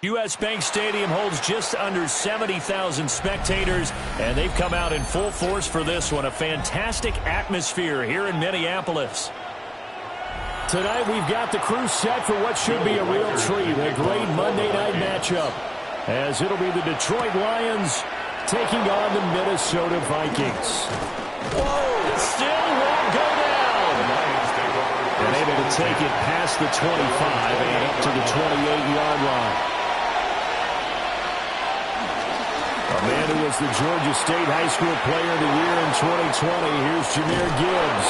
U.S. Bank Stadium holds just under 70,000 spectators, and they've come out in full force for this one. A fantastic atmosphere here in Minneapolis. Tonight we've got the crew set for what should be a real treat, a great Monday night matchup, as it'll be the Detroit Lions taking on the Minnesota Vikings. Whoa, still won't go down. And able to take it past the 25 and up to the 28-yard line. A man who was the Georgia State High School Player of the Year in 2020. Here's Jahmyr Gibbs.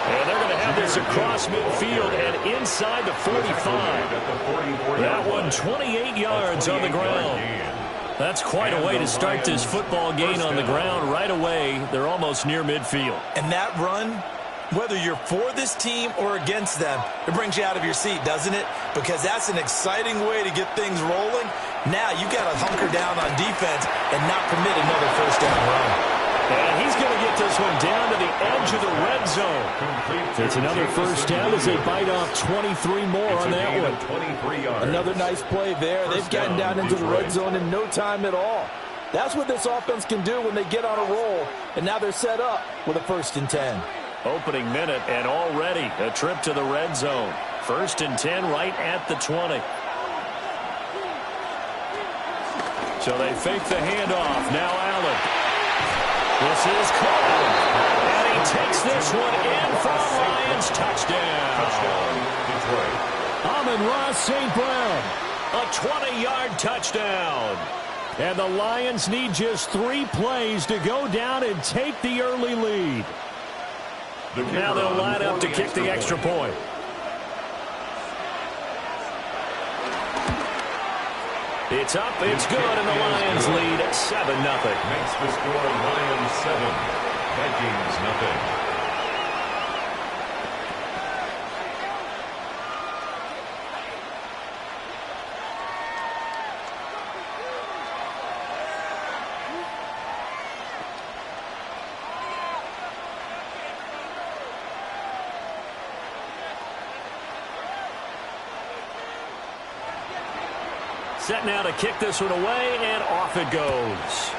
And they're going to have this across midfield and inside the 45. That one 28 yards on the ground. That's quite a way to start this football game on the ground right away. They're almost near midfield. And that run, whether you're for this team or against them, it brings you out of your seat, doesn't it? Because that's an exciting way to get things rolling. Now you got to hunker down on defense and not permit another first down run. And he's going to get this one down to the edge of the red zone. It's another first down as they bite off 23 more on that one. Another nice play there. They've gotten down into the red zone in no time at all. That's what this offense can do when they get on a roll. And now they're set up with a 1st and 10. Opening minute and already a trip to the red zone. 1st and 10 right at the 20. So they fake the handoff. Now Allen. This is caught. And he takes this one in for the Lions. Touchdown. Detroit. Amon-Ra St. Brown. A 20-yard touchdown. And the Lions need just 3 plays to go down and take the early lead. Now they'll line up to kick the extra point. It's up, it's good, and the Lions lead 7-0. Makes the score Lions 7, Vikings nothing. Set now to kick this one away, and off it goes.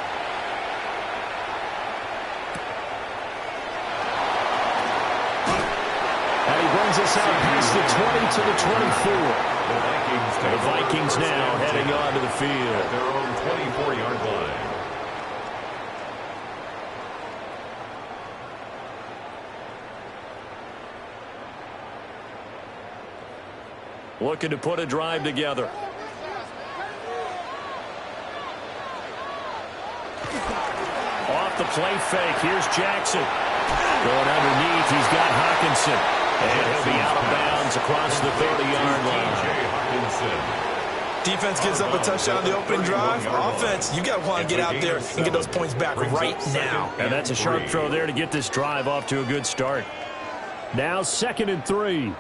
And he brings us out past the 20 to the 24. The Vikings now heading onto the field. At their own 24-yard line. Looking to put a drive together. Off the play fake. Here's Jackson. Going underneath. He's got Hockenson. And he'll be out of bounds across the 30-yard line. Defense gives up a touchdown on the opening drive. Offense, you got to want to get out there and get those points back right now. And that's a sharp throw there to get this drive off to a good start. Now 2nd and 3.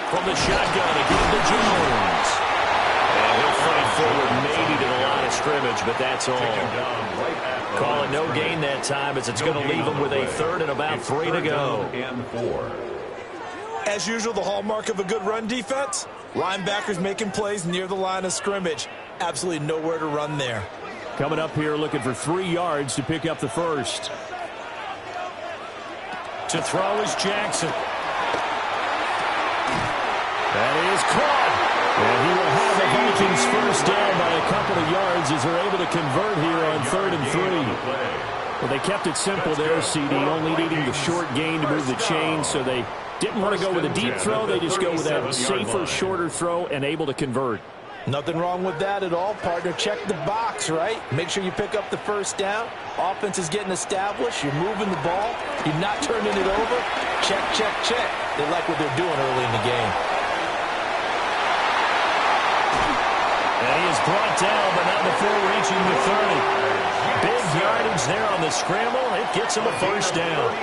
From the shotgun, it goes to Jones. And he'll fight forward maybe to the line of scrimmage, but that's all. Call it no gain that time as it's going to leave him with a 3rd and about 3 to go. As usual, the hallmark of a good run defense, linebackers making plays near the line of scrimmage. Absolutely nowhere to run there. Coming up here looking for 3 yards to pick up the first. To throw is Jackson. That is caught. And he will have the Vikings first down by a couple of yards as they're able to convert here on 3rd and 3. Well, they kept it simple there, CD, only needing the short gain to move the chains, so they didn't want to go with a deep throw. They just go with that safer, shorter throw and able to convert. Nothing wrong with that at all, partner. Check the box, right? Make sure you pick up the first down. Offense is getting established. You're moving the ball. You're not turning it over. Check, check, check. They like what they're doing early in the game. And he is brought down, but not before reaching the 30. Big yardage there on the scramble. It gets him a first down.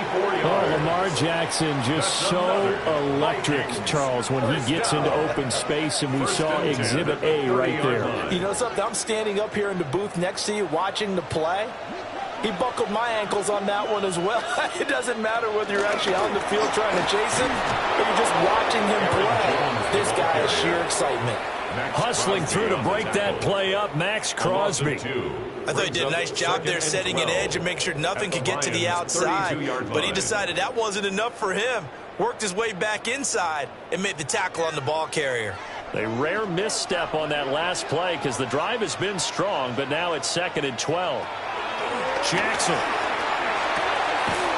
Oh, Lamar Jackson just so electric, Charles, when he gets into open space, and we saw Exhibit A right there. You know something? I'm standing up here in the booth next to you watching the play. He buckled my ankles on that one as well. It doesn't matter whether you're actually out in the field trying to chase him or you're just watching him play. This guy is sheer excitement. Hustling through to break that play up, Max Crosby. I thought he did a nice job there setting an edge and make sure nothing could get to the outside. But he decided that wasn't enough for him. Worked his way back inside and made the tackle on the ball carrier. A rare misstep on that last play because the drive has been strong, but now it's 2nd and 12. Jackson.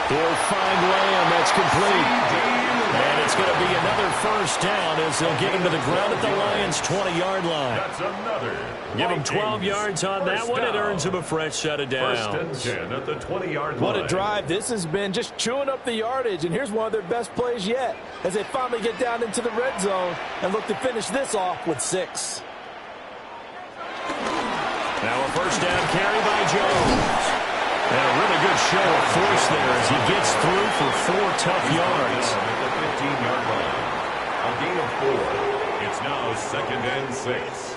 He'll find Lamb. That's complete. And it's going to be another first down as they'll get him to the ground at the Lions' 20-yard line. That's another. Give him 12 yards on that one. It earns him a fresh set of downs. 1st and 10 at the 20-yard line. What a drive this has been, just chewing up the yardage. And here's one of their best plays yet as they finally get down into the red zone and look to finish this off with 6. Now a first down carry by Jones. And a really good show of force there as he gets through for 4 tough yards. At the 15-yard line. A gain of 4. It's now 2nd and 6.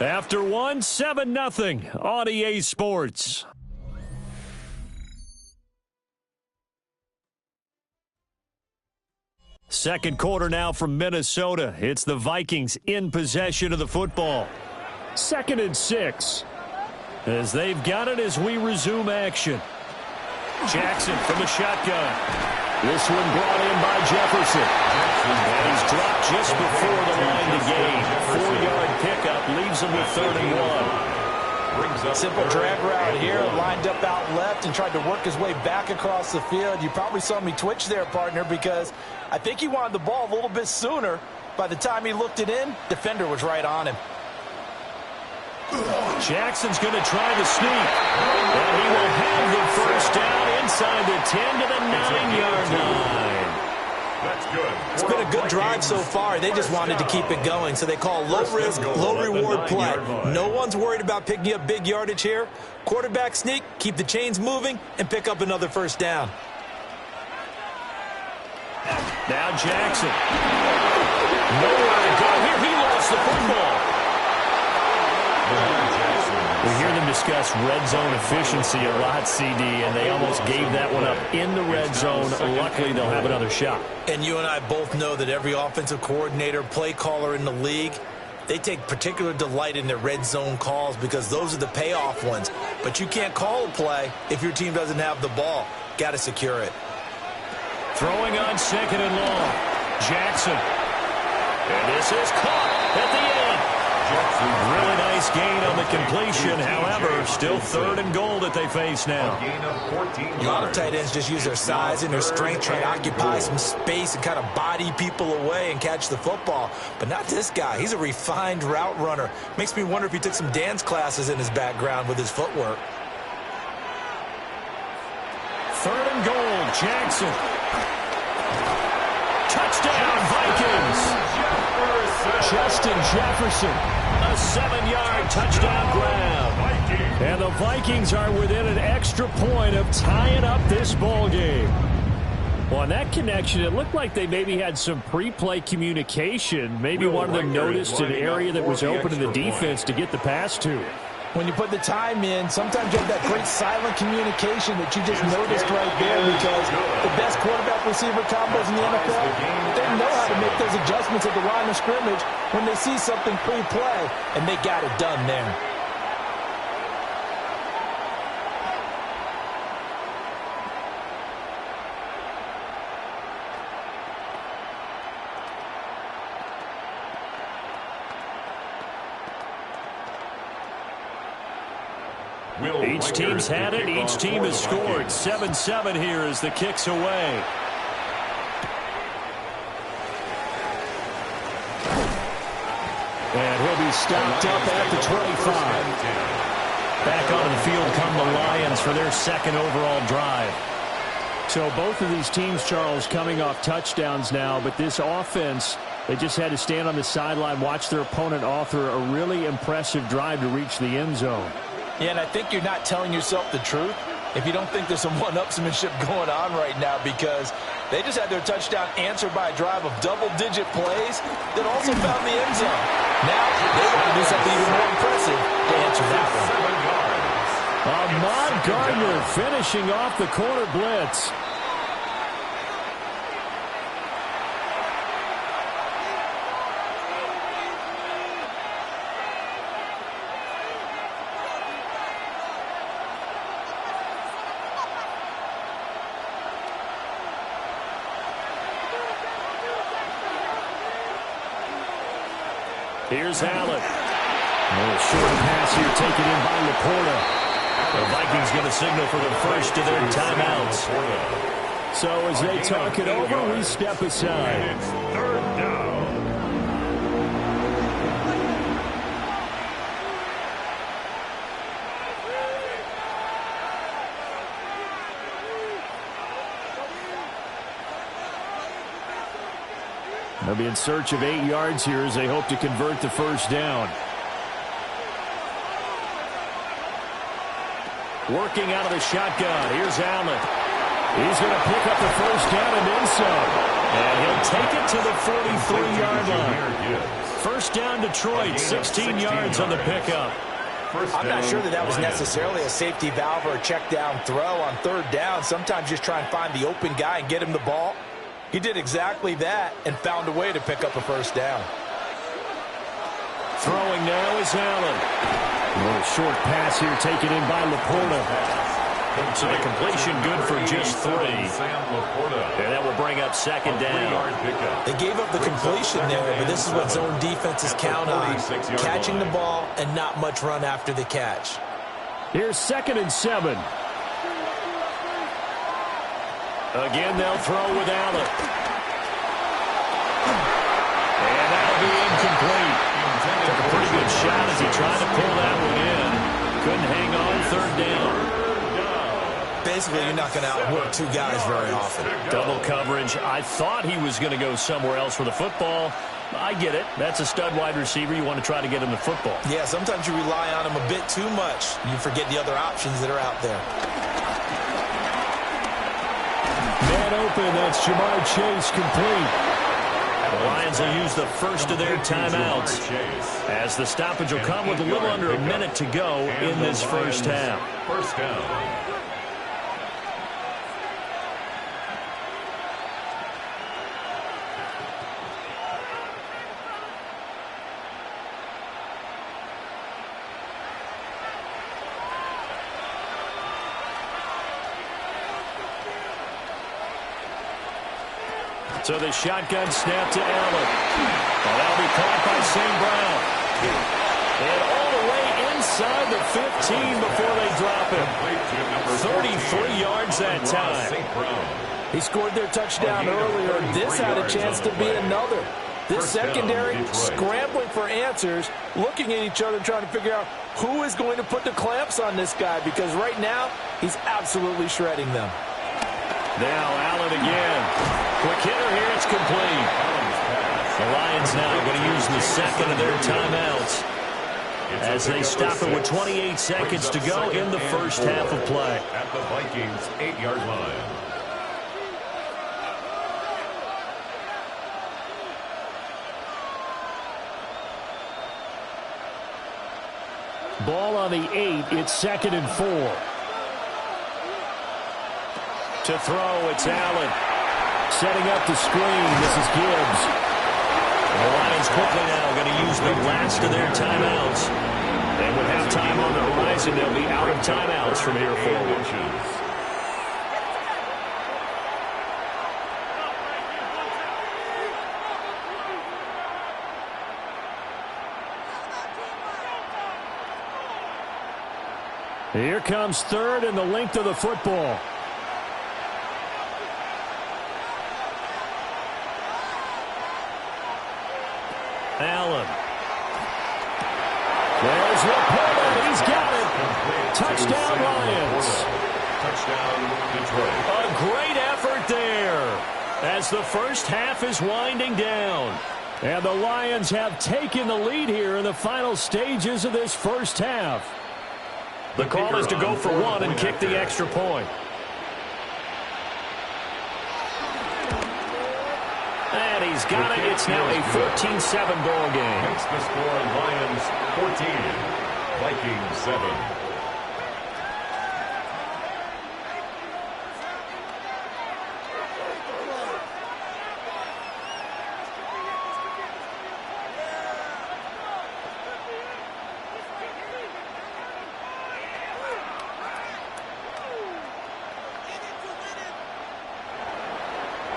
After 1, 7-0 on EA Sports. Second quarter now from Minnesota. It's the Vikings in possession of the football. 2nd and 6. As they've got it as we resume action. Jackson from the shotgun. This one brought in by Jefferson. And he's dropped just before the line to gain. 4-yard pickup leaves him with 3rd and 1. Simple drag route here, lined up out left and tried to work his way back across the field. You probably saw me twitch there, partner, because I think he wanted the ball a little bit sooner. By the time he looked it in, defender was right on him. Jackson's going to try the sneak. And he will have the first down inside the 10 to the 9-yard line. That's good. It's been a good drive so far. They just wanted to keep it going, so they call low-risk, low-reward play. No one's worried about picking up big yardage here. Quarterback sneak, keep the chains moving, and pick up another first down. Now Jackson. Nowhere to go here. He lost the football. We hear them discuss red zone efficiency a lot, CD, and they almost gave that one up in the red zone. Luckily, they'll have another shot. And you and I both know that every offensive coordinator, play caller in the league, they take particular delight in their red zone calls because those are the payoff ones. But you can't call a play if your team doesn't have the ball. Got to secure it. Throwing on 2nd and long. Jackson. And this is caught at the end. Really nice gain on the completion. However, still 3rd and goal that they face now. A lot of tight ends just use their size and their strength, try to occupy some space and kind of body people away and catch the football. But not this guy. He's a refined route runner. Makes me wonder if he took some dance classes in his background with his footwork. 3rd and goal, Jackson. Touchdown, Vikings. Justin Jefferson, a 7-yard touchdown grab. And the Vikings are within an extra point of tying up this ball game. Well, on that connection, it looked like they maybe had some pre-play communication. Maybe one of them noticed an area that was open in the defense to get the pass to. When you put the time in, sometimes you have that great silent communication that you just noticed right there because the best quarterback-receiver combos in the NFL, they know how to make those adjustments at the line of scrimmage when they see something pre-play, and they got it done there. Each team's had it. Each team has scored. 7-7 here as the kick's away. And he'll be stopped up at the 25. Back onto the field come the Lions for their second overall drive. So both of these teams, Charles, coming off touchdowns now, but this offense, they just had to stand on the sideline, watch their opponent author a really impressive drive to reach the end zone. Yeah, and I think you're not telling yourself the truth if you don't think there's some one-upsmanship going on right now, because they just had their touchdown answered by a drive of double-digit plays that also found the end zone. Now they want to do something even more impressive to answer that one. Ahmad Gardner finishing off the corner blitz. Here's Allen. A little short pass here taken in by Laporta. The Vikings going to signal for the first of their timeouts. So as they talk it over, we step aside. It's third down. They'll be in search of 8 yards here as they hope to convert the first down. Working out of the shotgun. Here's Allen. He's going to pick up the first down and then some. And he'll take it to the 43-yard line. First down Detroit, 16 yards on the pickup. I'm not sure that was necessarily a safety valve or a check down throw on third down. Sometimes just try and find the open guy and get him the ball. He did exactly that and found a way to pick up a first down. Throwing now is Allen. A little short pass here taken in by Laporta. So the completion good for just 3. And that will bring up second down. They gave up the completion there, but this is what zone defenses count on. Catching the ball and not much run after the catch. Here's 2nd and 7. Again, they'll throw with Allen. And that'll be incomplete. Took a pretty good shot as he tried to pull that one in. Couldn't hang on, third down. Basically, you're not going to outwork 2 guys very often. Double coverage. I thought he was going to go somewhere else for the football. I get it. That's a stud wide receiver. You want to try to get him the football. Yeah, sometimes you rely on him a bit too much. You forget the other options that are out there. Man open, that's Ja'Marr Chase complete. The Lions will use the first of their timeouts as the stoppage will come with a little under a minute to go in this first half. First down. So the shotgun snap to Allen. And that'll be caught by St. Brown. And all the way inside the 15 before they drop him. 33 yards that time. He scored their touchdown earlier. This had a chance to be another. This secondary scrambling for answers, looking at each other, trying to figure out who is going to put the clamps on this guy, because right now he's absolutely shredding them. Now Allen again. Quick hitter here, it's complete. The Lions now going to use the second of their timeouts as they stop it with 28 seconds to go in the first half of play. At the Vikings' 8-yard line. Ball on the 8, it's 2nd and 4. To throw, it's Allen. Setting up the screen, this is Gibbs. The Lions quickly now going to use the last of their timeouts. And with halftime on the horizon, they'll be out of timeouts from here forward. Here comes third and the length of the football. Allen. There's Laporta. He's got it. Touchdown, Lions. Touchdown, Detroit. A great effort there as the first half is winding down. And the Lions have taken the lead here in the final stages of this first half. The call is to go for one and kick the extra point. And he's got it. It's now a 14-7 ball game. Makes the score Lions 14, Vikings 7.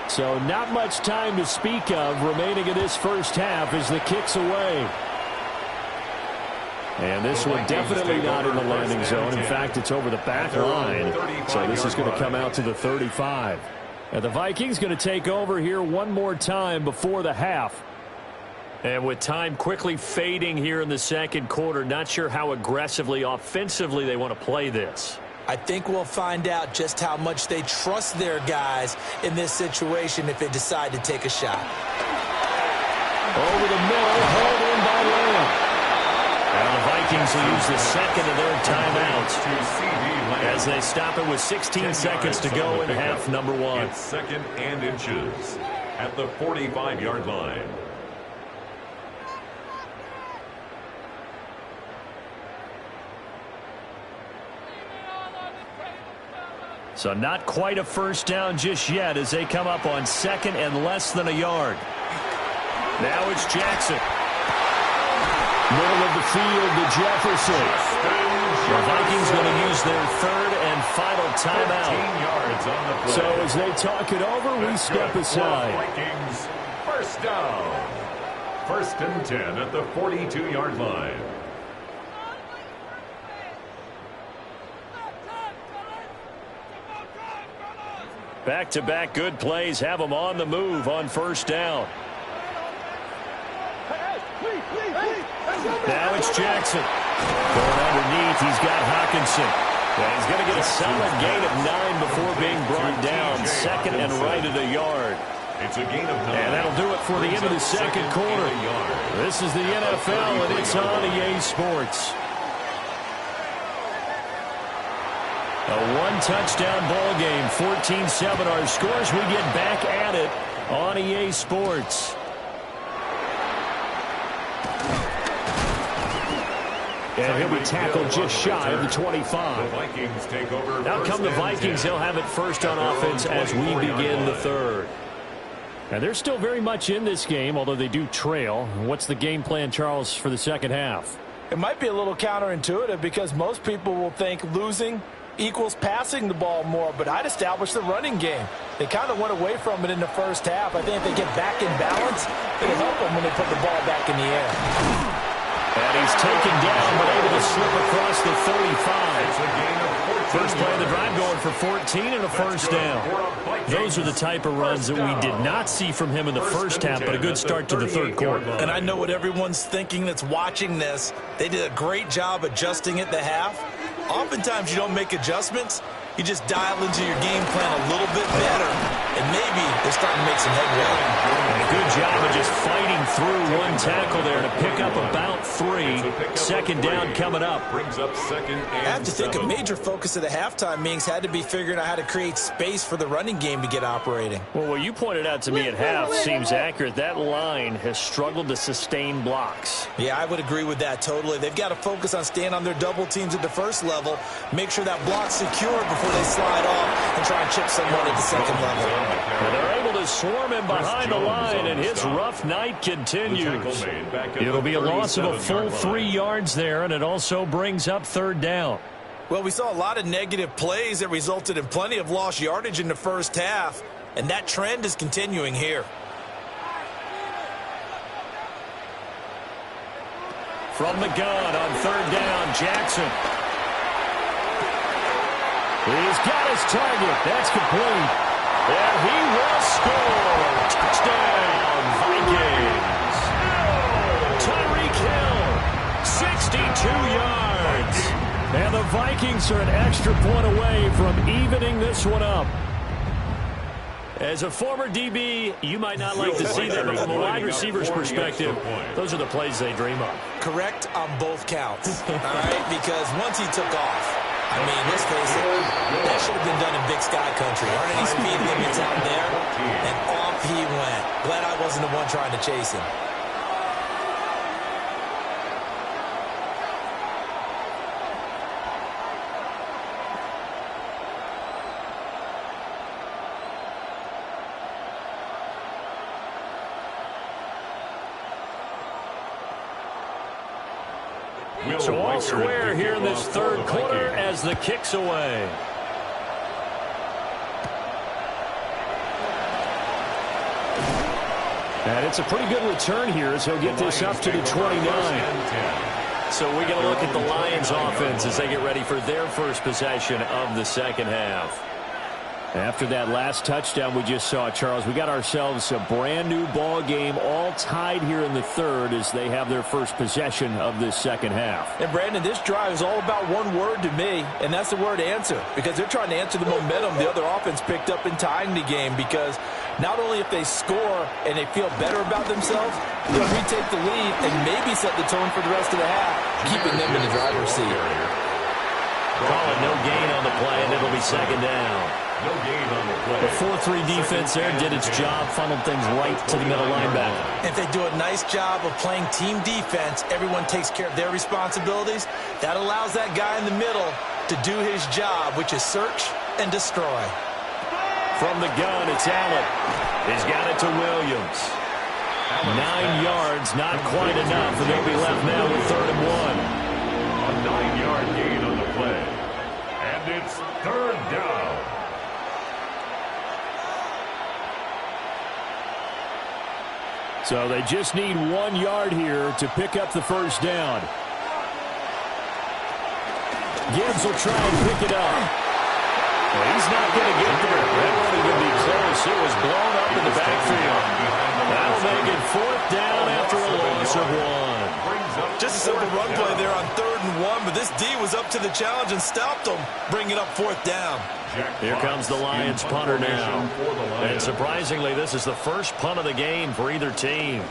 So not much time to speak of remaining in this first half as the kick's away. And this one definitely not in the landing zone. In fact, it's over the back line. So this is going to come out to the 35. And the Vikings going to take over here one more time before the half. And with time quickly fading here in the second quarter, not sure how aggressively, offensively they want to play this. I think we'll find out just how much they trust their guys in this situation if they decide to take a shot. Over the middle, held in by Lamb. And the Vikings will use the second of their timeouts as they stop it with 16 seconds to go in half number one. It's second and inches at the 45-yard line. So not quite a first down just yet as they come up on second and less than a yard. Now it's Jackson. Middle of the field to Jefferson. The Vikings going to use their third and final timeout. 15 yards on the play. So as they talk it over, we step aside. Vikings first down. First and 10 at the 42-yard line. Back-to-back good plays have them on the move on first down. Now it's Jackson. Going underneath, he's got Hockenson. And he's going to get a solid gain of 9 before being brought down. Second and right at a yard. It's a gain of 9. And that'll do it for the end of the second quarter. This is the NFL, and it's on EA Sports. A one-touchdown ball game, 14-7 our scores. We get back at it on EA Sports. And he'll be tackled just shy of the 25. The Vikings take over. Now come the Vikings. They'll have it first on offense as we begin the third. And they're still very much in this game, although they do trail. What's the game plan, Charles, for the second half? It might be a little counterintuitive because most people will think losing equals passing the ball more, but I'd establish the running game. They kind of went away from it in the first half. I think if they get back in balance, it'll help them when they put the ball back in the air. And he's taken down, but able to slip across the 35. It's a gain of 14. First play of the drive going for 14 and a first down. Those are the type of runs that we did not see from him in the first half, but a good start to the third quarter. And I know what everyone's thinking that's watching this. They did a great job adjusting at the half. Oftentimes you don't make adjustments. You just dial into your game plan a little bit better, and maybe they're starting to make some headway. And a good job of just fighting through one tackle there to pick up about 3. Second down coming up. Brings up second and I have to think 7. a major focus of the halftime meetings had to be figuring out how to create space for the running game to get operating. Well, what you pointed out to me at half seems accurate. That line has struggled to sustain blocks. Yeah, I would agree with that totally. They've got to focus on staying on their double teams at the first level, make sure that block's secure before they slide off and try and chip someone at the second level. And they're able to swarm him behind the line, and his rough night continues. It'll be a loss of a full 3 yards there, and it also brings up third down. Well, we saw a lot of negative plays that resulted in plenty of lost yardage in the first half, and that trend is continuing here. From the gun on third down, Jackson. He's got his target. That's complete. And he will score. Touchdown, Vikings. Tyreek Hill, 62 yards. And the Vikings are an extra point away from evening this one up. As a former DB, you might not like to see that, but from a wide receiver's perspective, those are the plays they dream of. Correct on both counts, all right? Because once he took off, I mean, let's face it, that should have been done in Big Sky Country. Aren't any speed limits out there? And off he went. Glad I wasn't the one trying to chase him. So all square here in this third quarter as the kick's away. And it's a pretty good return here as he'll get this up to the 29. So we get a look at the Lions offense as they get ready for their first possession of the second half. After that last touchdown we just saw, Charles, we got ourselves a brand new ball game, all tied here in the third as they have their first possession of this second half. And Brandon, this drive is all about one word to me, and that's the word answer, because they're trying to answer the momentum the other offense picked up in tying the game, because not only if they score and they feel better about themselves, they'll retake the lead and maybe set the tone for the rest of the half, keeping them in the driver's seat. Call it no gain on the play, and it'll be second down. No gain on the play. The 4-3 defense there did its job, funneled things right to the middle linebacker. If they do a nice job of playing team defense, everyone takes care of their responsibilities. That allows that guy in the middle to do his job, which is search and destroy. From the gun, it's Allen. He's got it to Williams. 9 yards, not quite enough, and they'll be left now with 3rd and 1. A 9-yard gain on the play. And it's 3rd down. So they just need 1 yard here to pick up the first down. Gibbs will try and pick it up. Well, he's not going to get there. That won't even be close. It was blown up in the backfield. That'll make it 4th down after a loss of 1. Just a simple run play there on 3rd and 1, but this D was up to the challenge and stopped them, bringing up 4th down. Here comes the Lions punter now. And surprisingly, this is the first punt of the game for either team.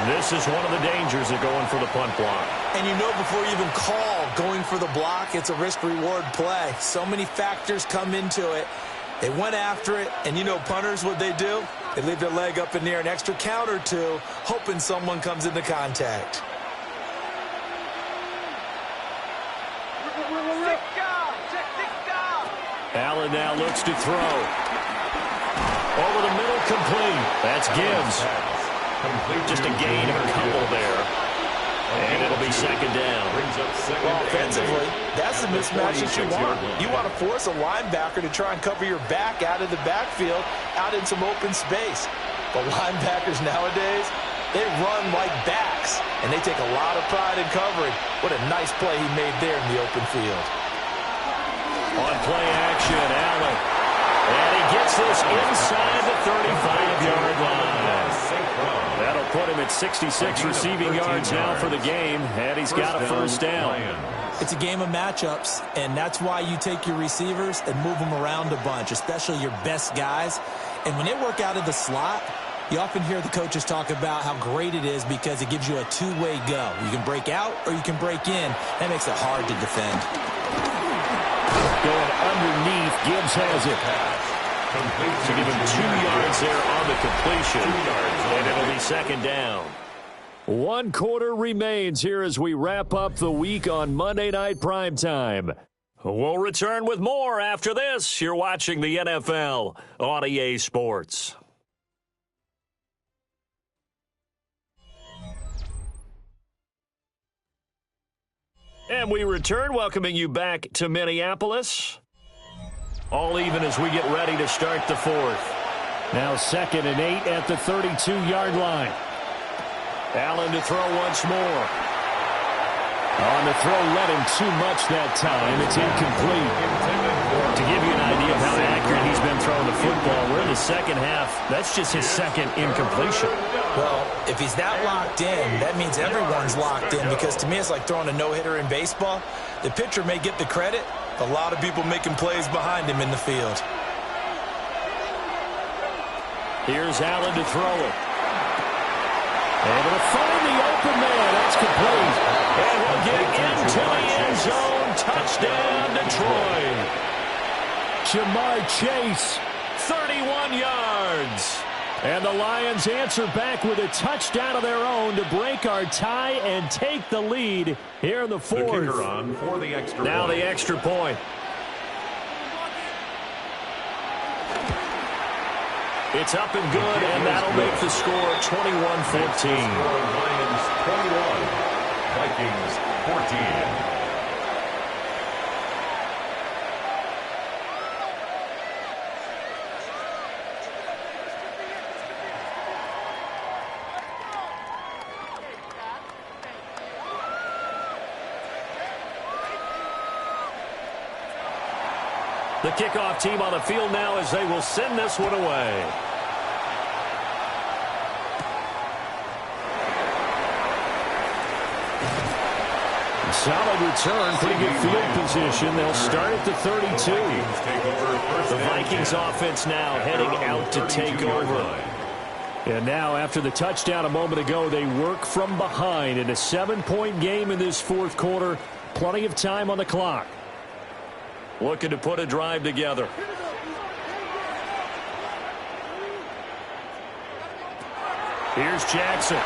This is one of the dangers of going for the punt block. And you know before you even call going for the block, it's a risk-reward play. So many factors come into it. They went after it, and you know punters, what they do? They leave their leg up in the air an extra count or two, hoping someone comes into contact. Allen now looks to throw. Over the middle, complete. That's Gibbs. Just a gain of a couple there. And it'll be second down. Well, offensively, that's the mismatch that you want. You want to force a linebacker to try and cover your back out of the backfield, out in some open space. But linebackers nowadays, they run like backs, and they take a lot of pride in covering. What a nice play he made there in the open field. On play action, Allen. And he gets this inside the 35-yard line. That'll put him at 66 receiving yards now for the game, and he's got a first down. It's a game of matchups, and that's why you take your receivers and move them around a bunch, especially your best guys. And when they work out of the slot, you often hear the coaches talk about how great it is because it gives you a two-way go. You can break out or you can break in. That makes it hard to defend. Going underneath, Gibbs has it. To give him 2 yards there on the completion, and it'll be second down. 1 quarter remains here as we wrap up the week on Monday Night Primetime. We'll return with more after this. You're watching the NFL on EA Sports. And we return, welcoming you back to Minneapolis. All even as we get ready to start the fourth. Now 2nd and 8 at the 32-yard line. Allen to throw once more. On the throw, led him too much that time. It's incomplete. To give you an idea of how accurate he's been throwing the football, we're in the second half. That's just his second incompletion. Well, if he's not locked in, that means everyone's locked in, because to me it's like throwing a no-hitter in baseball. The pitcher may get the credit, a lot of people making plays behind him in the field. Here's Allen to throw it. Able to find the open man. That's complete. And we'll get into the end zone. Touchdown, Detroit. Ja'Marr Chase. 31 yards. And the Lions answer back with a touchdown of their own to break our tie and take the lead here in the fourth. The kicker on for the extra now point. the extra point. It's up and good, and that'll make the score 21-14. Lions 21, Vikings 14. The kickoff team on the field now as they will send this one away. Solid return, pretty good field position. They'll start at the 32. The Vikings offense now heading out to take over. And now after the touchdown a moment ago, they work from behind in a 7-point game in this fourth quarter. Plenty of time on the clock. Looking to put a drive together. Here's Jackson.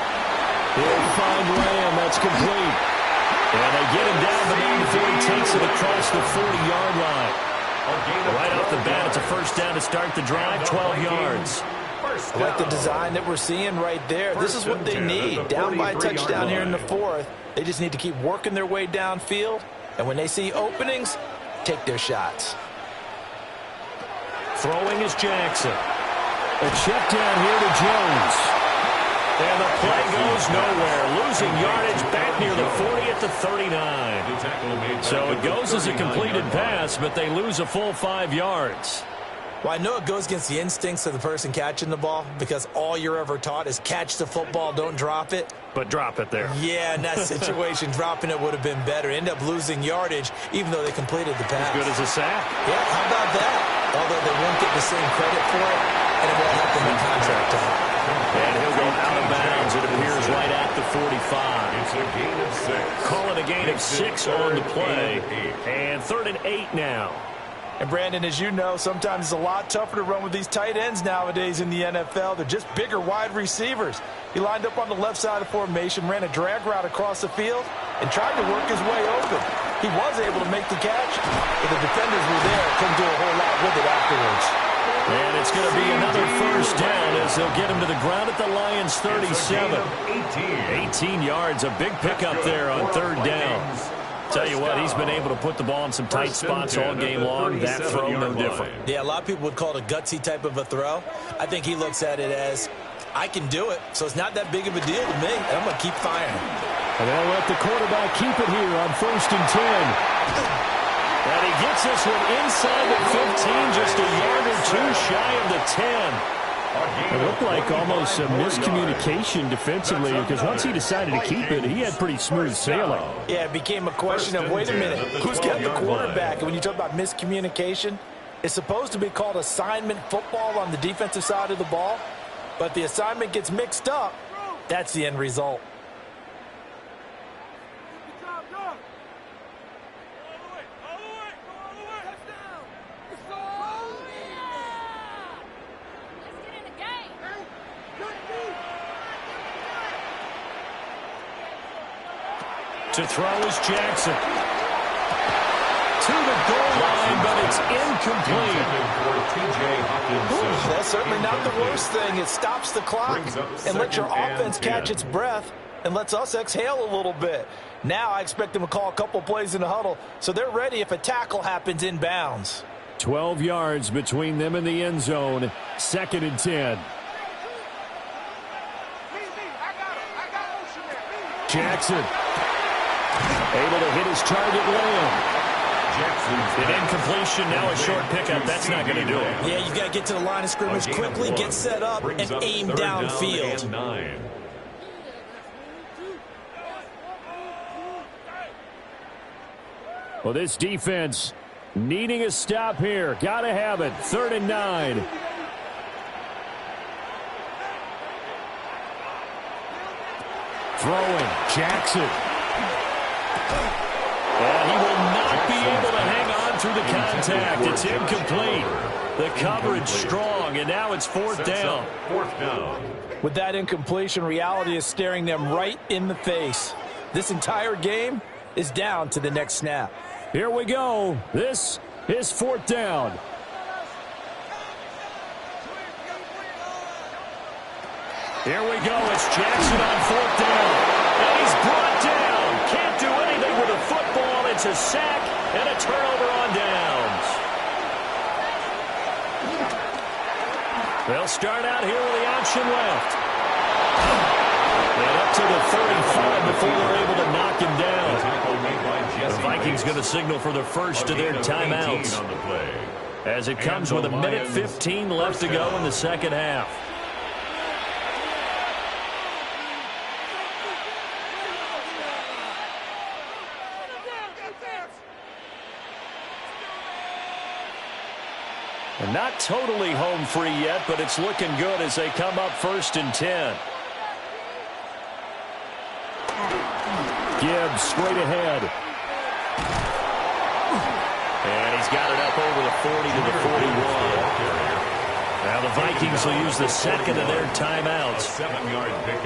He'll find Lamb. That's complete. And they get him down, but then before he takes it across the 40-yard line. Right off the bat, it's a first down to start the drive, 12 yards. I like the design that we're seeing right there. This is what they need. Down by a touchdown here in the fourth. They just need to keep working their way downfield. And when they see openings, take their shots. Throwing is Jackson. A check down here to Jones. And the play goes nowhere. Losing yardage back near the 40 at the 39. So it goes as a completed pass, but they lose a full 5 yards. Well, I know it goes against the instincts of the person catching the ball, because all you're ever taught is catch the football, don't drop it. But drop it there. Yeah, in that situation, dropping it would have been better. End up losing yardage, even though they completed the pass. As good as a sack. Yeah, how about that? Although they won't get the same credit for it, and it will help them in contract time. And he'll go out of bounds. It appears right at the 45. It's a gain of 6. Call it a gain of 6 on the play. And 3rd and 8 now. And, Brandon, as you know, sometimes it's a lot tougher to run with these tight ends nowadays in the NFL. They're just bigger wide receivers. He lined up on the left side of the formation, ran a drag route across the field, and tried to work his way open. He was able to make the catch, but the defenders were there. Couldn't do a whole lot with it afterwards. And it's going to be another first down as they'll get him to the ground at the Lions' 37. 18 yards, a big pickup there on 3rd down. Tell you what, he's been able to put the ball in some tight spots all game long. That throw, no different. Yeah, a lot of people would call it a gutsy type of a throw. I think he looks at it as, I can do it, so it's not that big of a deal to me, and I'm going to keep firing. And they'll let the quarterback keep it here on 1st and 10. And he gets this one inside the 15, just a yard or two shy of the 10. It looked like almost a miscommunication defensively, because once he decided to keep it, he had pretty smooth sailing. Yeah, it became a question of, wait a minute, who's got the quarterback? And when you talk about miscommunication, it's supposed to be called assignment football on the defensive side of the ball, but the assignment gets mixed up. That's the end result. To throw is Jackson. To the goal line, but it's incomplete. That's certainly not the worst thing. It stops the clock and lets your offense catch its breath and lets us exhale a little bit. Now I expect them to call a couple plays in the huddle so they're ready if a tackle happens inbounds. 12 yards between them and the end zone. 2nd and 10. Jackson able to hit his target Lamb. An incompletion, now a short pickup. That's not going to do it. Yeah, you got to get to the line of scrimmage quickly, get set up, and aim downfield. Well, this defense needing a stop here. Got to have it. 3rd and 9. Throwing. Jackson. And he will not be able to hang on through the contact. It's incomplete. The coverage strong, and now it's 4th down. 4th down. With that incompletion, reality is staring them right in the face. This entire game is down to the next snap. Here we go. This is 4th down. Here we go. It's Jackson on 4th down. And he's brought down. Can't do anything with a football. It's a sack and a turnover on downs. They'll start out here with the option left. And up to the 35 before they're able to knock him down. The Vikings going to signal for the first of their timeouts as it comes with 1:15 left to go in the second half. And not totally home free yet, but it's looking good as they come up 1st and 10. Gibbs straight ahead. And he's got it up over the 40 to the 41. Now the Vikings will use the second of their timeouts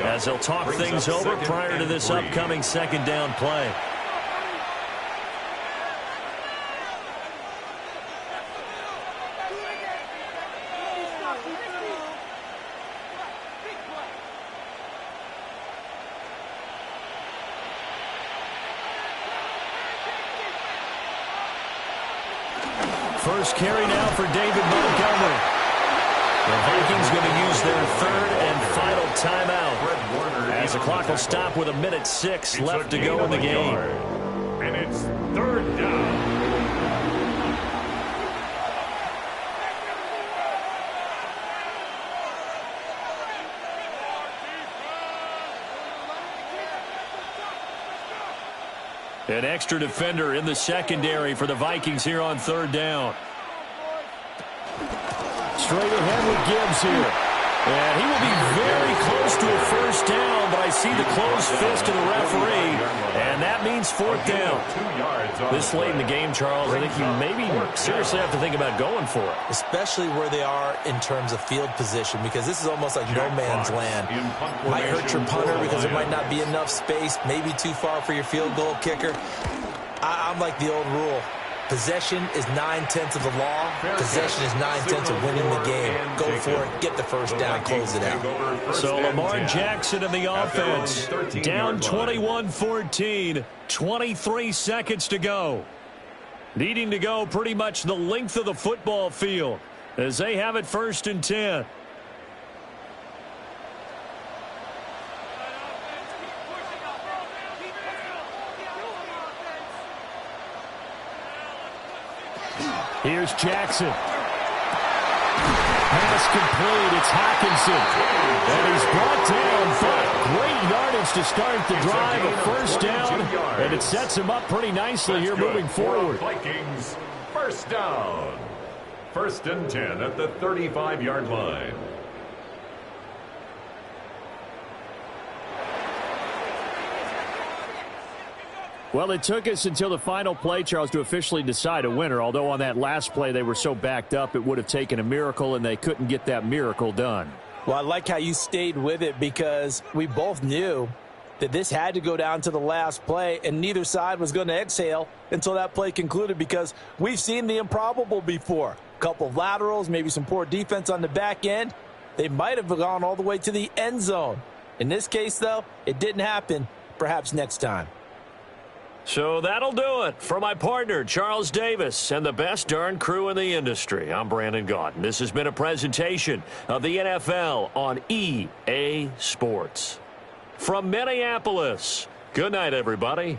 as they'll talk things over prior to this upcoming 2nd down play. First carry now for David Montgomery. The Vikings going to use their 3rd and final timeout as the clock will stop with 1:06 left to go in the game. And it's 3rd down. An extra defender in the secondary for the Vikings here on 3rd down. Straight ahead with Gibbs here. And he will be very close to a 1st down, but I see the closed fist of the referee, and that means 4th down. This late in the game, Charles, I think you maybe seriously have to think about going for it. Especially where they are in terms of field position, because this is almost like no man's land. Might hurt your punter because there might not be enough space, maybe too far for your field goal kicker. I'm like the old rule. Possession is 9/10 of the law. Possession is 9/10 of winning the game. Go for it. Get the 1st down. Close it out. So Lamar Jackson in the offense. Down 21-14. 23 seconds to go. Needing to go pretty much the length of the football field as they have it 1st and 10. Here's Jackson. Pass complete. It's Hockenson. And he's brought down, but great yardage to start the drive. A 1st down, and it sets him up pretty nicely here moving forward. Vikings, 1st down. 1st and 10 at the 35-yard line. Well, it took us until the final play, Charles, to officially decide a winner, although on that last play they were so backed up it would have taken a miracle, and they couldn't get that miracle done. Well, I like how you stayed with it because we both knew that this had to go down to the last play, and neither side was going to exhale until that play concluded because we've seen the improbable before. A couple of laterals, maybe some poor defense on the back end. They might have gone all the way to the end zone. In this case, though, it didn't happen. Perhaps next time. So that'll do it. For my partner, Charles Davis, and the best darn crew in the industry, I'm Brandon Gaudin. This has been a presentation of the NFL on EA Sports. From Minneapolis, good night, everybody.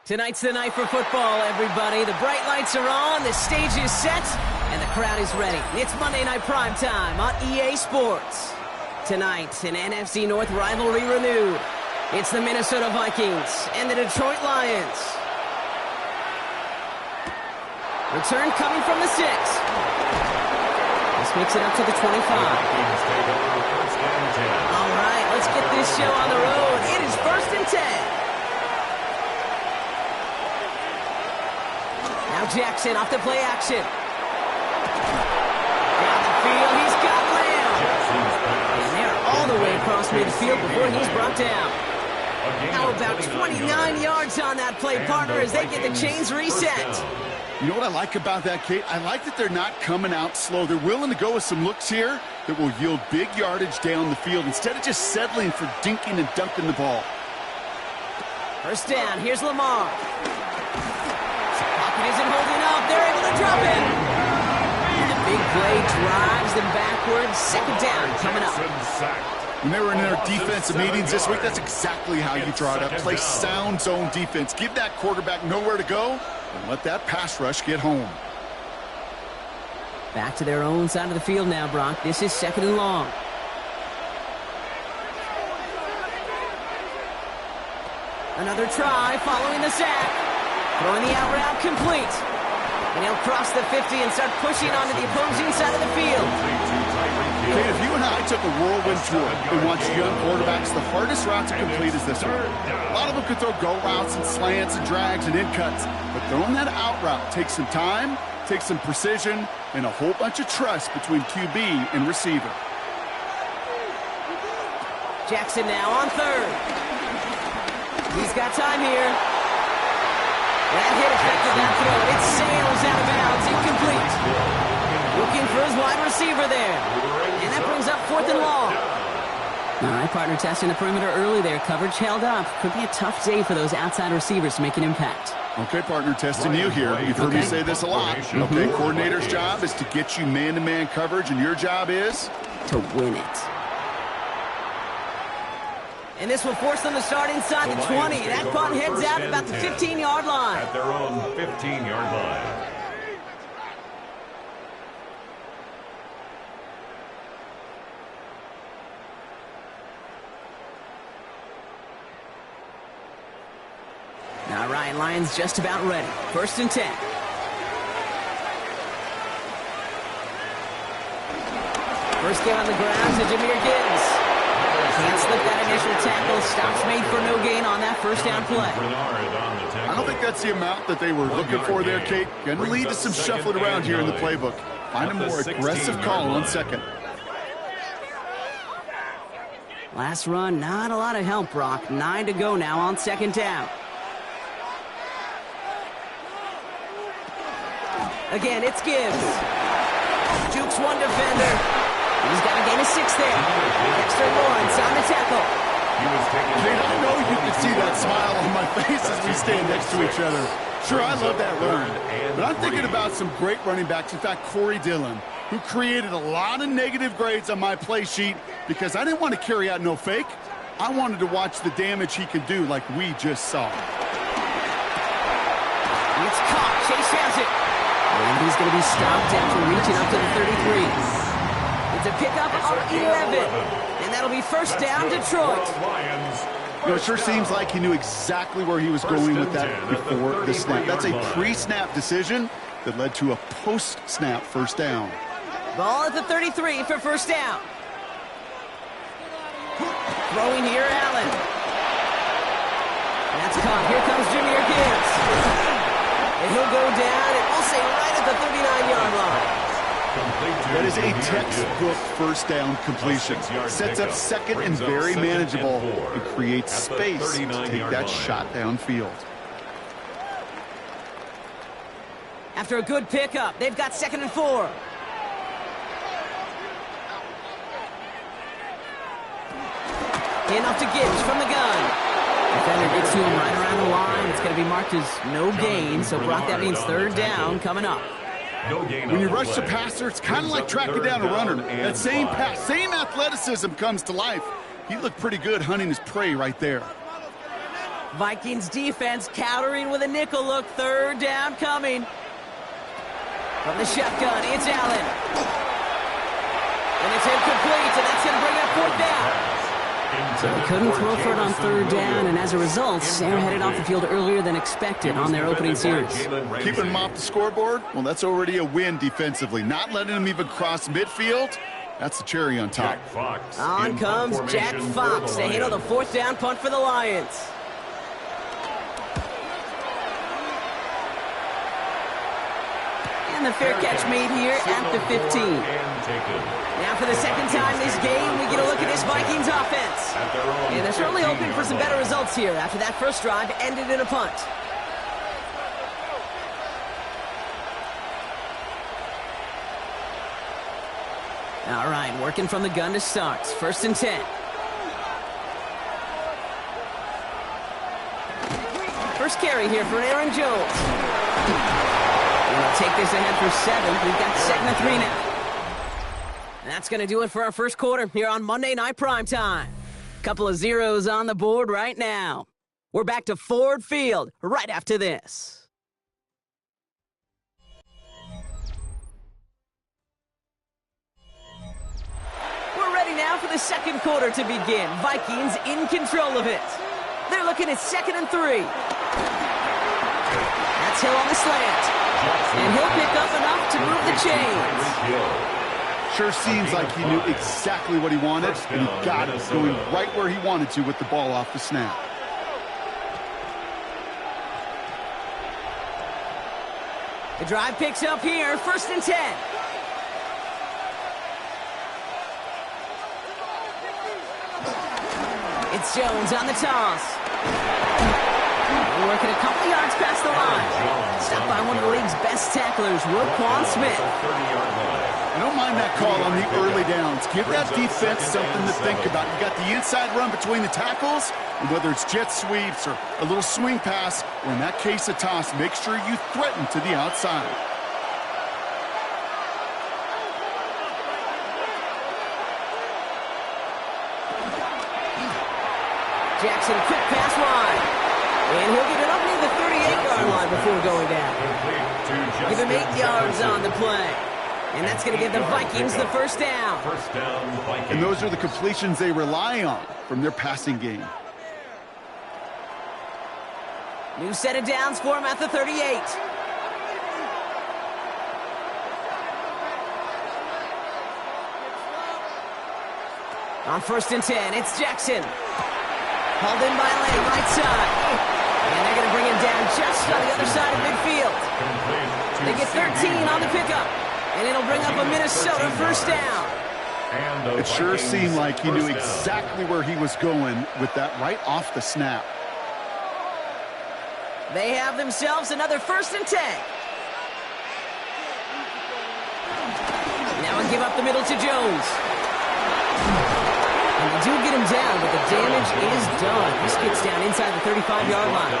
Tonight's the night for football, everybody. The bright lights are on, the stage is set, and the crowd is ready. It's Monday Night Primetime on EA Sports. Tonight, an NFC North rivalry renewed. It's the Minnesota Vikings and the Detroit Lions. Return coming from the 6. This makes it up to the 25. All right, let's get this show on the road. It is 1st and 10. Now Jackson off the play action. Down the field, he's got Lamb. And they're all the way across midfield before he's brought down. How about 29 yards on that play, partner, as they get the chains reset. You know what I like about that, Kate? I like that they're not coming out slow. They're willing to go with some looks here that will yield big yardage down the field instead of just settling for dinking and dunking the ball. First down, here's Lamar. Pocket isn't holding up. They're able to drop it. And the big play drives them backwards. Second down coming up. When they were in their defensive meetings this week, that's exactly how you draw it up. Play sound zone defense. Give that quarterback nowhere to go and let that pass rush get home. Back to their own side of the field now, Brock. This is 2nd and long. Another try following the sack. Throwing the out route complete. And he'll cross the 50 and start pushing onto the opposing side of the field. Kate, if you and I took a whirlwind tour and watched young quarterbacks, the hardest route to complete is this one. A lot of them could throw go routes and slants and drags and in cuts, but throwing that out route takes some time, takes some precision, and a whole bunch of trust between QB and receiver. Jackson now on third. He's got time here. That hit affected that throw. It sails out of bounds, incomplete. Looking for his wide receiver there. And that brings up 4th and long. All right, partner, testing the perimeter early there. Coverage held up. Could be a tough day for those outside receivers to make an impact. Okay, partner, testing you here. You've heard me say this a lot. Okay, coordinator's job is to get you man-to-man coverage, and your job is? To win it. And this will force them to start inside the 20. That punt heads out at about the 15-yard line. At their own 15-yard line. All right, Lions just about ready. 1st and 10. First down on the ground to Jahmyr Gibbs. Can't slip that initial tackle. Stops made for no gain on that first down play. I don't think that's the amount that they were looking for there, Kate. Going to lead to some shuffling around here in the playbook. Find a more aggressive call on second. Last run, not a lot of help, Brock. 9 to go now on 2nd down. Again, it's Gibbs. Jukes one defender. He's got a gain of 6 there. Dexter Lawrence on the tackle. Kate, I know you can see that smile on my face as we stand next to each other. Sure, I love that run. But I'm thinking about some great running backs. In fact, Corey Dillon, who created a lot of negative grades on my play sheet because I didn't want to carry out no fake. I wanted to watch the damage he could do like we just saw. It's caught. Chase has it. And he's going to be stopped after reaching up to the 33. It's a pickup on 11. And that'll be 1st down, Detroit. You know, it sure seems like he knew exactly where he was going with that before the snap. That's a pre-snap decision that led to a post-snap 1st down. Ball at the 33 for 1st down. Throwing here, Allen. That's caught. Here comes Jahmyr Gibbs. And he'll go down, and we'll say right at the 39-yard line. That is a textbook 1st down completion. Sets up second and very manageable and creates space to take that shot downfield. After a good pickup, they've got 2nd and 4. Handoff to Gibbs from the gun. Defender gets to him right around the line. It's going to be marked as no gain, so Brock, that means 3rd down coming up. When you rush the passer, it's kind of like tracking down a runner. That same pass, same athleticism comes to life. He looked pretty good hunting his prey right there. Vikings defense countering with a nickel look. 3rd down coming. From the shotgun, it's Allen. And it's incomplete, and that's going to bring up 4th down. So they couldn't throw for it on 3rd down, and as a result, they're headed off the field earlier than expected on their opening series. Keeping them off the scoreboard? Well, that's already a win defensively. Not letting them even cross midfield, that's the cherry on top. On comes Jack Fox to handle the 4th down punt for the Lions. And the fair catch made here at the 15. Now for the 2nd time this game, we get a look at this Vikings offense. And they're certainly hoping for some better results here after that first drive ended in a punt. All right, working from the gun to start. 1st and 10. First carry here for Aaron Jones. And they'll take this ahead for 7. We've got 2nd and 3 now. And that's going to do it for our first quarter here on Monday Night Primetime. Couple of zeros on the board right now. We're back to Ford Field right after this. We're ready now for the 2nd quarter to begin. Vikings in control of it. They're looking at 2nd and 3. That's Hill on the slant. And he'll pick up enough to move the chains. Sure seems like he knew exactly what he wanted, and he got it, going right where he wanted to with the ball off the snap. The drive picks up here, 1st and 10. It's Jones on the toss. We're working a couple yards past the line. Stopped by one of the league's best tacklers, Roquan Smith. I don't mind that call on the early downs. Give that defense something to think about. You got the inside run between the tackles, and whether it's jet sweeps or a little swing pass, or in that case a toss, make sure you threaten to the outside. Jackson, quick pass wide. And he'll get it up near the 38-yard line before going down. Give him 8 yards on the play. And that's going to give the Vikings the first down. And those are the completions they rely on from their passing game. New set of downs for him at the 38. On 1st and 10, it's Jackson. Hauled in by Lane, right side. And they're going to bring him down just on the other side of midfield. They get 13 on the pickup. And it'll bring up a Minnesota first down. It sure seemed like he knew exactly where he was going with that right off the snap. They have themselves another 1st and 10. Now I give up the middle to Jones. And they do get him down, but the damage is done. This gets down inside the 35-yard line.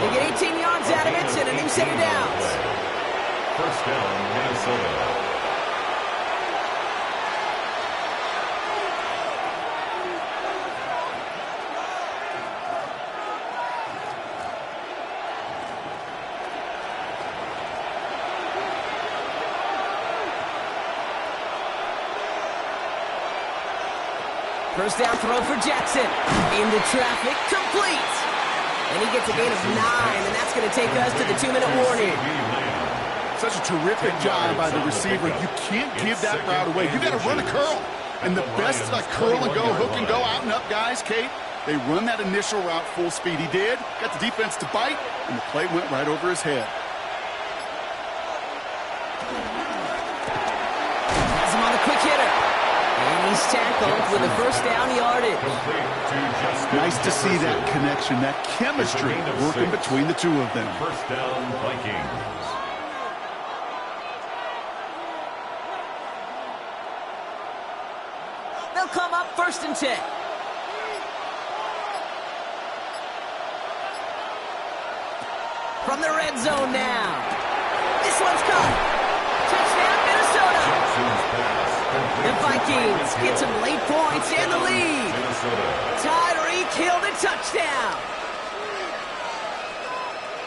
They get 18 yards out of it and a new set of downs. First down, Minnesota. First down throw for Jackson. Into traffic, complete. And he gets a gain of 9, and that's going to take us to the 2-minute warning. Such a terrific job by the receiver. You can't give that route away. You got to run a curl. And the best like curl and go, hook and go, out and up guys, Kate, they run that initial route full speed. He did. Got the defense to bite, and the play went right over his head. Has him on the quick hitter. And he's tackled with a first down yardage. Nice to see that connection, that chemistry working between the two of them. First down, Vikings. They'll come up 1st and 10. From the red zone now. This one's caught. Touchdown, Minnesota. The Vikings get some late points and the lead. Tyreek Hill the touchdown.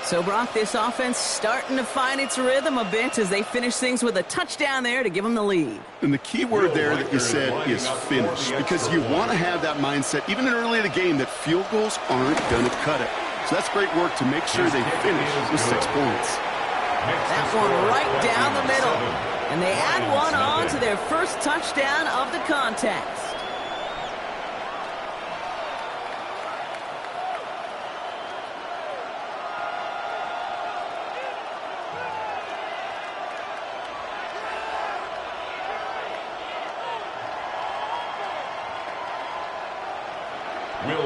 So, Brock, this offense starting to find its rhythm a bit as they finish things with a touchdown there to give them the lead. And the key word there that you said is finish, because you want to have that mindset, even early in the game, that field goals aren't going to cut it. So that's great work to make sure they finish with 6 points. That one right down the middle. And they add one on to their first touchdown of the contest.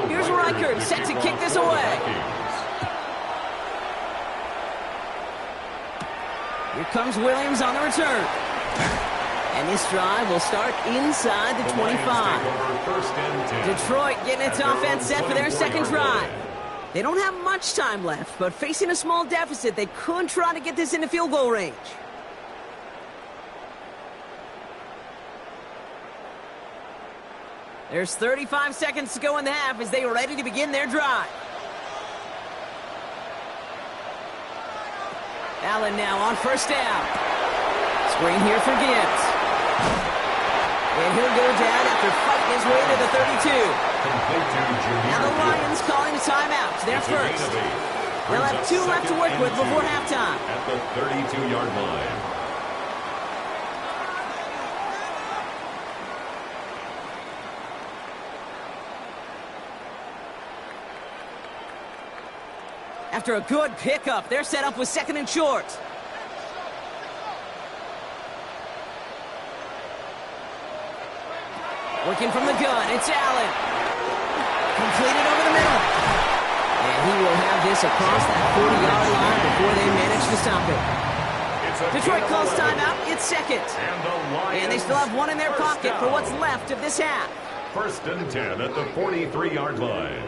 Here's Reichert set to kick this away. Here comes Williams on the return. And this drive will start inside the 25. Detroit getting its offense set for their second drive. They don't have much time left, but facing a small deficit, they could try to get this into field goal range. There's 35 seconds to go in the half as they are ready to begin their drive. Allen now on first down. Screen here for Gibbs. And he'll go down after fighting his way to the 32. Now the Lions calling a timeout. They're first. They'll have 2 left to work with before halftime. At the 32-yard line. After a good pickup, they're set up with 2nd and short. Working from the gun, it's Allen. Completed over the middle. And he will have this across that 40-yard line before they manage to stop it. Detroit calls timeout. It's 2nd. And they still have 1 in their pocket for what's left of this half. 1st and 10 at the 43-yard line.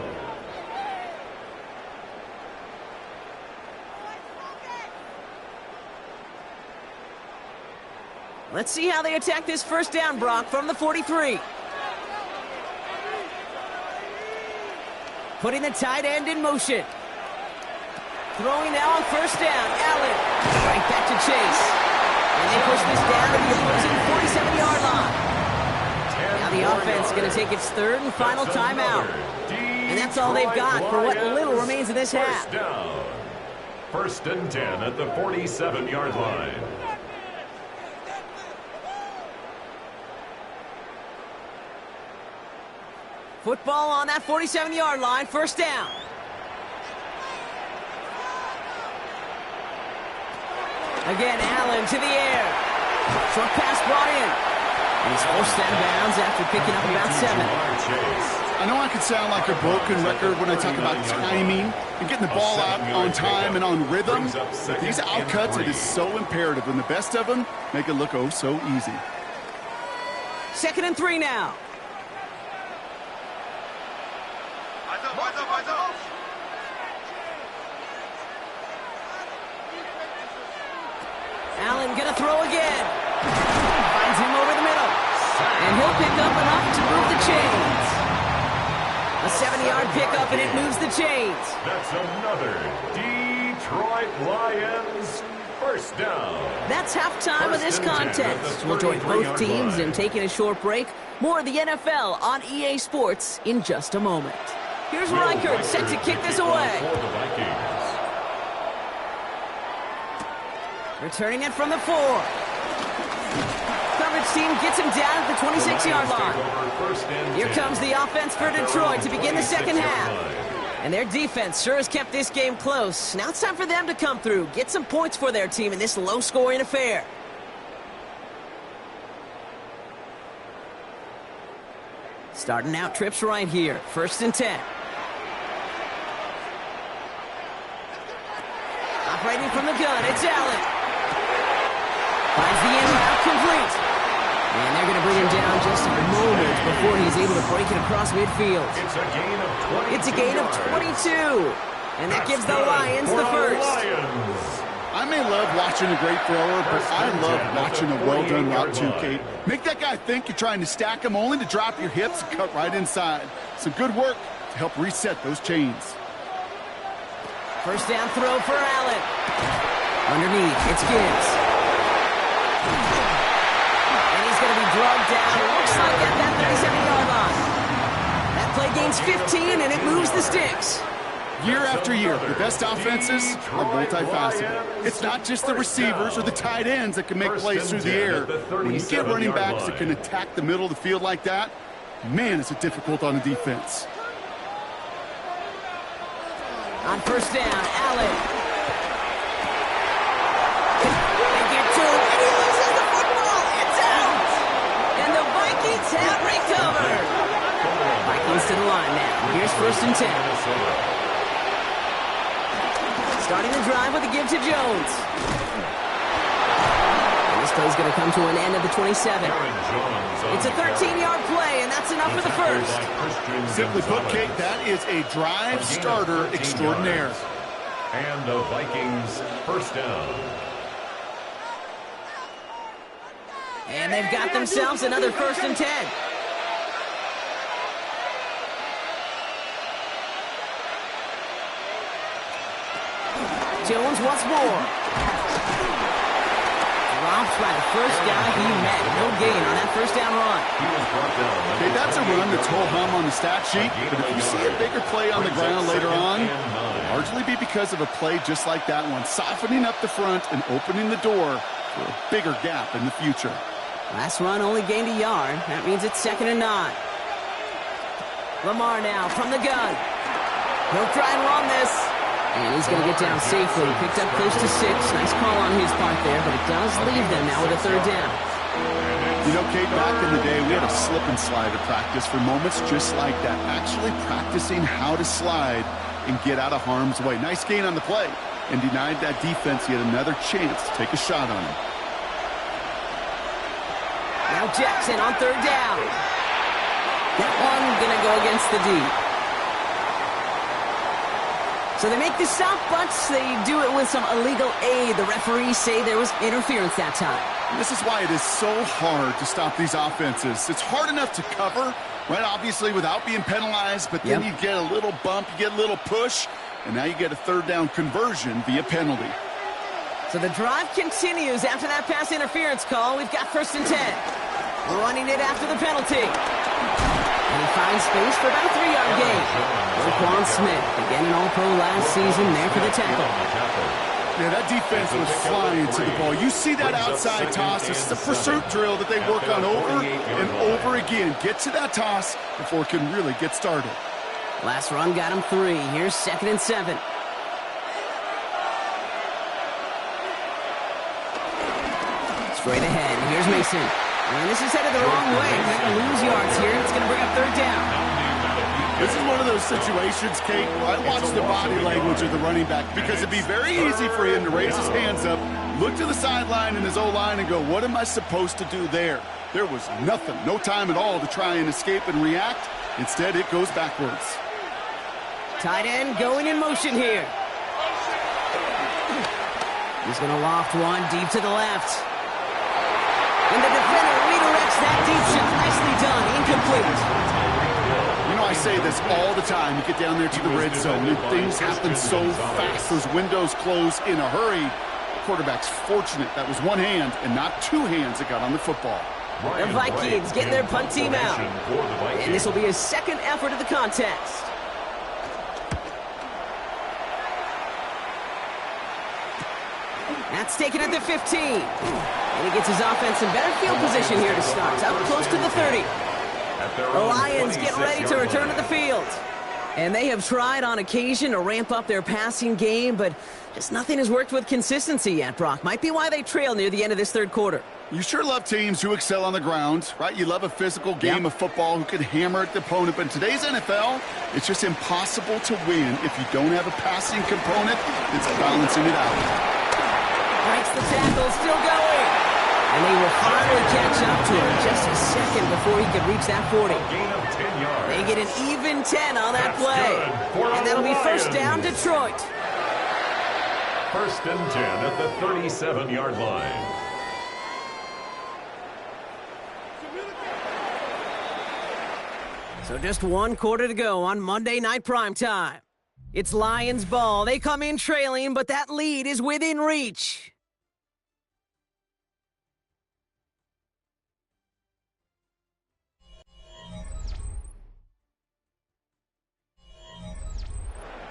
Let's see how they attack this 1st down, Brock, from the 43. Putting the tight end in motion. Throwing now on 1st down. Allen. Right back to Chase. And they push this down to the opposing 47-yard line. Now the offense is going to take its 3rd and final timeout. And that's all they've got for what little remains of this half. 1st and 10 at the 47-yard line. Football on that 47-yard line, 1st down. Again, Allen to the air. Short pass brought in. And he's forced out of bounds after picking up about 7. I know I could sound like a broken record when I talk about timing and getting the ball out on time and on rhythm. But these outcuts, it is so imperative. And the best of them make it look oh so easy. 2nd and 3 now. Allen gonna throw again. Finds him over the middle. And he'll pick up enough to move the chains. A 7-yard pickup and it moves the chains. That's another Detroit Lions 1st down. That's halftime of this contest. We'll join both teams in taking a short break. More of the NFL on EA Sports in just a moment. Here's Reichert set to kick this away. Returning it from the 4. Coverage team gets him down at the 26-yard line. Here comes the offense for Detroit to begin the 2nd half. And their defense sure has kept this game close. Now it's time for them to come through, get some points for their team in this low-scoring affair. Starting out trips right here. 1st and 10. Operating from the gun, it's Allen. Finds the end route complete. And they're going to bring him down just a moment before he's able to break it across midfield. It's a gain of 22. And that gives the Lions the 1st. I may love watching a great thrower, but I love watching a well-done route too, Kate. Make that guy think you're trying to stack him only to drop your hips and cut right inside. Some good work to help reset those chains. 1st down throw for Allen. Underneath, it's Gibbs. And he's going to be drugged down. It looks like at that 37-yard line. That play gains 15, and it moves the sticks. Year after year, the best offenses are multifaceted. It's not just the receivers or the tight ends that can make plays through the air. When you get running backs that can attack the middle of the field like that, man, it's difficult on the defense. On 1st down, Allen. They get to him, and he loses the football. It's out. And the Vikings have recovered. Vikings to the line now. Here's 1st and 10. Starting the drive with a give to Jones. And this play's going to come to an end at the 27. It's a 13-yard play, and that's enough for the 1st. Simply put, Kate, that is a drive starter extraordinaire. And the Vikings 1st down. And they've got themselves another 1st and 10. Jones once more. Dropped by the first guy he met. No gain on that first down run. Okay, that's a run that's ho-hum on the stat sheet, but if you see a bigger play on the ground later on, it'll largely be because of a play just like that one, softening up the front and opening the door for a bigger gap in the future. Last run only gained a yard. That means it's 2nd and 9. Lamar now from the gun. He'll try and run this. And he's going to get down safely. Picked up close to 6. Nice call on his part there, but it does leave them now with a 3rd down. You know, Kate, back in the day, we had a slip and slide at practice for moments just like that. Actually practicing how to slide and get out of harm's way. Nice gain on the play and denied that defense yet another chance to take a shot on him. Now Jackson on 3rd down. That one going to go against the D. So they make the stop, but they do it with some illegal aid. The referees say there was interference that time. And this is why it is so hard to stop these offenses. It's hard enough to cover, right, obviously, without being penalized, but then you get a little bump, you get a little push, and now you get a 3rd down conversion via penalty. So the drive continues after that pass interference call. We've got 1st and 10. Running it after the penalty. And he finds space for about a 3-yard gain. Roquan Smith, again an All-Pro last season, there for the tackle. Yeah, that defense was flying to the ball. You see that outside toss. This is a pursuit drill that they work on over and over again. Get to that toss before it can really get started. Last run got him 3. Here's 2nd and 7. Straight ahead. Here's Mason. And this is headed the wrong way. They're going to lose yards here. It's going to bring up 3rd down. This is one of those situations, Kate, where I watch the body language of the running back because it'd be very easy for him to raise his hands up, look to the sideline in his O-line and go, what am I supposed to do there? There was nothing, no time at all to try and escape and react. Instead, it goes backwards. Tight end going in motion here. He's going to loft one deep to the left. And the defender redirects that deep shot. Nicely done. Incomplete. You know, I say this all the time. You get down there to the red zone, and things happen so fast. Those windows close in a hurry. The quarterback's fortunate that was one hand and not 2 hands that got on the football. The Vikings getting their punt team out. And this will be his 2nd effort of the contest. That's taken at the 15. And he gets his offense in better field position here to start. Out close to the 30. The Lions get ready to return to the field. And they have tried on occasion to ramp up their passing game, but just nothing has worked with consistency yet, Brock. Might be why they trail near the end of this 3rd quarter. You sure love teams who excel on the ground, right? You love a physical game of football who can hammer at the opponent. But in today's NFL, it's just impossible to win if you don't have a passing component that's balancing it out. Breaks the tackle, still going. And they will finally catch up to him just a second before he could reach that 40. They get an even 10 on that play. And that'll be 1st down, Detroit. 1st and 10 at the 37-yard line. So just 1 quarter to go on Monday Night Primetime. It's Lions ball. They come in trailing, but that lead is within reach.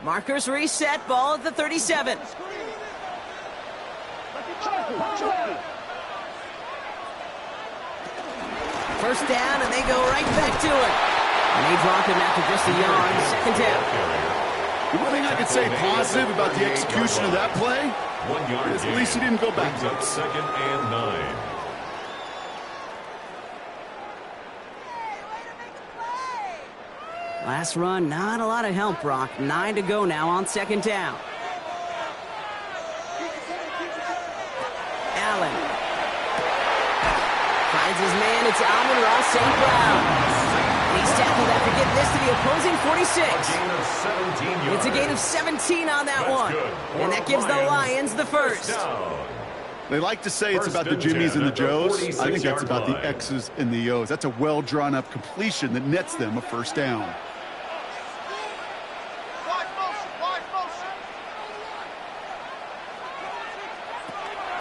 Markers reset, ball at the 37. First down, and they go right back to it. And they drop him after just a yard. 2nd down. The one thing I could say positive about the execution of that play is at least he didn't go backwards. 2nd and 9. Last run, not a lot of help, Brock. 9 to go now on 2nd down. Allen. Finds his man, it's Amon-Ra St. Brown. And he's tackled after getting this to the opposing 46. It's a gain of 17 on that one. And that gives the Lions the 1st. They like to say it's about the Jimmies and the Joes. I think that's about the X's and the O's. That's a well-drawn-up completion that nets them a 1st down.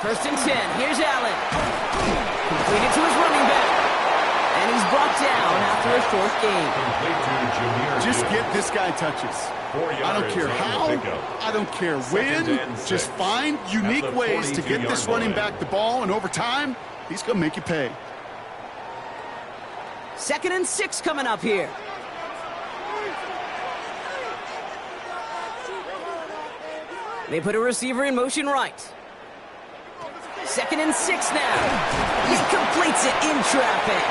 First and 10. Here's Allen. Completed to his running back. And he's brought down after a short gain. Just get this guy touches. I don't care how, I don't care when. Just find unique ways to get this running back the ball, and over time, he's going to make you pay. 2nd and 6 coming up here. They put a receiver in motion right. 2nd and 6 now. He completes it in traffic.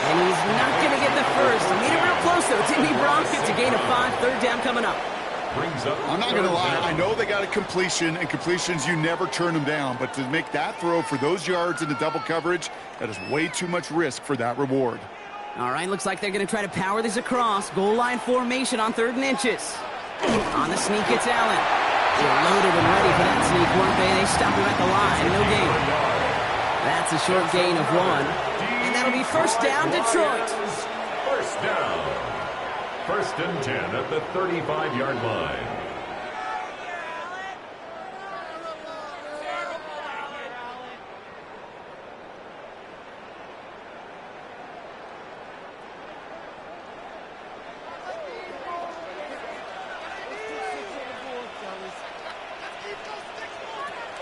And he's not going to get the first. He made it real close, though. Timmy Brock gets a gain of 5. 3rd down coming up. I'm not going to lie. I know they got a completion, and completions, you never turn them down. But to make that throw for those yards into double coverage, that is way too much risk for that reward. All right, looks like they're going to try to power this across. Goal line formation on 3rd and inches. On the sneak, it's Allen. They're loaded and ready for that sneak, weren't they? They stop him at the line. No gain. That's a short gain of 1. And that'll be first down, Detroit. First down. 1st and 10 at the 35-yard line.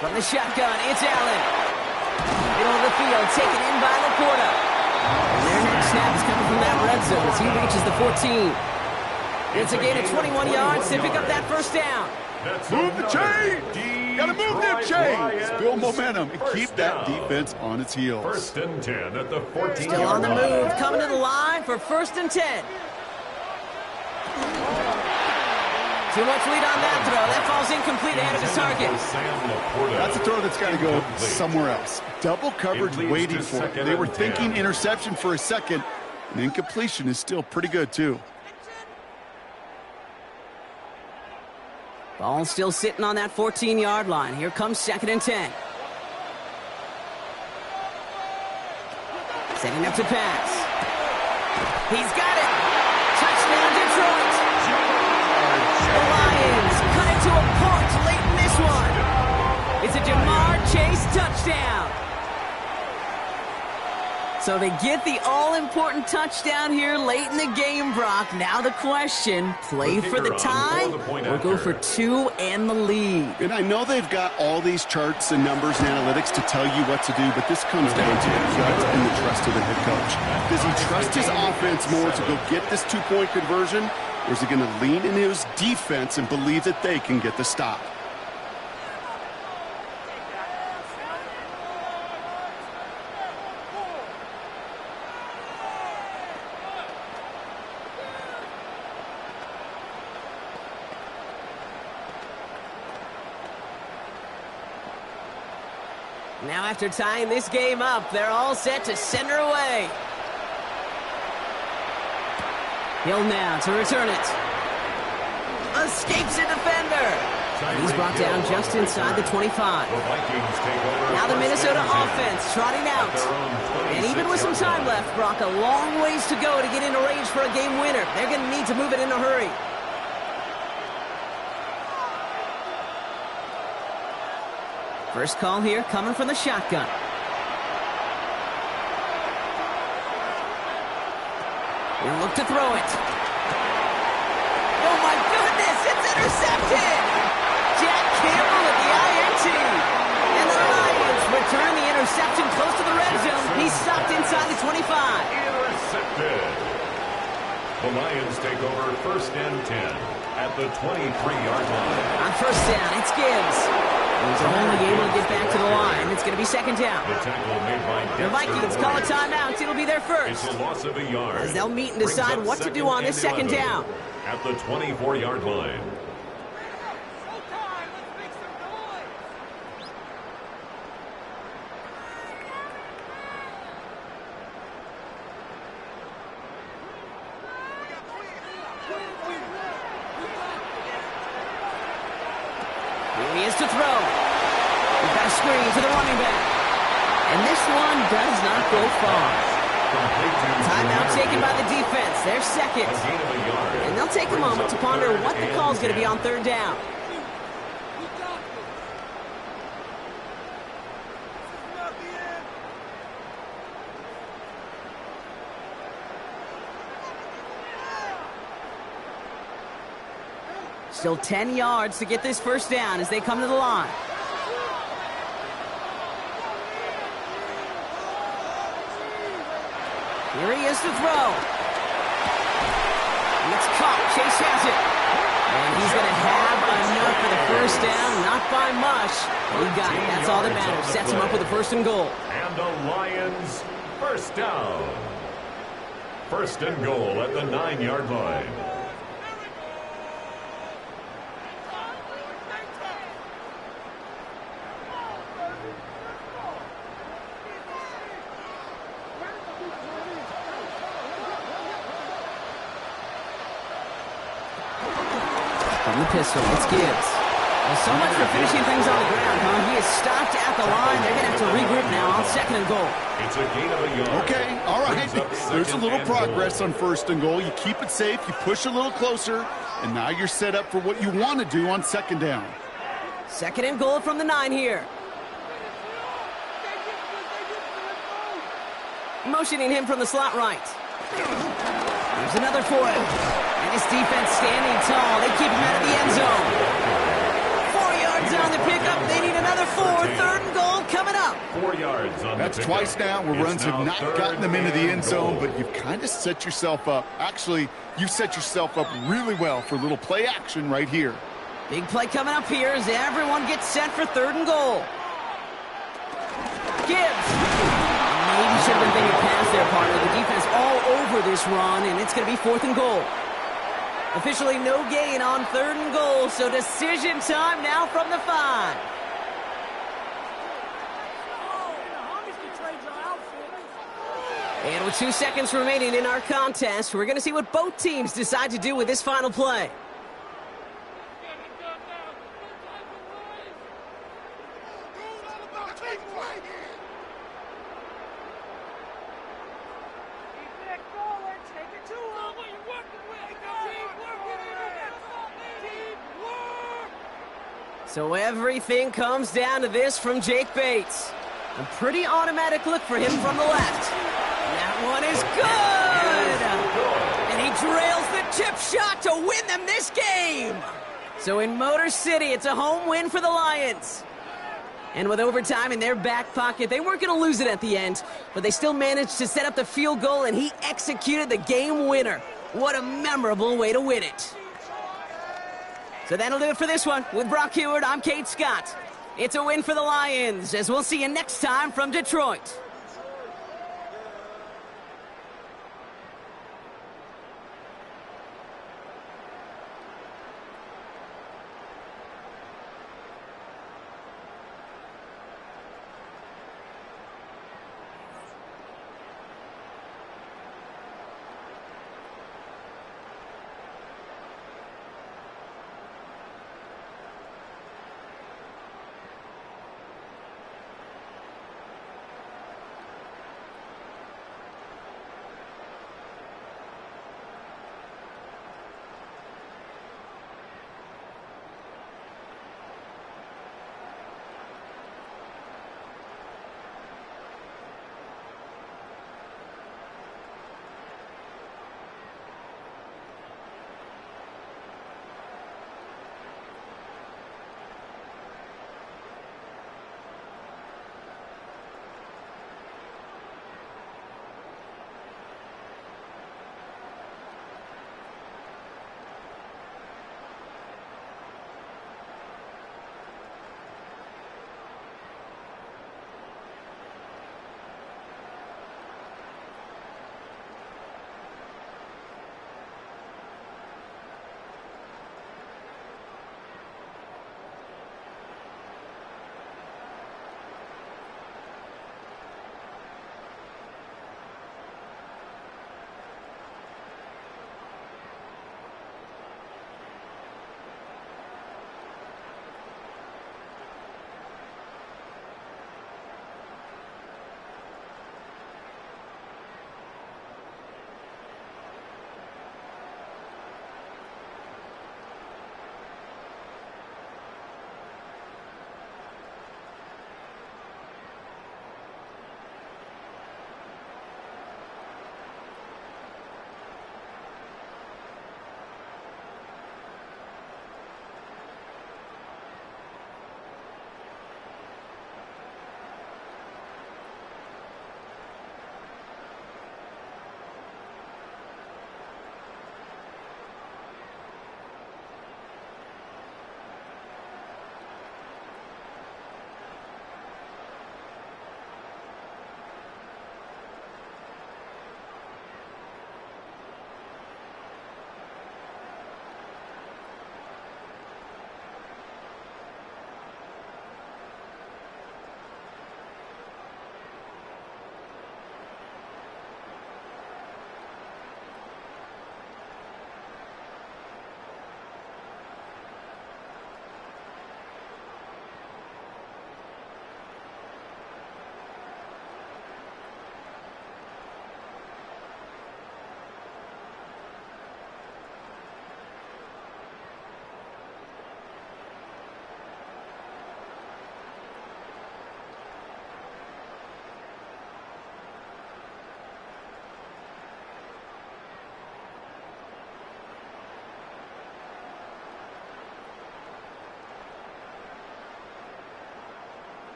From the shotgun, it's Allen. Middle of the field, taken in by Laporta. And their next snap is coming from that red zone as he reaches the 14. It's a gain of 21 yards to pick up that first down. Move the chains! Gotta move them chains! Build momentum and keep that defense on its heels. 1st and 10 at the 14-yard line. Still on the move, coming to the line for 1st and 10. Too much lead on that throw. That falls incomplete ahead of his target. That's a throw that's got to go somewhere else. Double coverage waiting for it. They were thinking interception for a second, and incompletion is still pretty good, too. Ball still sitting on that 14-yard line. Here comes 2nd and 10. Setting up to pass. He's got it. Touchdown, Detroit. The Lions cut it to a point late in this one. It's a Jamar Chase touchdown. So they get the all-important touchdown here late in the game, Brock. Now the question, play for the tie or go for 2 and the lead? And I know they've got all these charts and numbers and analytics to tell you what to do, but this comes down to the gut and the trust of the head coach. Does he trust his offense more to go get this 2-point conversion, or is he going to lean in his defense and believe that they can get the stop? Now after tying this game up, they're all set to send her away. Hill now to return it. Escapes a defender. He's brought down just inside the 25. Now the Minnesota offense trotting out. And even with some time left, Brock, a long ways to go to get into range for a game winner. They're going to need to move it in a hurry. First call here coming from the shotgun. He'll look to throw it. Oh my goodness, it's intercepted! Jack Campbell at the INT. And the Lions return the interception close to the red zone. He's stopped inside the 25. Intercepted. The Lions take over 1st and 10 at the 23-yard line. On first down, it's Gibbs. He's only able to get back to the line. It's going to be 2nd down. The tackle made by Dexter. The Vikings call a timeout. It'll be their first. It's a loss of a yard. As they'll meet and decide what to do on this 2nd down. At the 24-yard line. He is to throw. We've got a screen to the running back. And this one does not go far. Timeout taken by the defense. They're second. And they'll take a moment to ponder what the call is going to be on 3rd down. Still 10 yards to get this first down as they come to the line. Here he is to throw. And it's caught. Chase has it. And he's going to have enough for the first down. Not by much. He got it. That's all that matters. Sets him up with a 1st and goal. And the Lions first down. 1st and goal at the 9-yard line. From the pistol, it's Gibbs. Well, so much for finishing things on the ground, huh? He is stopped at the line. They're going to have to regroup now on 2nd and goal. It's a gain of a yard. Okay, all right. There's a little progress on 1st and goal. You keep it safe, you push a little closer, and now you're set up for what you want to do on 2nd down. 2nd and goal from the 9 here. Motioning him from the slot right. There's another for him. And his defense standing tall. They keep him out of the end zone. 4 yards on the pickup. They need another 4. 3rd and goal coming up. 4 yards on That's the twice now where runs have not gotten them into the end zone, but you've kind of set yourself up. Actually, you've set yourself up really well for a little play action right here. Big play coming up here as everyone gets set for 3rd and goal. Gibbs. Maybe should have been thinking past their partner. The defense all over this run, and it's going to be 4th and goal. Officially no gain on 3rd and goal, so decision time now from the 5. And with 2 seconds remaining in our contest, we're going to see what both teams decide to do with this final play. So everything comes down to this from Jake Bates. A pretty automatic look for him from the left. And that one is good! And he drills the chip shot to win them this game! So in Motor City, it's a home win for the Lions. And with overtime in their back pocket, they weren't going to lose it at the end, but they still managed to set up the field goal, and he executed the game winner. What a memorable way to win it. So that'll do it for this one. With Brock Huard, I'm Kate Scott. It's a win for the Lions, as we'll see you next time from Detroit.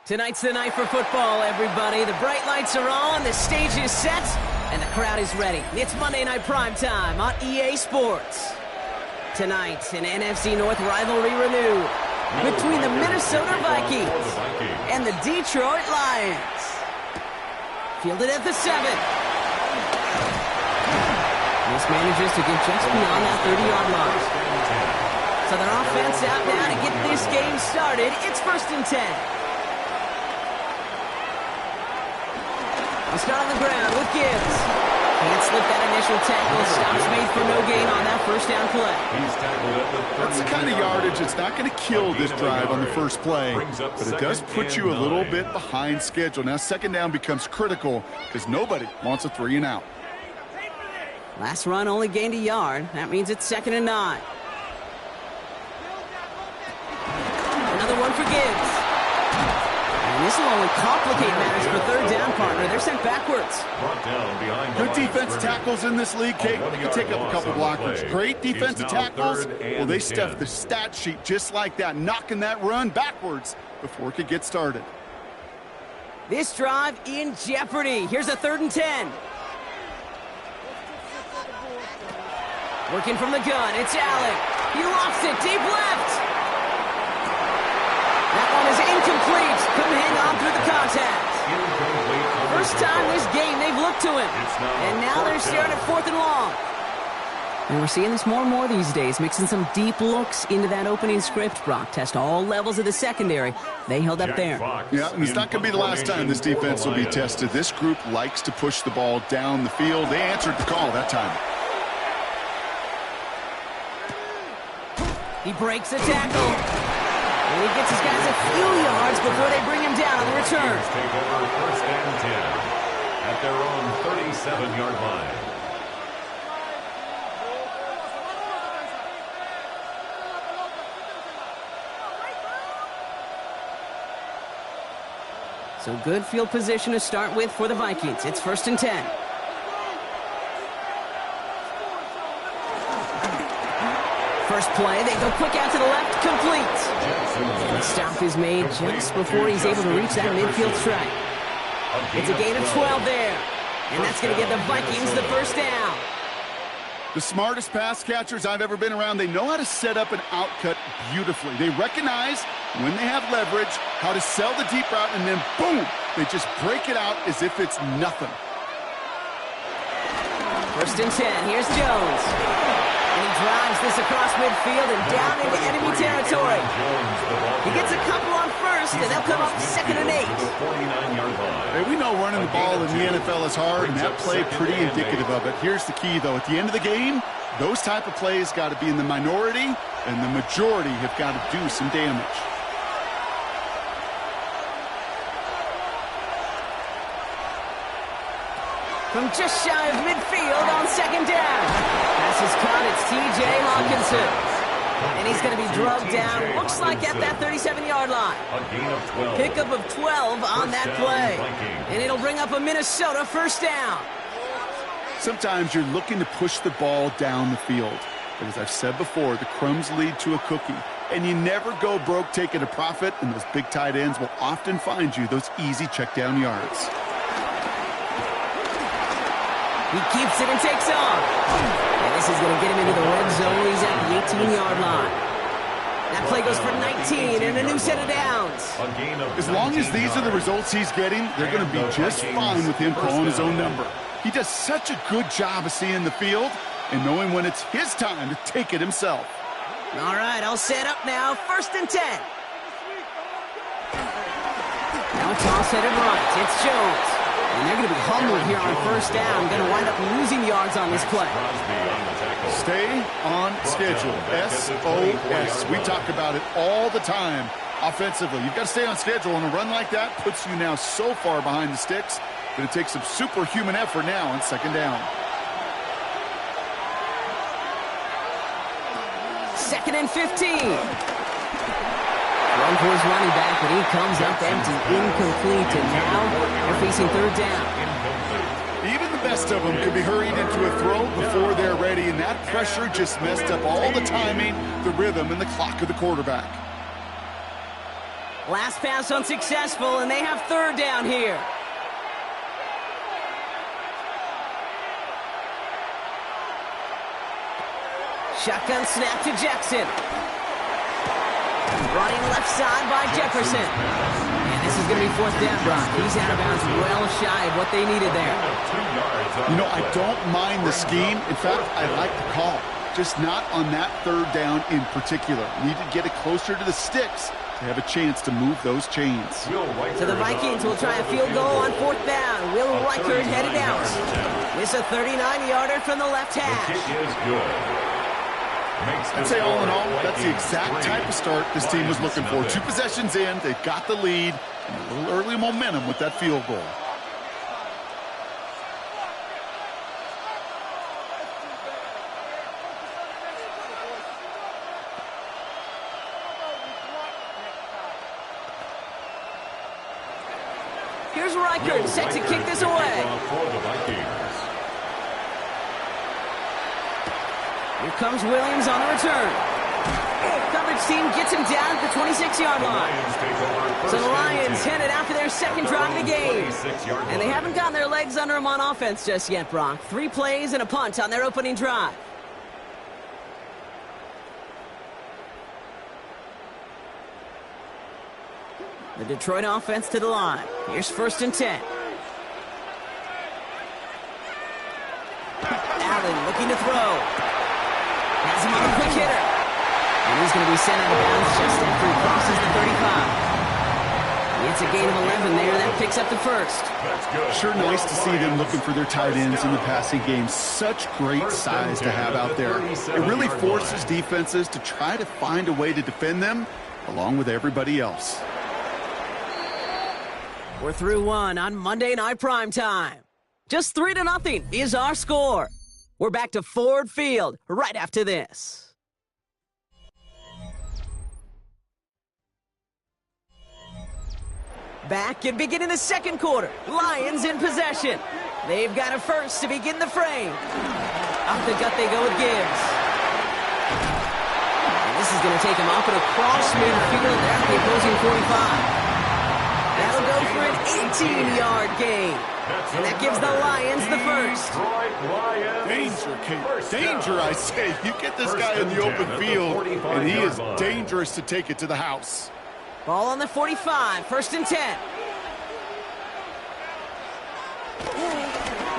Tonight's the night for football, everybody. The bright lights are on, the stage is set, and the crowd is ready. It's Monday Night Primetime on EA Sports. Tonight, an NFC North rivalry renewed between the Minnesota Vikings and the Detroit Lions. Fielded at the 7. This manages to get just beyond that 30-yard line. So their offense out now to get this game started. It's 1st and 10. We'll start on the ground with Gibbs. Can't slip that initial tackle. Stops made for no gain on that first down play. That's the kind of yardage that's not going to kill this drive on the first play, but it does put you a little bit behind schedule. Now 2nd down becomes critical because nobody wants a 3 and out. Last run only gained a yard. That means it's 2nd and 9. Another one for Gibbs. And this will only complicate matters for 3rd down, partner. They're sent backwards. Good defense tackles in this league, Kate. You can take up a couple blockers. Great defensive tackles. Well, they stuff the stat sheet just like that, knocking that run backwards before it could get started. This drive in jeopardy. Here's a 3rd and 10. Working from the gun, it's Allen. He lofts it deep left. That one is incomplete. Couldn't hang on through the contact. First time this game they've looked to him. And now they're staring at 4th and long. And we're seeing this more and more these days, mixing some deep looks into that opening script. Brock test all levels of the secondary. They held up there. Yeah, and it's not going to be the last time this defense will be tested. This group likes to push the ball down the field. They answered the call that time. He breaks a tackle. And he gets his guys a few yards before they bring him down on the return. Take over 1st and 10 at their own 37-yard line. So good field position to start with for the Vikings. It's 1st and 10. First play, they go quick out to the left, complete. The stop is made just before he's able to reach that midfield strike. It's a gain of 12 there. And that's going to give the Vikings the 1st down. The smartest pass catchers I've ever been around, they know how to set up an outcut beautifully. They recognize when they have leverage, how to sell the deep route, and then boom, they just break it out as if it's nothing. 1st and 10, here's Jones. And he drives this across midfield and down into enemy territory. He gets a couple on first, and they'll come up 2nd and 8. Hey, we know running the ball in the NFL is hard, and that play pretty indicative of it. Here's the key, though. At the end of the game, those type of plays got to be in the minority, and the majority have got to do some damage. From just shy of midfield on 2nd down. Pass is caught. It's T.J. Hawkinson. And he's going to be drugged down, looks like at that 37-yard line. Pickup of 12 on that play. And it'll bring up a Minnesota 1st down. Sometimes you're looking to push the ball down the field. But as I've said before, the crumbs lead to a cookie. And you never go broke taking a profit, and those big tight ends will often find you those easy check down yards. He keeps it and takes off. And this is going to get him into the red zone. He's at the 18-yard line. That play goes for 19 and a new set of downs. As long as these are the results he's getting, they're going to be just fine with him calling his own number. He does such a good job of seeing the field and knowing when it's his time to take it himself. All right, all set up now. 1st and 10. Now a toss headed right. It's Jones. And they're going to be humbled here on 1st down. Going to wind up losing yards on this play. Stay on schedule. SOS. We talk about it all the time offensively. You've got to stay on schedule, and a run like that puts you now so far behind the sticks that it takes some superhuman effort now on 2nd down. 2nd and 15. Run for his running back, but he comes up empty, incomplete, and now they're facing 3rd down. Even the best of them could be hurried into a throw before they're ready, and that pressure just messed up all the timing, the rhythm, and the clock of the quarterback. Last pass unsuccessful, and they have third down here. Shotgun snap to Jackson. Running left side by Jefferson. And this is going to be fourth down, Brock. He's out of bounds well shy of what they needed there. You know, I don't mind the scheme. In fact, I like the call. Just not on that third down in particular. Need to get it closer to the sticks to have a chance to move those chains. So the Vikings will try a field goal on fourth down. Will Reichard headed out. Miss a 39-yarder from the left hash. The kick is good. I'd say all in all, that's the exact type of start this team was looking for. 2 possessions in, they've got the lead, and a little early momentum with that field goal. Here's Reichard, set to kick this away. For the Vikings. Here comes Williams on the return. Coverage team gets him down at the 26-yard line. So the Lions headed out for their second drive of the game. And they haven't gotten their legs under them on offense just yet, Brock. 3 plays and a punt on their opening drive. The Detroit offense to the line. Here's 1st and 10. Allen looking to throw. Has him on a quick hitter. And he's going to be sent out of bounds just after he crosses the 35. It's a gain of 11 there. That picks up the first. Sure nice to see them looking for their tight ends in the passing game. Such great size to have out there. It really forces defenses to try to find a way to defend them along with everybody else. We're through 1 on Monday Night Primetime. Just 3-0 is our score. We're back to Ford Field right after this. Back and beginning the second quarter. Lions in possession. They've got a first to begin the frame. Off the gut they go with Gibbs. And this is going to take him off and across midfield at the opposing 45. That'll go for an 18-yard gain. And that gives the Lions the first. Danger, Kate. Danger, I say. You get this guy in the open field, and he is dangerous to take it to the house. Ball on the 45, 1st and 10.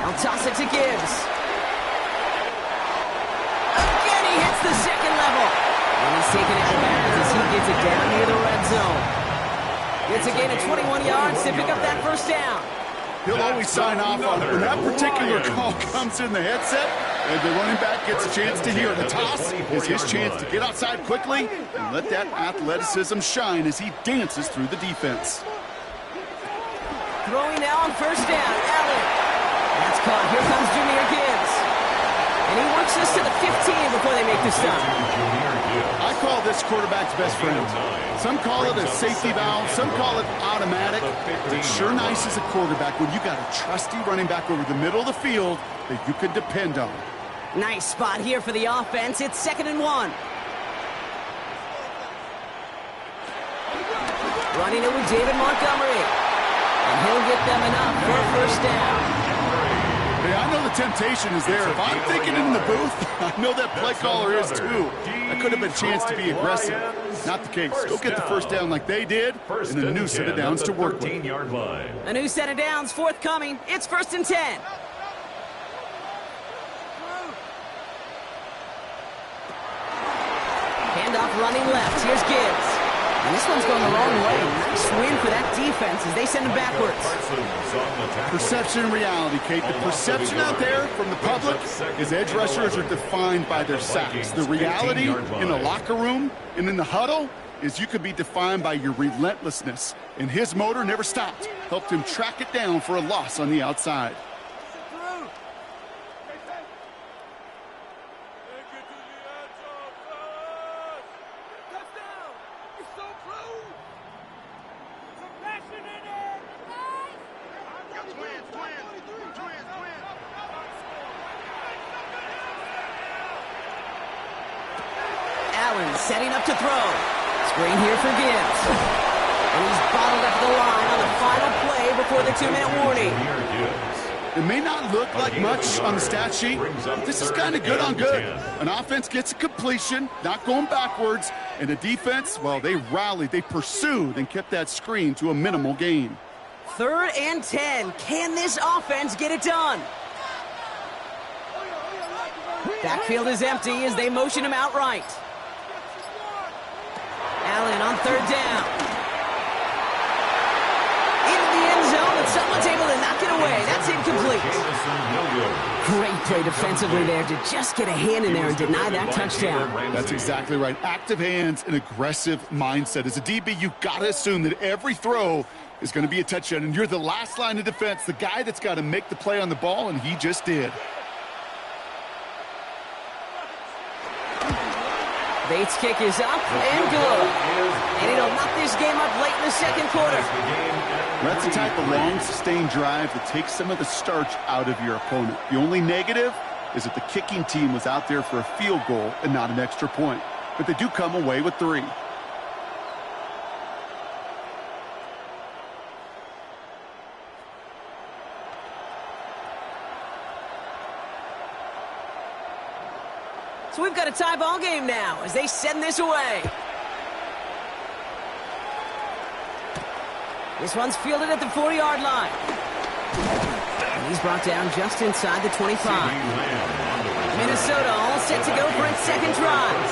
I'll toss it to Gibbs. Again, he hits the second level. And he's taken out of bounds as he gets it down near the red zone. It's a gain of 21 yards to pick up that first down. He'll always sign off on it. When that particular call comes in the headset, and the running back gets a chance to hear the toss, is his chance to get outside quickly and let that athleticism shine as he dances through the defense. Throwing now on first down, Allen. That's caught. Here comes Jahmyr Gibbs. And he works this to the 15 before they make the stop. I call this quarterback's best friend. Some call it a safety valve, some call it automatic. But it's sure nice as a quarterback when you got a trusty running back over the middle of the field that you can depend on. Nice spot here for the offense. It's 2nd and 1. Running it with David Montgomery. And he'll get them enough for a first down. Hey, I know the temptation is there. If I'm thinking it in the booth, I know that play caller is too. That could have been a chance to be aggressive. Not the case. Go get the first down like they did, and a new set of downs to work with. A new set of downs forthcoming. It's 1st and 10. Handoff running left. Here's Gibbs. And this one's going the wrong way. Nice win for that defense as they send him backwards. Perception and reality, Kate. The perception out there from the public is edge rushers are defined by their sacks. The reality in the locker room and in the huddle is you could be defined by your relentlessness. And his motor never stopped. Helped him track it down for a loss on the outside. Allen setting up to throw. Screen here for Gibbs. And he's bottled up the line on the final play before the 2-minute warning. It may not look like much on the stat sheet, but this is kind of good on good. An offense gets a completion, not going backwards, and the defense, well, they rallied, they pursued, and kept that screen to a minimal gain. 3rd and 10. Can this offense get it done? Backfield is empty as they motion him out right. Allen on 3rd down. Into the end zone, and someone's able to knock it away. That's incomplete. Great play defensively there to just get a hand in there and deny that touchdown. That's exactly right. Active hands and aggressive mindset. As a DB, you got to assume that every throw is going to be a touchdown, and you're the last line of defense, the guy that's got to make the play on the ball, and he just did. Bates' kick is up and good. And it'll knock this game up late in the 2nd quarter. That's the type of long, sustained drive that takes some of the starch out of your opponent. The only negative is that the kicking team was out there for a field goal and not an extra point. But they do come away with 3. So we've got a tie ball game now as they send this away. This one's fielded at the 40-yard line. And he's brought down just inside the 25. Minnesota all set to go for its 2nd drive.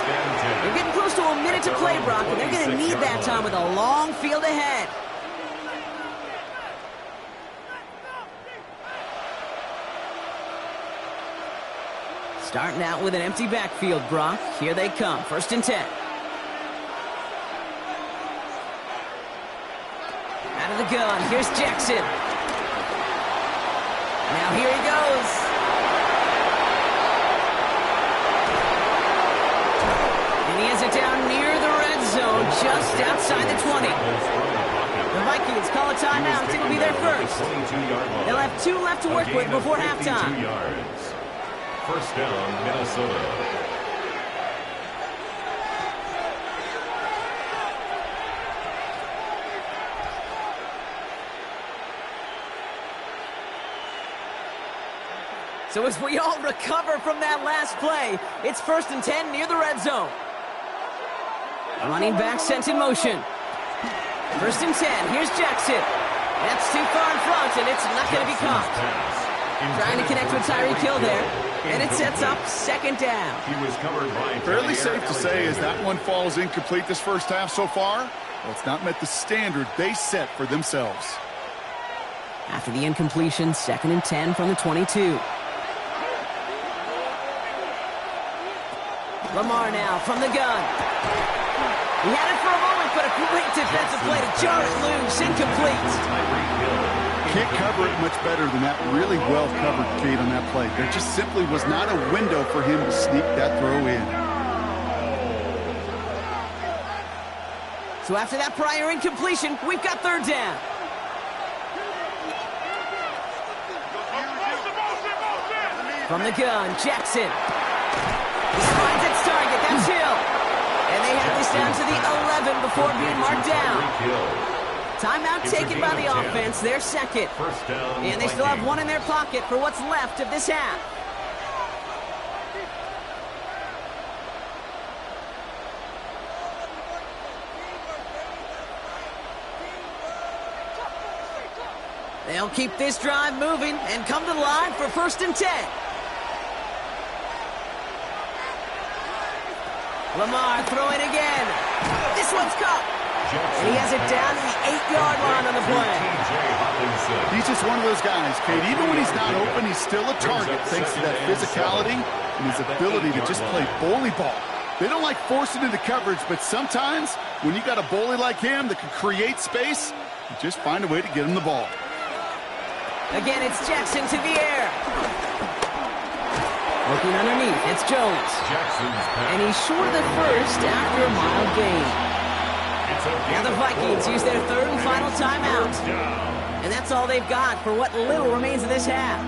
They're getting close to a minute to play, Brock, and they're going to need that time with a long field ahead. Starting out with an empty backfield, Brock. Here they come. 1st and 10. Out of the gun. Here's Jackson. Now here he goes. And he has it down near the red zone, just outside the 20. The Vikings call a timeout. It'll be their first. They'll have 2 left to work with before halftime. 1st down, Minnesota. So as we all recover from that last play, it's 1st and 10 near the red zone. Running back sent in motion. 1st and 10. Here's Jackson. That's too far in front, and it's not going to be caught. Trying to connect with Tyreek Hill there. And it sets up 2nd down. He was covered by fairly safe to say as that one falls incomplete this first half so far, well, it's not met the standard they set for themselves. After the incompletion, 2nd and 10 from the 22. Lamar now from the gun. He had it for a moment, but a great defensive play to jar it loose. Incomplete. Can't cover it much better than that really well-covered Kate on that play. There just simply was not a window for him to sneak that throw in. So after that prior incompletion, we've got 3rd down. From the gun, Jackson. He finds its target. That's Hill. And they have this down to the 11 before being marked down. Timeout taken by the offense, their 2nd. And they still have 1 in their pocket for what's left of this half. They'll keep this drive moving and come to the line for 1st and 10. Lamar throwing again. This one's caught. And he has it down to the 8-yard line on the play. He's just one of those guys, Kate. Even when he's not open, he's still a target thanks to that physicality and his ability to just play bully ball. They don't like forcing into coverage, but sometimes when you got a bully like him that can create space, you just find a way to get him the ball. Again, it's Jackson to the air. Looking underneath, it's Jones. And he's short of the first after a mild gain. Now the Vikings use their 3rd and final timeout. And that's all they've got for what little remains of this half.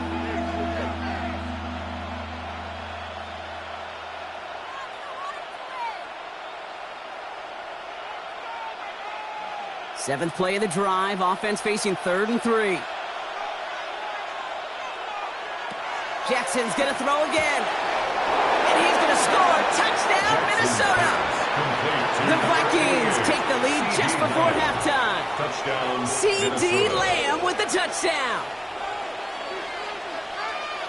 Seventh play of the drive. Offense facing 3rd and 3. Jackson's going to throw again. And he's going to score. Touchdown, Minnesota. The Vikings take the lead just before halftime. Touchdown. C.D. Lamb with the touchdown.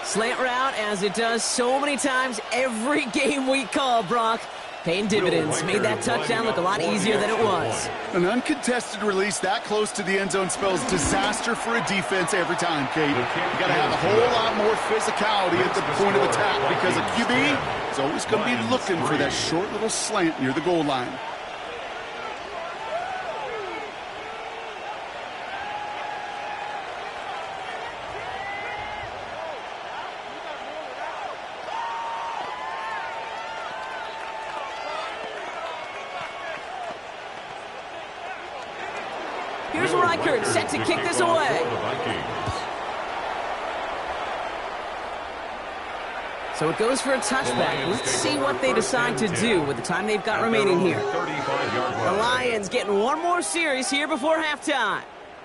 Slant route, as it does so many times every game we call, Brock. Paying dividends. Made that touchdown look a lot easier than it was. An uncontested release that close to the end zone spells disaster for a defense every time, Kate. You got to have a whole lot more physicality at the point of attack because a QB is always going to be looking for that short little slant near the goal line. Here's Reichert set to kick this away. So it goes for a touchback. Let's see what they decide to do with the time they've got remaining here. The Lions getting one more series here before halftime.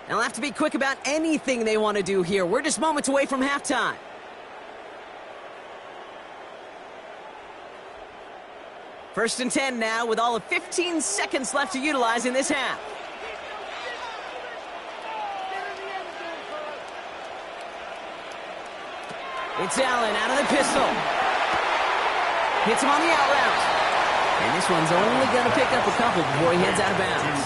They'll have to be quick about anything they want to do here. We're just moments away from halftime. First and 10 now with all of 15 seconds left to utilize in this half. It's Allen out of the pistol. Hits him on the out route. And this one's only going to pick up a couple before he heads out of bounds.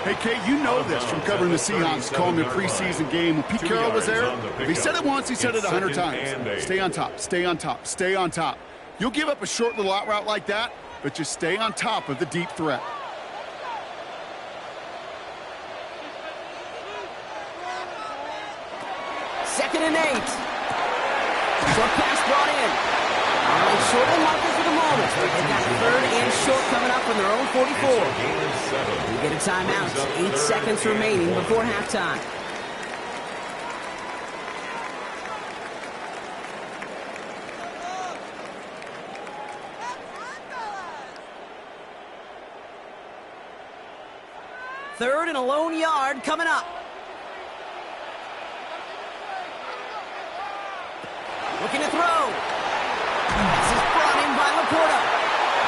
Hey, Kate, you know this from covering the Seahawks, calling the preseason game. When Pete Carroll was there, if he said it once, he said it 100 times. Stay on top, stay on top, stay on top. You'll give up a short little out route like that, but just stay on top of the deep threat. Second and 8. Short pass brought in. Short and marker for the moment. They've got 3rd and short coming up from their own 44. We get a timeout. 8 seconds remaining before halftime. Third and a lone yard coming up. Looking to throw. This is brought in by Laporta.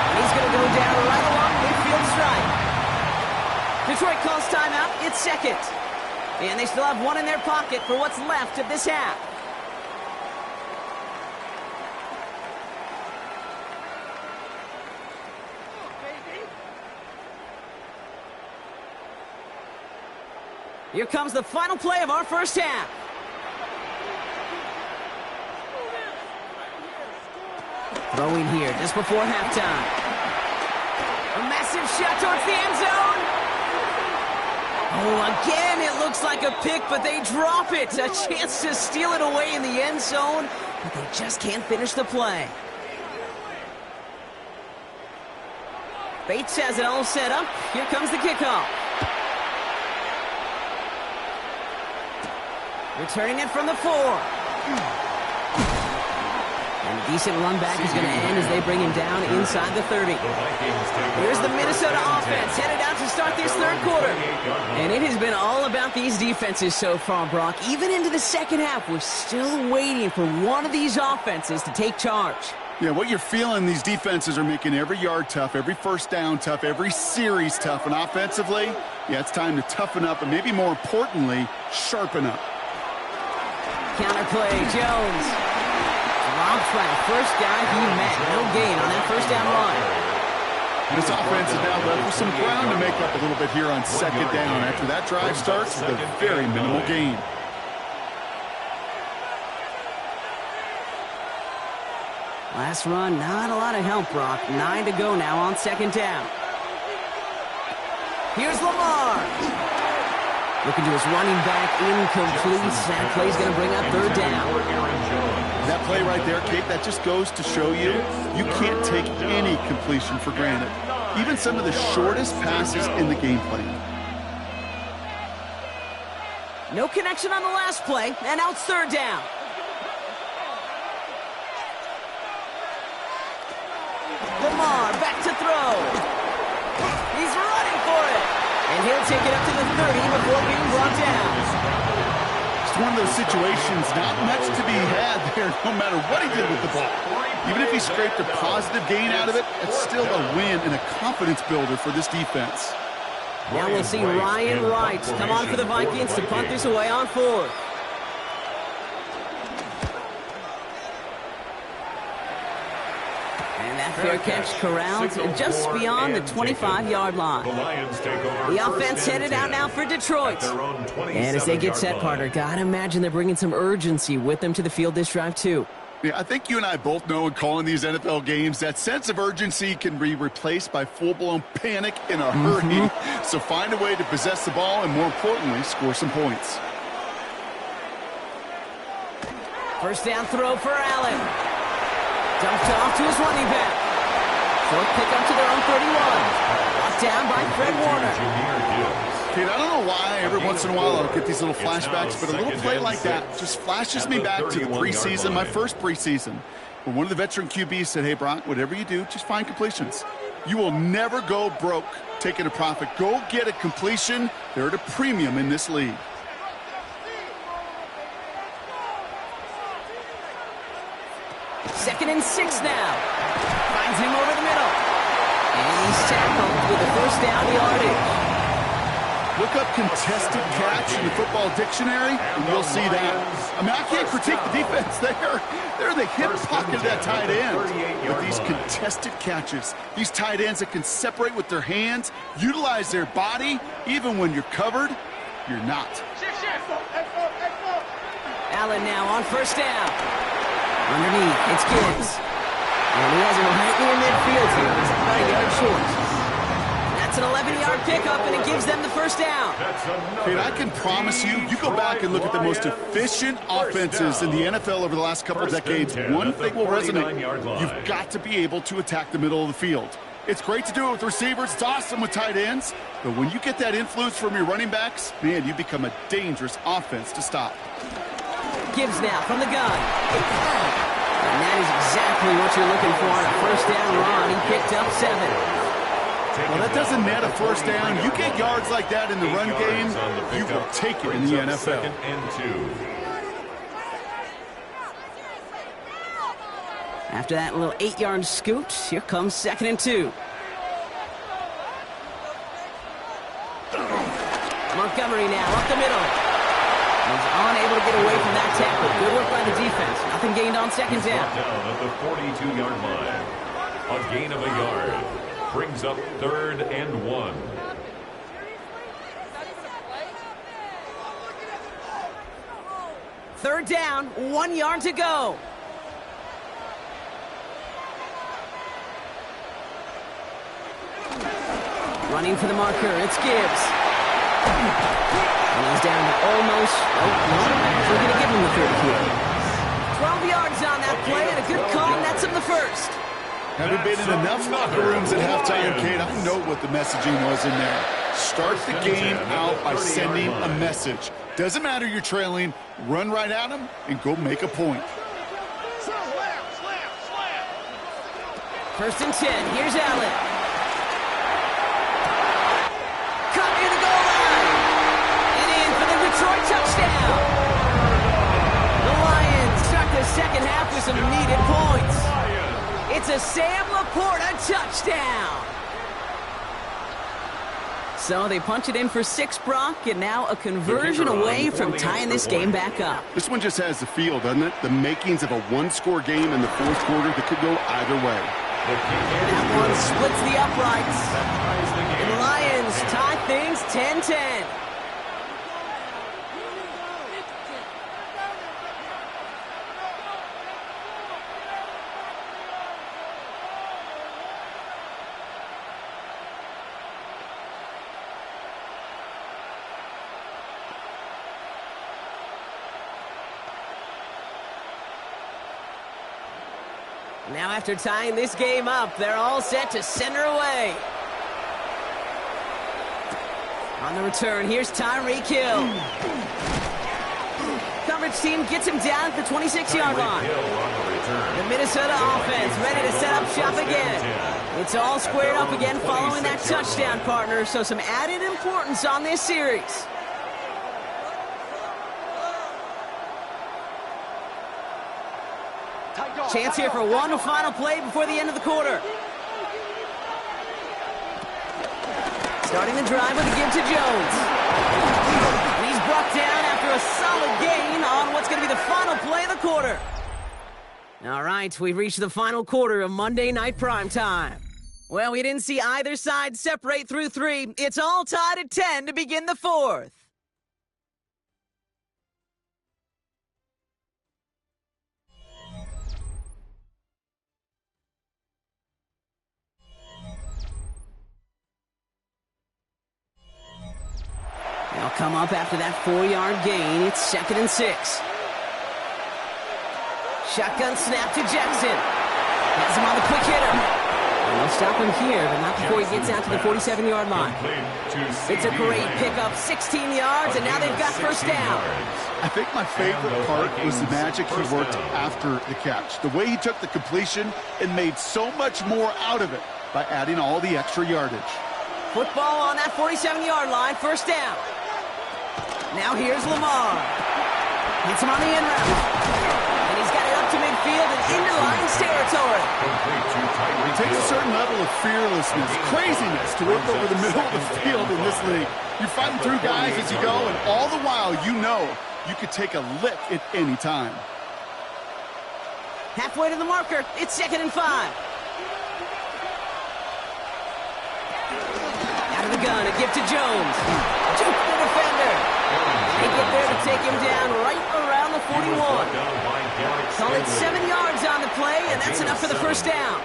And he's going to go down right along midfield strike. Detroit calls timeout. It's second. And they still have one in their pocket for what's left of this half. Here comes the final play of our first half. Throwing here just before halftime. A massive shot towards the end zone. Oh, again, it looks like a pick, but they drop it. A chance to steal it away in the end zone, but they just can't finish the play. Bates has it all set up. Here comes the kickoff. Returning it from the 4. And a decent run back is going to end as they bring him down inside the 30. Here's the Minnesota offense headed out to start this third quarter. And it has been all about these defenses so far, Brock. Even into the second half, we're still waiting for one of these offenses to take charge. Yeah, what you're feeling, these defenses are making every yard tough, every first down tough, every series tough. And offensively, yeah, it's time to toughen up and maybe more importantly, sharpen up. Counterplay, Jones. Dropped by the first guy he met. No gain on that first down run. This offense is now left with some ground to make up a little bit here on second down after that drive starts with a very minimal gain. Last run, not a lot of help, Brock. 9 to go now on second down. Here's Lamar. Looking to his running back, incomplete. That play's going to bring up third down. That play right there, Kate, that just goes to show you, you can't take any completion for granted. Even some of the shortest passes in the game plan. No connection on the last play, and now it's third down. Lamar back to throw. He's running for it. And he'll take it up to the 30 before being brought down. It's one of those situations, not much to be had there no matter what he did with the ball. Even if he scraped a positive gain out of it, it's still a win and a confidence builder for this defense. Now we'll see Ryan Wright come on for the Vikings to punt this away on 4th. And that fair catch corralled just beyond the 25-yard line. The offense headed out now for Detroit. And as they get set, partner, gotta imagine they're bringing some urgency with them to the field this drive, too. Yeah, I think you and I both know in calling these NFL games that sense of urgency can be replaced by full-blown panic in a hurry. So find a way to possess the ball and, more importantly, score some points. First down throw for Allen. Dumped off to his running back. Short pickup to their own 31. Brought down by Fred Warner. Kid, I don't know why every once in a while I'll get these little flashbacks, but a little play like that just flashes me back to the preseason, my first preseason, where one of the veteran QBs said, hey, Brock, whatever you do, just find completions. You will never go broke taking a profit. Go get a completion. They're at a premium in this league. Second and 6 now. Finds him over the middle. And he's tackled with a first down yardage. Look up contested catch in the football dictionary, and you'll see that. I mean, I can't critique the defense. They're in the hip pocket of that tight end. But these contested catches, these tight ends that can separate with their hands, utilize their body, even when you're covered, you're not. Allen now on first down. Underneath, it's Gibbs. And he has him right near midfield here. He's about a yard short. That's an 11-yard pickup, and it gives them the first down. Kate, I can promise you go back and look at the most efficient offenses in the NFL over the last couple of decades. One thing will resonate. You've got to be able to attack the middle of the field. It's great to do it with receivers. It's awesome with tight ends. But when you get that influence from your running backs, man, you become a dangerous offense to stop. Gibbs now from the gun. And that is exactly what you're looking for on a first down run. He picked up 7. Well, that doesn't net a first down. You get yards like that in the run game, you will take it in the NFL. After that little 8-yard scoot, here comes 2nd and 2. Montgomery now up the middle. He's unable to get away from that tackle. Good work by the defense. Nothing gained on 2nd down. Down at the 42-yard line. A gain of a yard. Brings up 3rd and 1. Third down, 1 yard to go. Running for the marker, it's Gibbs. And he's down to almost, we're going to give him the 30 here. 12 yards on that play, and a good call, and that's him the first. Having been in enough locker rooms at halftime, Kate, I know what the messaging was in there. Start the game out by sending a message. Doesn't matter you're trailing, run right at them and go make a point. First and 10, here's Allen. Cut near the goal line. And in for the Detroit touchdown. The Lions start the second half with some needed points. It's a Sam Laporta touchdown. So they punch it in for 6, Brock, and now a conversion away from tying this game back up. This one just has the feel, doesn't it? The makings of a one-score game in the fourth quarter that could go either way. That one splits the uprights. And the Lions tie things 10-10. Now after tying this game up, they're all set to center away. On the return, here's Tyreek Hill. Coverage team gets him down at the 26-yard line. The Minnesota offense ready to set up shop again. It's all squared up again following that touchdown, partner, so some added importance on this series. Chance here for one final play before the end of the quarter. Starting the drive with a give to Jones. And he's brought down after a solid gain on what's going to be the final play of the quarter. All right, we've reached the final quarter of Monday Night Primetime. Well, we didn't see either side separate through 3. It's all tied at 10 to begin the 4th. They'll come up after that 4-yard gain. It's 2nd and 6. Shotgun snap to Jackson. Has him on the quick hitter. And they'll stop him here, but not before he gets out to the 47-yard line. It's a great pickup, 16 yards, and now they've got first down. I think my favorite part was the magic he worked after the catch. The way he took the completion and made so much more out of it by adding all the extra yardage. Football on that 47-yard line, first down. Now here's Lamar. Hits him on the end route. And he's got it up to midfield and into Lions territory. It takes a certain level of fearlessness, craziness to work over the middle of the field in this league. You're fighting through guys as you go, and all the while you know you could take a lick at any time. Halfway to the marker. It's 2nd and 5. Out of the gun, a gift to Jones. Juke the defender. They get there to take him down right around the 41. Call it 7 yards on the play, and that's enough for the first down.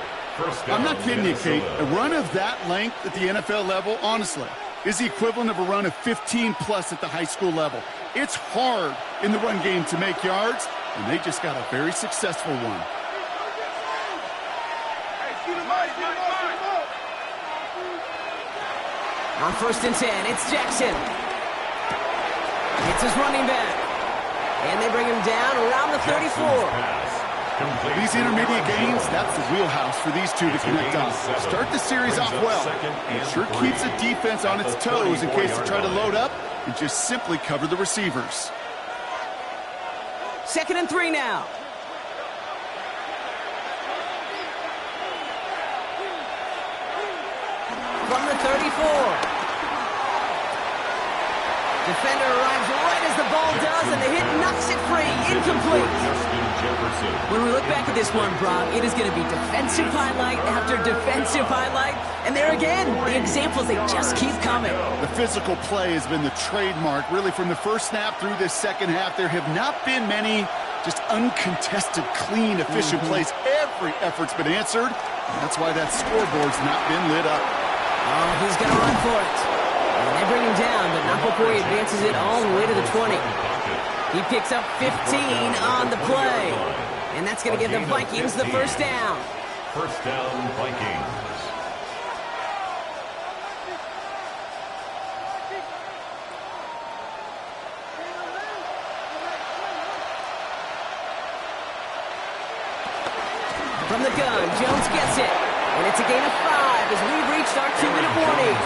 I'm not kidding you, Kate. A run of that length at the NFL level, honestly, is the equivalent of a run of 15-plus at the high school level. It's hard in the run game to make yards, and they just got a very successful one. On 1st and 10, it's Jackson. It's his running back. And they bring him down around the 34. These intermediate gains, that's the wheelhouse for these two to connect on. Start the series off well. It sure keeps the defense on its toes in case they try to load up and just simply cover the receivers. 2nd and 3 now. From the 34. Defender arrives right as the ball does, and the hit knocks it free. Incomplete. When we look back at this one, Brock, it is going to be defensive highlight after defensive highlight. And there again, the examples, they just keep coming. The physical play has been the trademark. Really, from the first snap through this second half, there have not been many just uncontested, clean, efficient plays. Every effort's been answered. That's why that scoreboard's not been lit up. Oh, he's going to run for it. And they bring him down, but not before he advances it all the way to the 20. He picks up 15 on the play. And that's going to give the Vikings the first down. First down, Vikings. From the gun, Jones gets it. And it's a gain of 5 as we've reached our 2-minute warning.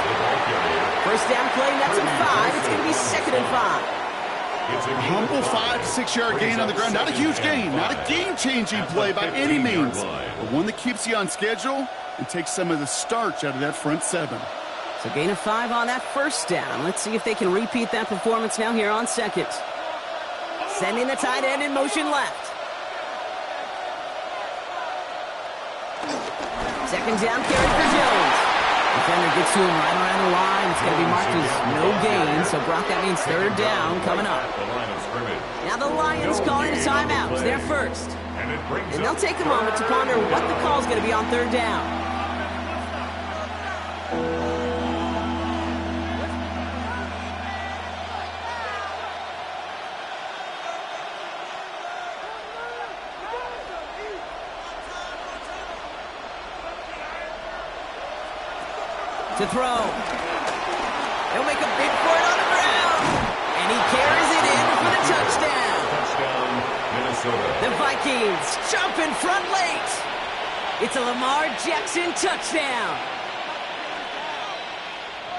First down play, that's a 5. It's going to be 2nd and 5. A humble 5 to 6 yard gain on the ground. Not a huge gain, not a game-changing play by any means, but one that keeps you on schedule and takes some of the starch out of that front 7. So gain of 5 on that first down. Let's see if they can repeat that performance now here on 2nd. Sending the tight end in motion left. 2nd down carry for Jones. Defender gets to him right around the line. It's going to be marked as no gain. So, Brock, that means 3rd down coming up. Now the Lions calling a timeout. They're first. And they'll take a moment to ponder what the call is going to be on 3rd down. To throw. He'll make a big for it on the ground. And he carries it in for the touchdown. Touchdown, Minnesota. The Vikings jump in front late. It's a Lamar Jackson touchdown.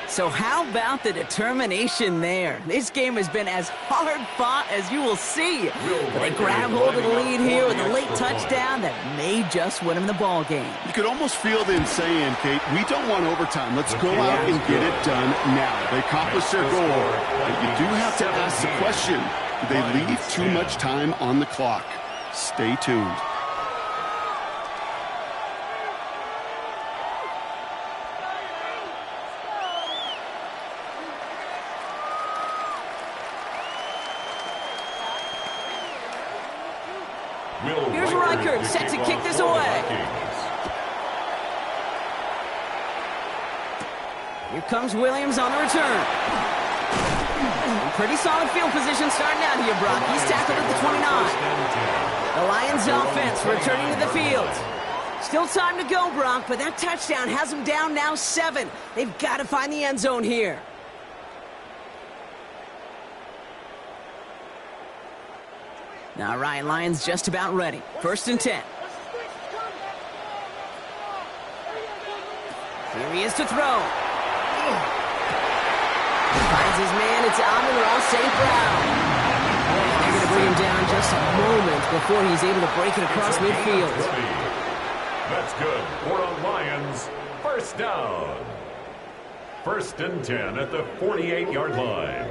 So how about the determination there? This game has been as hard fought as you will see. But they grab hold of the lead here with a late touchdown that may just win them the ball game. You could almost feel them saying, Kate, we don't want overtime. Let's go out and get it done now. They accomplished their goal. But you do have to ask the question, do they leave too much time on the clock? Stay tuned. Here's Reichert, set to kick this away. Here comes Williams on the return. Pretty solid field position starting out here, Brock. He's tackled at the 29. The Lions offense returning to the field. Still time to go, Brock, but that touchdown has them down now 7. They've got to find the end zone here. All right, Lions just about ready. 1st and 10. Here he is to throw. Finds his man. It's Amon-Ra St. Brown. They're going to bring him down just a moment before he's able to break it across midfield. That's good for the Lions. 1st down. 1st and 10 at the 48-yard line.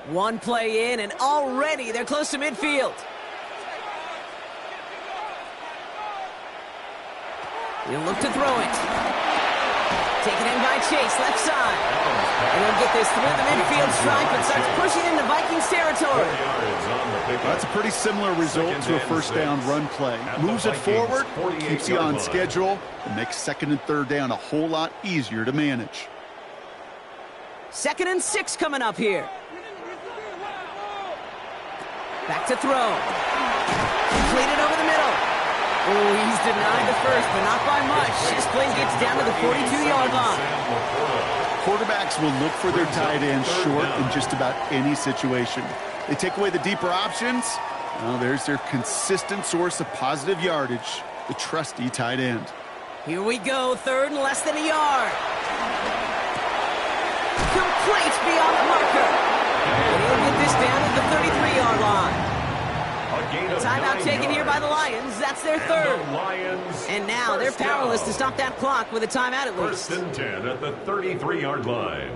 One play in, and already they're close to midfield. He'll look to throw it. Taken in by Chase, left side. And he'll get this through the midfield stripe and starts pushing into Vikings territory. That's a pretty similar result to a 1st down run play. Moves it forward, keeps you on schedule, and makes 2nd and 3rd down a whole lot easier to manage. 2nd and 6 coming up here. Back to throw. Completed over the middle. Oh, he's denied the first, but not by much. This play gets down to the 42-yard line. Quarterbacks will look for their tight end short in just about any situation. They take away the deeper options. Well, there's their consistent source of positive yardage, the trusty tight end. Here we go, 3rd and less than a yard. Complete beyond the marker. And he'll get this down at the 33-yard line. Timeout taken here by the Lions. That's their 3rd. And now they're powerless to stop that clock with a timeout at least. 1st and 10 at the 33-yard line.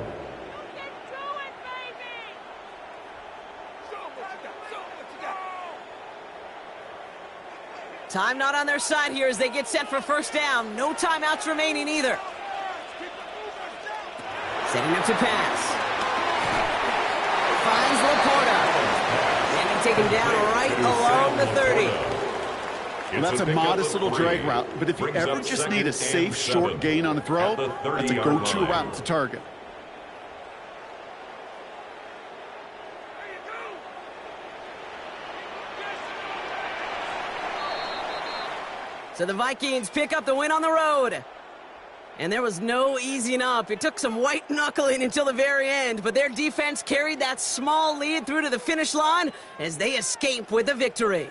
Time not on their side here as they get set for 1st down. No timeouts remaining either. Setting up to pass. Finds Laporta. And he's taken down right along the 30. Well, that's a modest little drag route, but if you ever just need a safe, short gain on a throw, that's a go-to route to target. So the Vikings pick up the win on the road. And there was no easing up. It took some white knuckling until the very end, but their defense carried that small lead through to the finish line as they escape with the victory.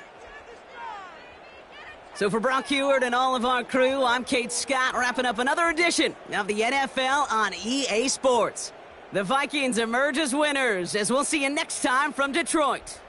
So for Brock Huard and all of our crew, I'm Kate Scott, wrapping up another edition of the NFL on EA Sports. The Vikings emerge as winners, as we'll see you next time from Detroit.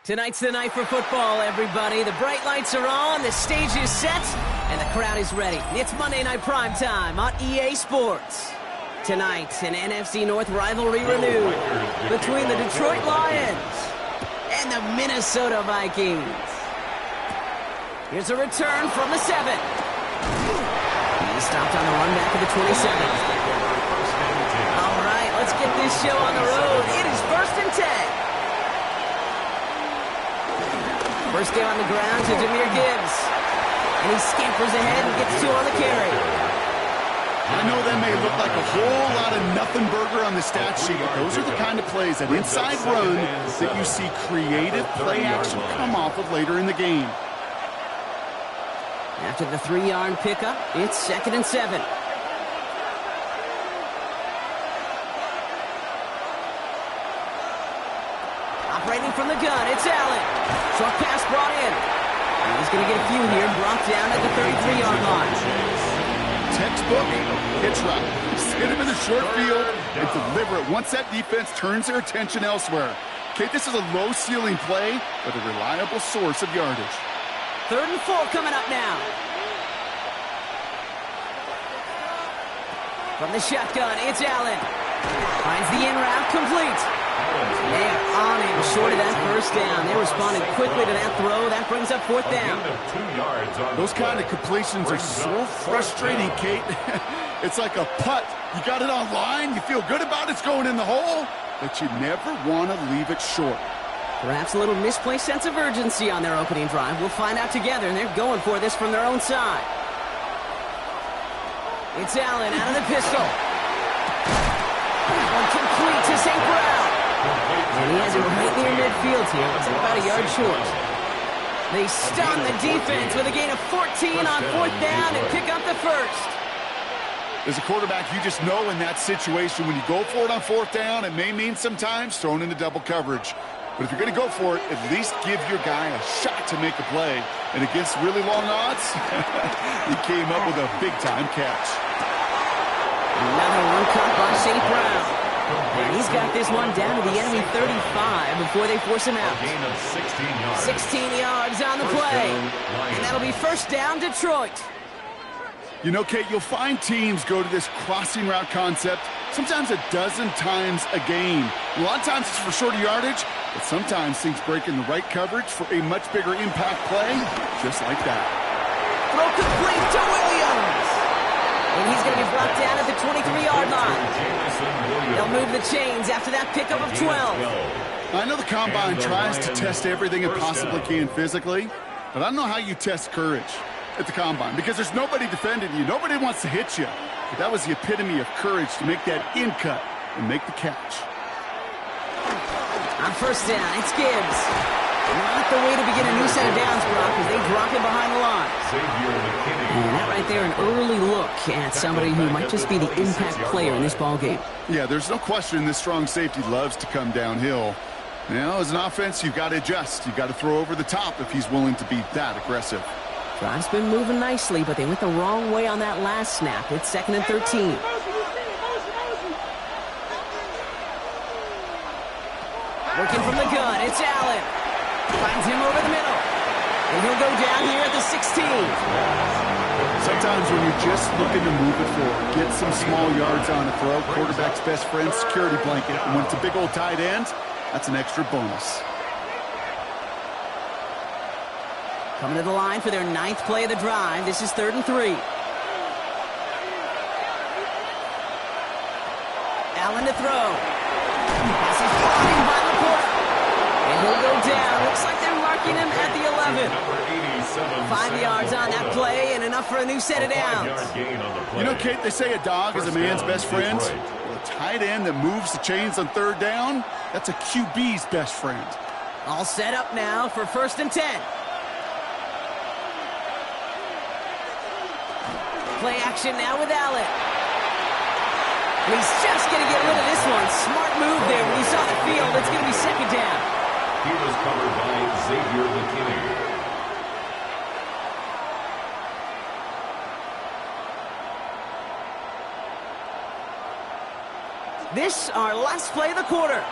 Tonight's the night for football, everybody. The bright lights are on, the stage is set, and the crowd is ready. It's Monday Night Primetime on EA Sports. Tonight, an NFC North rivalry renewed between the Detroit Lions and the Minnesota Vikings. Here's a return from the 7. He stopped on the run back of the 27. All right, let's get this show on the road. It is 1st and 10. First down on the ground to Jahmyr Gibbs. And he scampers ahead and gets 2 on the carry. I know that may look like a whole lot of nothing burger on the stat sheet, but those are the kind of plays, that inside run, that you see creative play action come off of later in the game. After the 3-yard pickup, it's 2nd and 7. Operating from the gun, it's Allen. Short pass brought in. And he's going to get a few here, brought down at the 33-yard line. Textbook hitch route. Hit him in the short field and deliver it once that defense turns their attention elsewhere. Okay, this is a low-ceiling play, but a reliable source of yardage. 3rd and 4 coming up now. From the shotgun, it's Allen. Finds the in route, complete. They are on him, short of that first down. They responded quickly to that throw. That brings up 4th down. Those kind of completions are so frustrating, Kate. It's like a putt. You got it on line, you feel good about it's going in the hole, but you never want to leave it short. Perhaps a little misplaced sense of urgency on their opening drive. We'll find out together, and they're going for this from their own side. It's Allen out of the pistol. One complete to St. Brown. And he has it right near midfield here. It's about a yard short. They stun the defense with a gain of 14 on 4th down and pick up the first. As a quarterback, you just know in that situation when you go for it on 4th down, it may mean sometimes thrown into double coverage. But if you're going to go for it, at least give your guy a shot to make a play. And against really long odds, he came up with a big-time catch. Another one caught by St. Brown. And he's got this one down to the enemy 35 before they force him out. 16 yards on the play. And that'll be 1st down, Detroit. You know, Kate, you'll find teams go to this crossing route concept sometimes a dozen times a game. A lot of times it's for shorter yardage, but sometimes things break in the right coverage for a much bigger impact play, just like that. Throw complete to Williams. And he's going to be brought down at the 23-yard line. They'll move the chains after that pickup of 12. I know the Combine tries to test everything it possibly can physically, but I don't know how you test courage at the Combine, because there's nobody defending you. Nobody wants to hit you. But that was the epitome of courage to make that in cut and make the catch. On 1st down, it's Gibbs. Not the way to begin a new set of downs, Brock, as they drop him behind the line. And that right there, an early look at somebody who might just be the impact player in this ballgame. Yeah, there's no question this strong safety loves to come downhill. Now, as an offense, you've got to adjust. You've got to throw over the top if he's willing to be that aggressive. Drive's been moving nicely, but they went the wrong way on that last snap. It's 2nd and 13. Working from the gun, it's Allen. Finds him over the middle. And he'll go down here at the 16. Sometimes when you're just looking to move it forward, get some small yards on a throw, quarterback's best friend, security blanket. And when it's a big old tight end, that's an extra bonus. Coming to the line for their 9th play of the drive. This is 3rd and 3. Allen to throw. This is flying by Laporta. And he'll go down. Looks like they're marking him at the 11. 5 yards on that play and enough for a new set of downs. You know, Kate, they say a dog is a man's best friend. Well, a tight end that moves the chains on 3rd down, that's a QB's best friend. All set up now for 1st and 10. Play action now with Allen. And he's just going to get rid of this one. Smart move there. When he saw the field, it's going to be 2nd down. He was covered by Xavier McKinney. This, our last play of the quarter.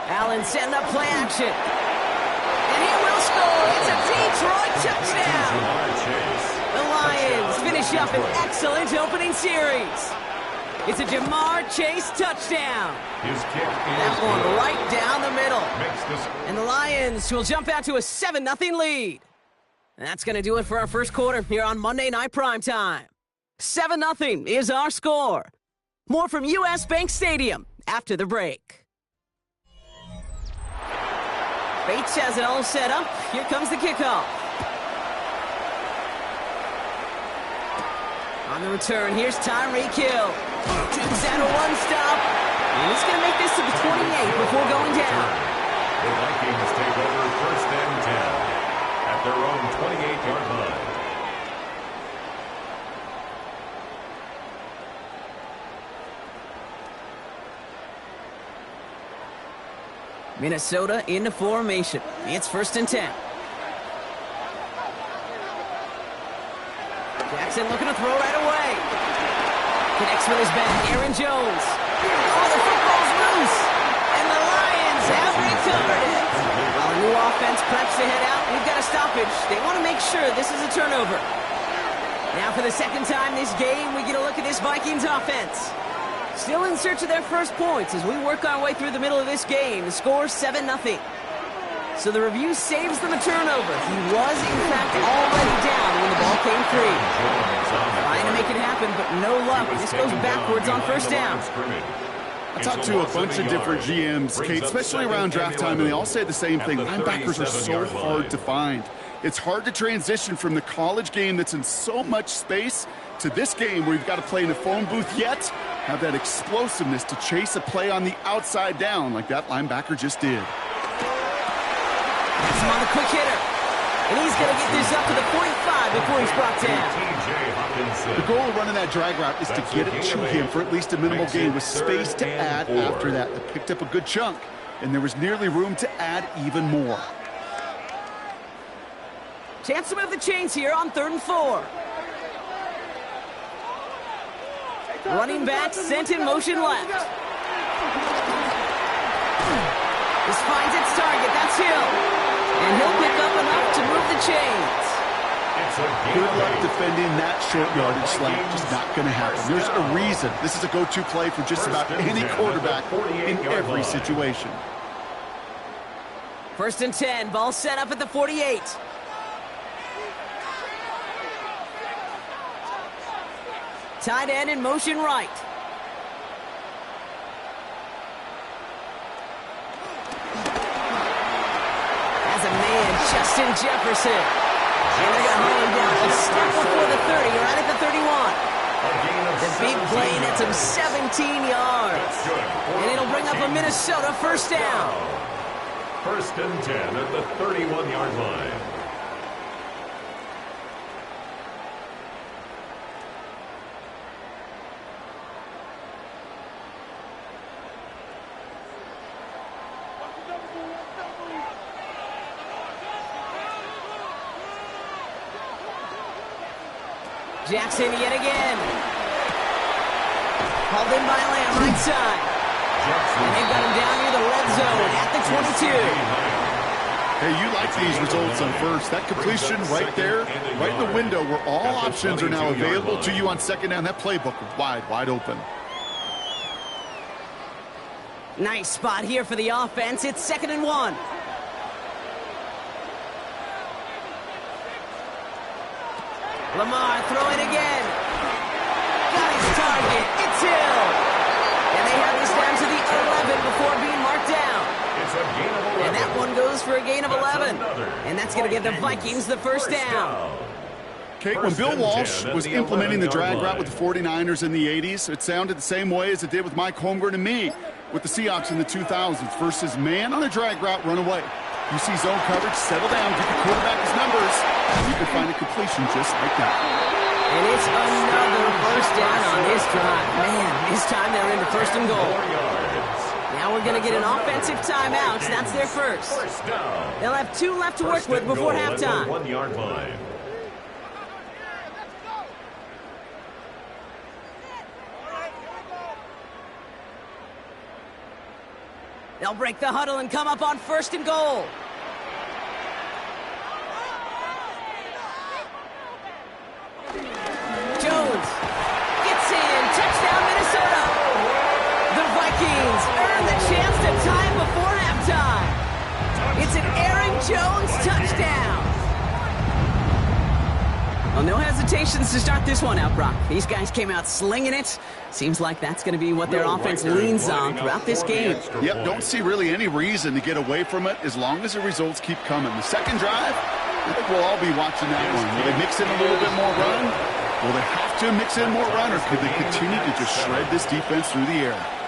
Allen setting up play action. And he will score. It's a Detroit touchdown. The Lions finish up an excellent opening series. It's a Ja'Marr Chase touchdown. His kick That is one good. right down the middle. Makes this And the Lions will jump out to a 7-0 lead. And that's going to do it for our first quarter here on Monday Night Primetime. 7-0 is our score. More from U.S. Bank Stadium after the break. Bates has it all set up. Here comes the kickoff. On the return, here's Tyreek Hill. Takes out a one-stop. And he's going to make this to the 28 before going down. The Vikings take over 1st and 10 at their own 28-yard line. Minnesota into formation. It's 1st and 10. Jackson looking to throw right away. Connects with his back. Aaron Jones. Oh, the football's loose. And the Lions have recovered it. While the new offense preps to head out, we've got a stoppage. They want to make sure this is a turnover. Now for the second time this game, we get a look at this Vikings offense. Still in search of their first points as we work our way through the middle of this game. The score 7-0. So the review saves them a turnover. He was, in fact, already down when the ball came free. Trying to make it happen, but no luck. This goes backwards on 1st down. I talked to a bunch of different GMs, Kate, especially around draft time, and they all say the same thing. Linebackers are so hard to find. It's hard to transition from the college game that's in so much space to this game where you've got to play in a phone booth, yet have that explosiveness to chase a play on the outside down like that linebacker just did. That's him on the quick hitter. And he's going to get this up to the 45 before he's brought down. The goal of running that drag route is to get it to him for at least a minimal gain with space to add after that. They picked up a good chunk, and there was nearly room to add even more. Chance to move the chains here on 3rd and 4. Running back sent in motion left. This finds its target. That's Hill. And he'll pick up enough to move the chains. Good luck defending that short yardage slant. Just not going to happen. There's a reason. This is a go-to play for just about any quarterback in every situation. 1st and 10. Ball set up at the 48. Tight end in motion right. As a man, Justin Jefferson. And they're going to hold him down a step before the 30, right at the 31. The big play nets him 17 yards. And it'll bring up a Minnesota 1st down. 1st and 10 at the 31-yard line. Jackson yet again. Called in by Lamb, right side. And they've got him down near the red zone at the 22. Hey, you like these results on 1st. That completion right there, right in the window where all options are now available to you on 2nd down. That playbook wide open. Nice spot here for the offense. It's 2nd and 1. Lamar throwing again. Got his target. It's Hill. And they have this down to the 11 before being marked down. It's a gain of 11. And that one goes for a gain of 11. another. And that's going to give the Vikings the 1st down. Kate, when Bill Walsh was implementing the drag route with the 49ers in the 80s, it sounded the same way as it did with Mike Holmgren and me with the Seahawks in the 2000s versus man on a drag route, run away. You see zone coverage, settle down, get the quarterback his numbers, and you can find a completion just like that. And it's another 1st down on this drive. Man, this time they're into 1st and goal. Now we're going to get an offensive timeout. That's their first. They'll have 2 left to work with before halftime. 1-yard line. They'll break the huddle and come up on 1st and goal. Jones gets in. Touchdown, Minnesota. The Vikings earn the chance to tie it before halftime. It's an Aaron Jones touchdown. Well, no hesitations to start this one out, Brock. These guys came out slinging it. Seems like that's going to be what their offense leans on throughout this game. Yep, don't see really any reason to get away from it as long as the results keep coming. The second drive, I think we'll all be watching that one. Will they mix in a little bit more run? Will they have to mix in more run, or could they continue to just shred this defense through the air?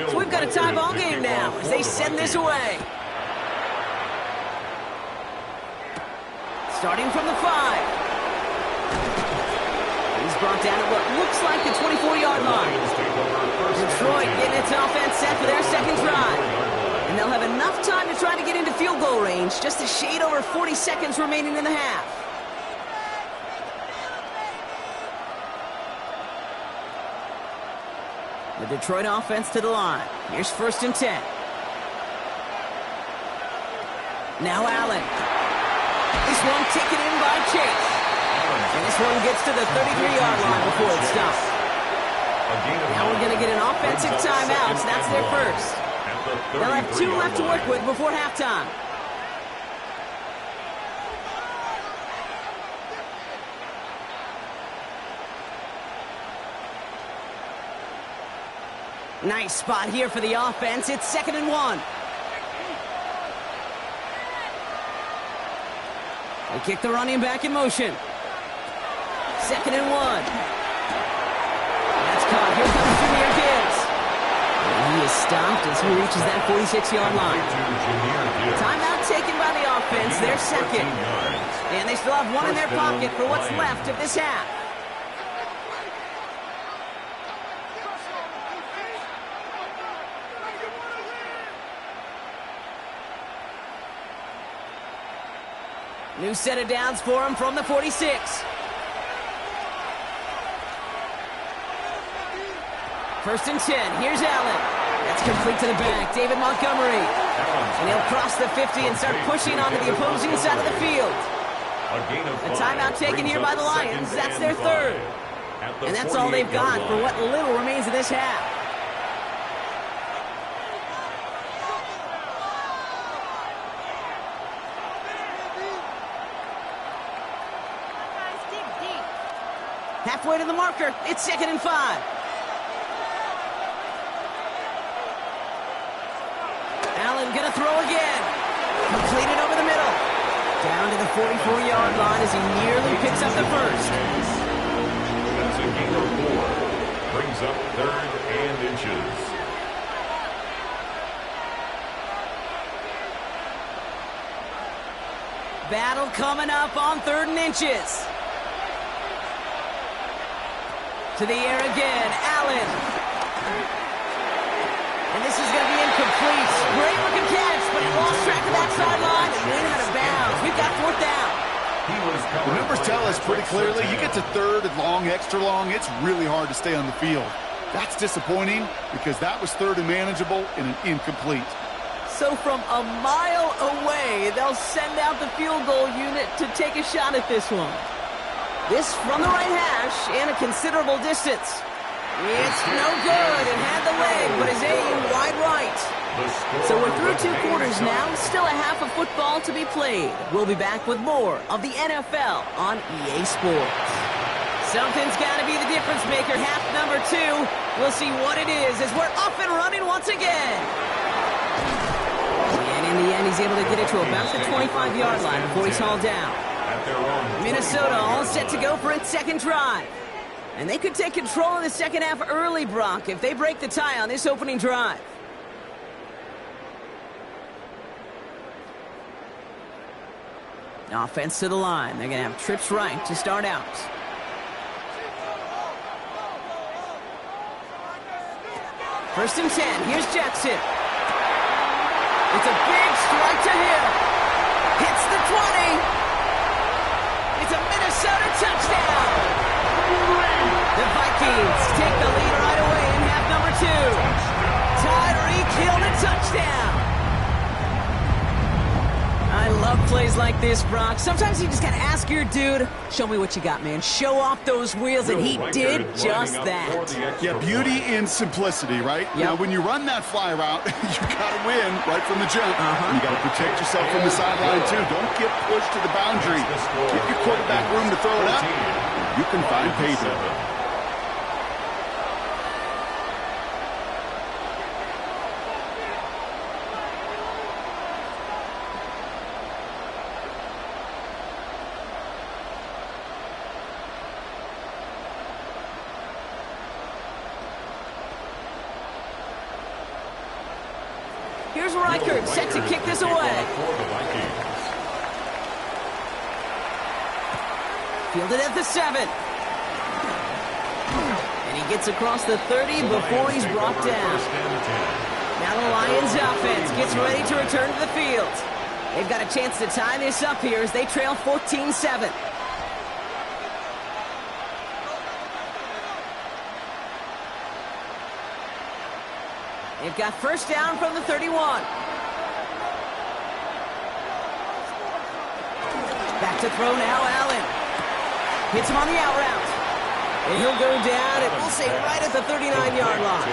So we've got a tie ball game now as they send this away. Starting from the 5. He's brought down at what looks like the 24-yard line. Detroit getting its offense set for their second drive. And they'll have enough time to try to get into field goal range, just a shade over 40 seconds remaining in the half. The Detroit offense to the line. Here's 1st and 10. Now Allen. This one taken in by Chase. And this one gets to the 33-yard line before it stops. Now we're going to get an offensive timeout. So that's their first. They'll have 2 left to work with before halftime. Nice spot here for the offense. It's 2nd and 1. They kick the running back in motion. 2nd and 1. That's caught. Here comes Jahmyr Gibbs. And he is stopped as he reaches that 46-yard line. Timeout taken by the offense. Their second. And they still have one in their pocket for what's left of this half. New set of downs for him from the 46. First and 10. Here's Allen. That's complete to the back. David Montgomery. And he'll cross the 50 and start pushing onto the opposing side of the field. A timeout taken here by the Lions. That's their third. And that's all they've got for what little remains of this half. Halfway to the marker. It's 2nd and 5. Allen gonna throw again. Completed over the middle. Down to the 44-yard line as he nearly picks up the first. That's a gain of 4. Brings up 3rd and inches. Battle coming up on 3rd and inches. To the air again, Allen. And this is going to be incomplete. Great looking catch, but he lost track of that sideline and went out of bounds. We've got 4th down. The numbers tell us pretty clearly, you get to 3rd and long, extra long, it's really hard to stay on the field. That's disappointing because that was 3rd and manageable and an incomplete. So from a mile away, they'll send out the field goal unit to take a shot at this one. This from the right hash and a considerable distance. It's no good. It had the leg, but is aimed wide right. So we're through 2 quarters now. Still a half of football to be played. We'll be back with more of the NFL on EA Sports. Something's got to be the difference maker. Half number 2. We'll see what it is as we're up and running once again. And in the end, he's able to get it to about the 25-yard line before he's hauled down. Minnesota all set to go for its second drive. And they could take control of the second half early, Brock, if they break the tie on this opening drive. Offense to the line. They're going to have trips right to start out. First and 10. Here's Jackson. It's a big strike to Hill. Hits the 20. It's a Minnesota touchdown. The Vikings take the lead right away in half number 2. Tyreek Hill to touchdown. I love plays like this, Brock. Sometimes you just gotta ask your dude, show me what you got, man. Show off those wheels, and he did just that. Yeah, beauty in simplicity, right? Yep. Now, when you run that fly route, you gotta win right from the jump. And you gotta protect yourself from the sideline, too. Don't get pushed to the boundary. Give your quarterback room to throw it up. You can find pay dirt. Here's Reichert, set to kick this away. Fielded at the 7. And he gets across the 30 before he's brought down. Now the Lions offense gets ready to return to the field. They've got a chance to tie this up here as they trail 14-7. They've got first down from the 31. Back to throw now, Allen. Hits him on the out route. And he'll go down, and we'll say right at the 39-yard line.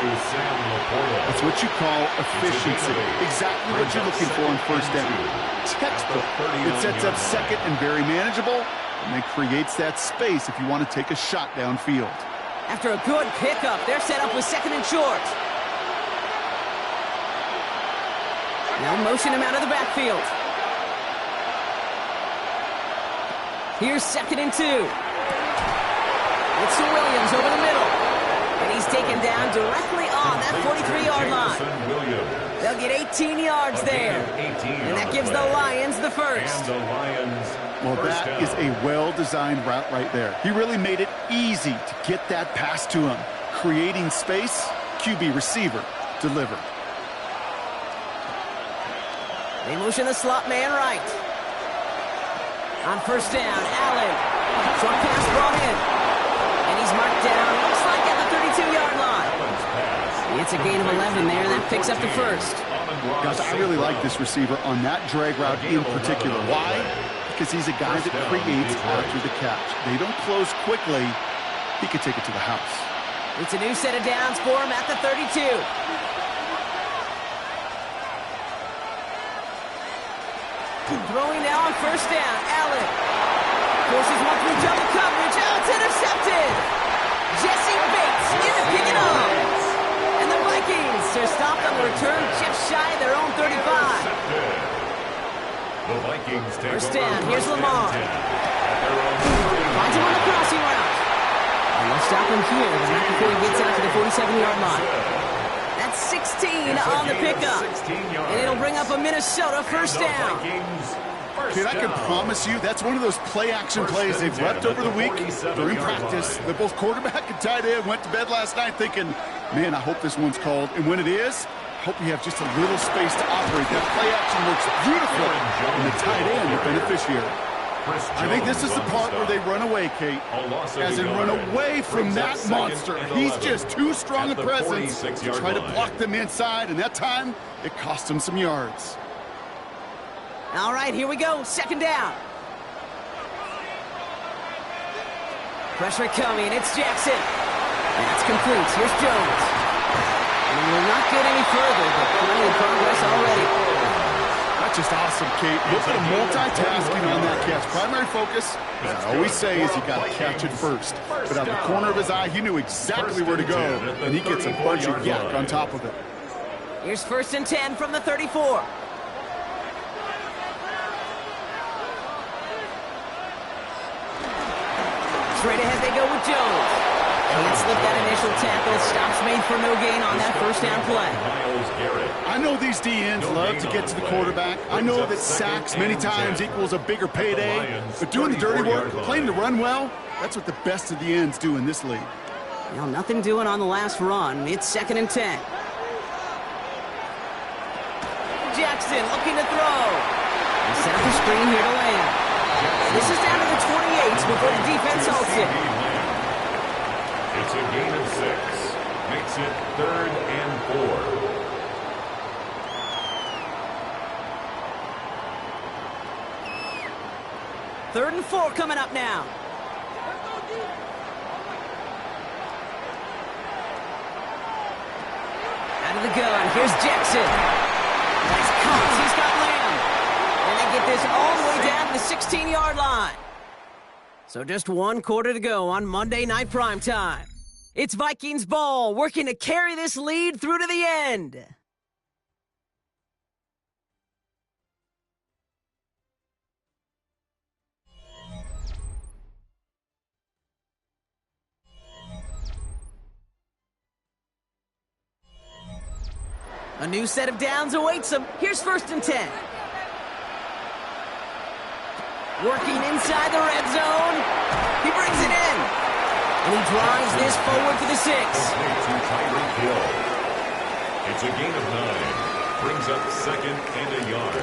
That's what you call efficiency. Exactly what you're looking for on first down. Textbook. It sets up second and very manageable, and then creates that space if you want to take a shot downfield. After a good pickup, they're set up with second and short. Now motion him out of the backfield. Here's second and 2. It's to Williams over the middle. And he's taken down directly on that 43-yard line. They'll get 18 yards there. And that gives the Lions the first. Well, that is a well-designed route right there. He really made it easy to get that pass to him. Creating space, QB receiver, deliver. They motion the slot man right. On first down, Allen. Short pass brought in. And he's marked down, looks like at the 32-yard line. It's a gain of 11 there, and that picks up the first. Guys, I really like this receiver on that drag route in particular. Why? Because he's a guy that creates after the catch. They don't close quickly. He could take it to the house. It's a new set of downs for him at the 32. Throwing now on first down, Allen. Forces one through double coverage. Oh, it's intercepted. Jesse Bates in the pick and off. And the Vikings are stopped on the return just shy of their own 35. The Vikings take first down, here's Lamar. Finds him on the crossing route. And they'll stop him here, but not before he gets out to the 47-yard line. That's 16 on the pickup. And it'll bring up a Minnesota first down. Kid, I can promise you that's one of those play-action plays they've repped over the week during practice. That both quarterback and tight end went to bed last night thinking, man, I hope this one's called. And when it is, I hope you have just a little space to operate. That play-action works beautiful, and the tight end, the beneficiary. I think this is the part where they run away, Kate, as in run away from that monster. He's just too strong a presence to try to block them inside, and that time, it cost them some yards. All right, here we go. Second down. Pressure coming. It's Jackson. That's complete. Here's Jones. And we'll not get any further, but plenty of progress already. That's just awesome, Kate. Look at him multitasking on that catch. Primary focus, as I always say, is you got to catch it first. But out the corner of his eye, he knew exactly where to go, and he gets a bunch of yak on top of it. Here's first and 10 from the 34. Straight ahead they go with Jones. Can't slip that initial tackle. Stops made for no gain on that first down play. I know these DNs love to get to the quarterback. I know that sacks many times equals a bigger payday. But doing the dirty work, playing to run well, that's what the best of the ends do in this league. Well, nothing doing on the last run. It's second and 10. Jackson looking to throw. He set up the screen here to land. This is down to the 28 before the defense halts it. It's a gain of 6. Makes it 3rd and 4. Third and 4 coming up now. Out of the gun. Here's Jackson. Nice cuts. He's got Lamb. And they get this all the way down to the 16-yard line. So just 1 quarter to go on Monday Night Primetime. It's Vikings ball, working to carry this lead through to the end. A new set of downs awaits him. Here's 1st and 10. Working inside the red zone. He brings it in. And he drives this forward for the 6. It's a gain of 9. Brings up 2nd and a yard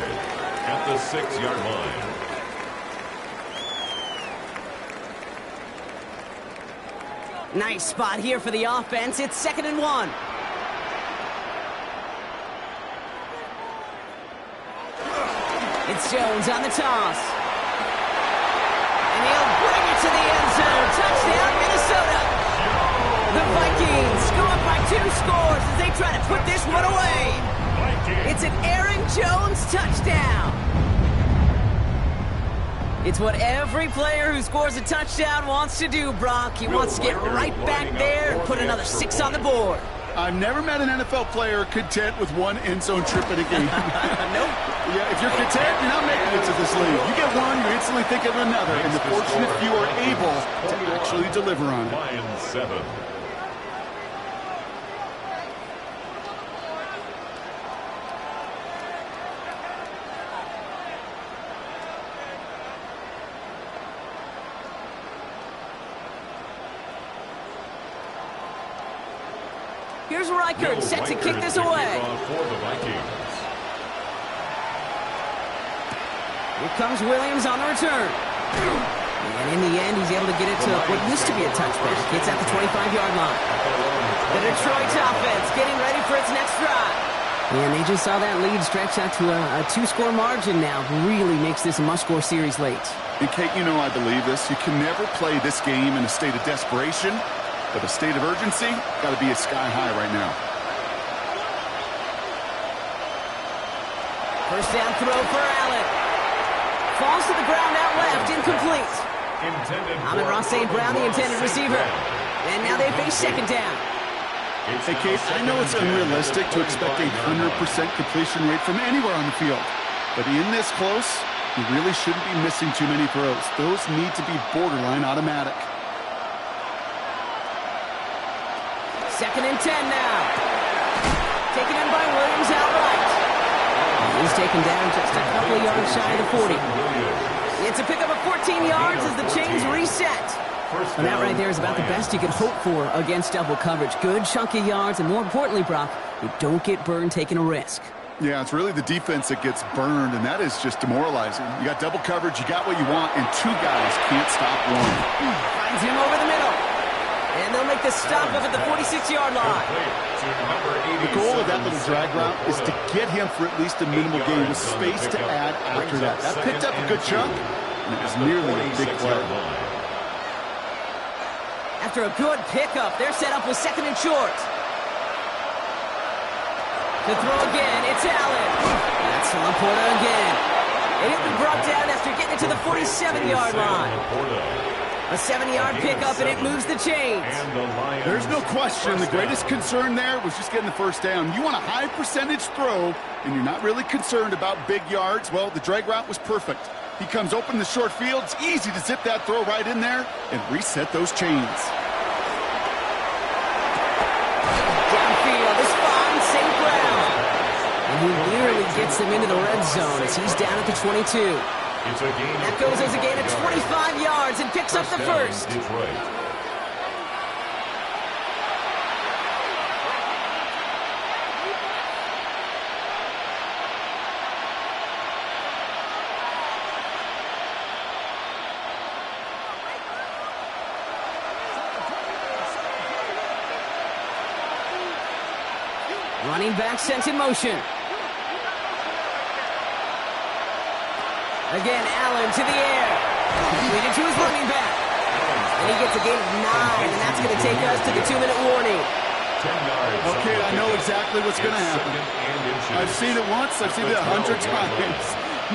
at the 6-yard line. Nice spot here for the offense. It's 2nd and 1. It's Jones on the toss. And he'll bring it to the end zone. Touchdown, Minnesota. The Vikings go up by 2 scores as they try to put this one away. It's an Aaron Jones touchdown. It's what every player who scores a touchdown wants to do, Brock. He wants to get right back there and put another 6 on the board. I've never met an NFL player content with 1 end zone trip in a game. Nope. Yeah, if you're content, you're not making it to this league. You get 1, you instantly think of another, and the fortunate few are able to actually deliver on it. Lions 7. Here's Reichert set to kick this away. For the Vikings. Here comes Williams on the return. And in the end, he's able to get it to what used to be a touchback. Gets at the 25-yard line. The Detroit offense getting ready for its next drive. And they just saw that lead stretch out to a 2-score margin now. Really makes this a must-score series late. And Kate, you know I believe this. You can never play this game in a state of desperation, but a state of urgency got to be at sky high right now. First down throw for Allen. Falls to the ground out left, incomplete. Amon-Ra St. Brown, the intended receiver. And now they face 2nd down. Hey, Kate, I know it's unrealistic to expect a 100% completion rate from anywhere on the field. But in this close, you really shouldn't be missing too many throws. Those need to be borderline automatic. 2nd and 10 now. Taken in by Williams outright. He's taken down just a couple of yards shy of the 40. It's a pickup of 14 yards as the chains reset. And that right there is about the best you can hope for against double coverage. Good chunky yards, and more importantly, Brock, you don't get burned taking a risk. Yeah, it's really the defense that gets burned, and that is just demoralizing. You got double coverage, you got what you want, and 2 guys can't stop one. Finds him over the middle. And they'll make the stop up at the 46-yard line. The goal of that little drag route is to get him for at least a minimal gain with space to add after that. That picked up a good chunk, and it was nearly a big play. After a good pickup, they're set up with 2nd and short. To throw again, it's Allen. That's Laporta again. And he'll be brought down after getting it to the 47-yard line. A 7-yard pickup, and it moves the chains. There's no question. The greatest concern there was just getting the first down. You want a high percentage throw, and you're not really concerned about big yards. Well, the drag route was perfect. He comes open in the short field. It's easy to zip that throw right in there and reset those chains. Downfield, this finds St. Brown. And he nearly gets them into the red zone as he's down at the 22. That goes as a gain of 25 yards and picks up the first. Running back sent in motion. Again, Allen to the air. Completed to his running back. And he gets a gain of 9, and that's going to take us to the 2-minute warning. Okay, I know exactly what's going to happen. I've seen it once. I've seen it 100 times.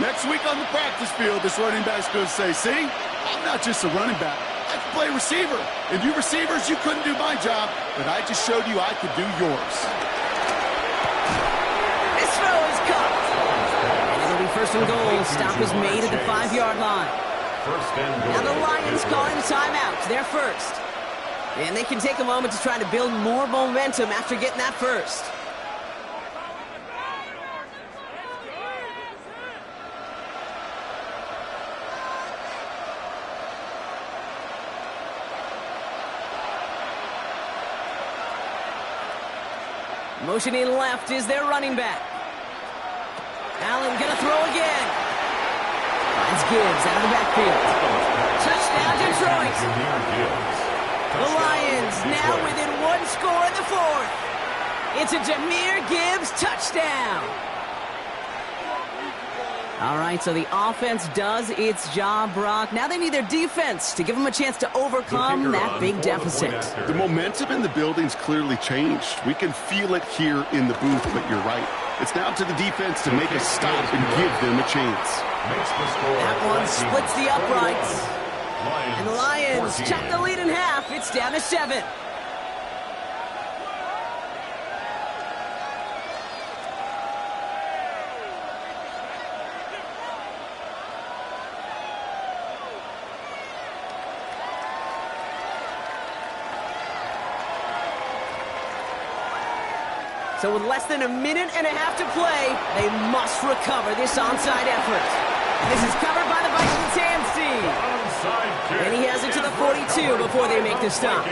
Next week on the practice field, this running back's going to say, see, I'm not just a running back. I can play receiver. And you receivers, you couldn't do my job, but I just showed you I could do yours. This throw is caught. And it'll be first and goal. Stop is made at the 5-yard line. Now the Lions calling the timeout. They're first. And they can take a moment to try to build more momentum after getting that first. Motioning left is their running back. Allen gonna throw again. Finds Gibbs out of the backfield. Touchdown, Detroit. The Lions now within 1 score in the 4th. It's a Jahmyr Gibbs touchdown. All right, so the offense does its job, Brock. Now they need their defense to give them a chance to overcome that big deficit. The momentum in the building's clearly changed. We can feel it here in the booth, but you're right. It's now to the defense to make a stop and give them a chance. That one splits the uprights. And the Lions chop the lead in half. It's down to 7. So with less than a minute and a half to play, they must recover this onside effort. This is covered by the Vikings hands team. And he has it to the 42 before they make the stop.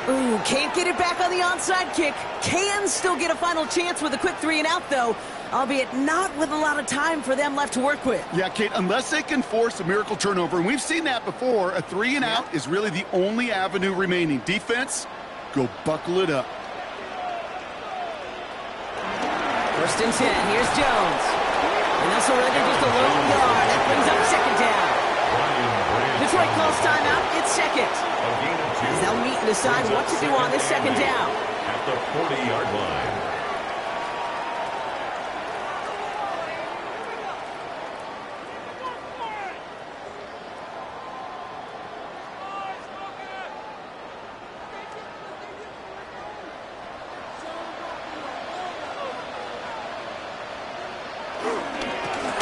Ooh, can't get it back on the onside kick. Can still get a final chance with a quick 3-and-out, though, albeit not with a lot of time for them left to work with. Yeah, Kate, unless they can force a miracle turnover, and we've seen that before, a 3-and-out is really the only avenue remaining. Defense, go buckle it up. First and 10, here's Jones. And they'll surrender just a lone yard. That brings up 2nd down. Detroit calls timeout. It's 2nd. As they'll meet and decide what to do on this 2nd down. At the 40-yard line.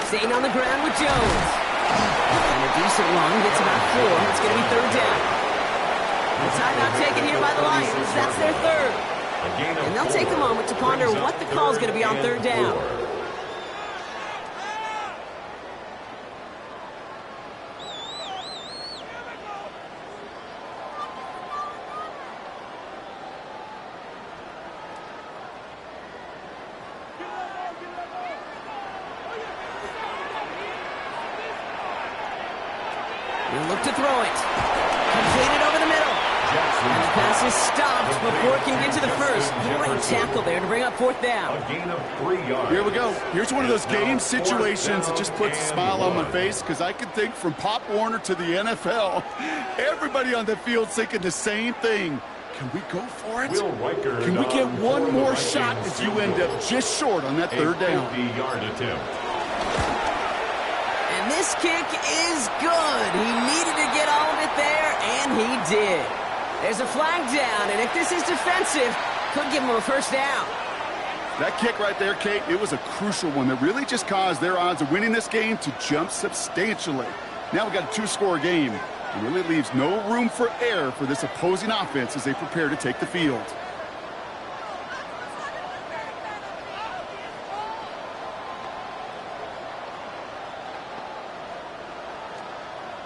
Staying on the ground with Jones. And a decent run gets about 4. It's going to be 3rd down. The timeout taken here by the Lions. That's their 3rd. And they'll take a moment to ponder what the call is going to be on 3rd down. He'll look to throw it. Completed over the middle. And the pass is stopped before it can get to the first. Great tackle there to bring up 4th down. A gain of 3 yards. Here we go. Here's one of those game situations that just puts a smile on my face because I can think from Pop Warner to the NFL, everybody on the field thinking the same thing. Can we go for it? Can we get one more shot as you end up just short on that 3rd down? 50-yard attempt. And this kick is good. He needed to get all of it there, and he did. There's a flag down, and if this is defensive, could give him a 1st down. That kick right there, Kate, it was a crucial one that really just caused their odds of winning this game to jump substantially. Now we got a 2-score game. It really leaves no room for error for this opposing offense as they prepare to take the field.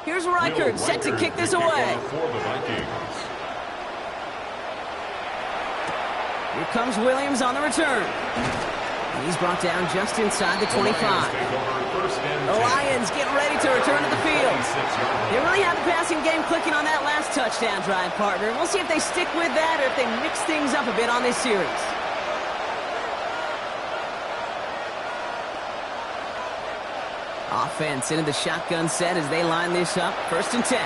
Here's Reichert set to kick this away. Here comes Williams on the return. And he's brought down just inside the 25. The Lions get ready to return to the field. They really have the passing game clicking on that last touchdown drive, partner. We'll see if they stick with that or if they mix things up a bit on this series. Offense into the shotgun set as they line this up. 1st and 10.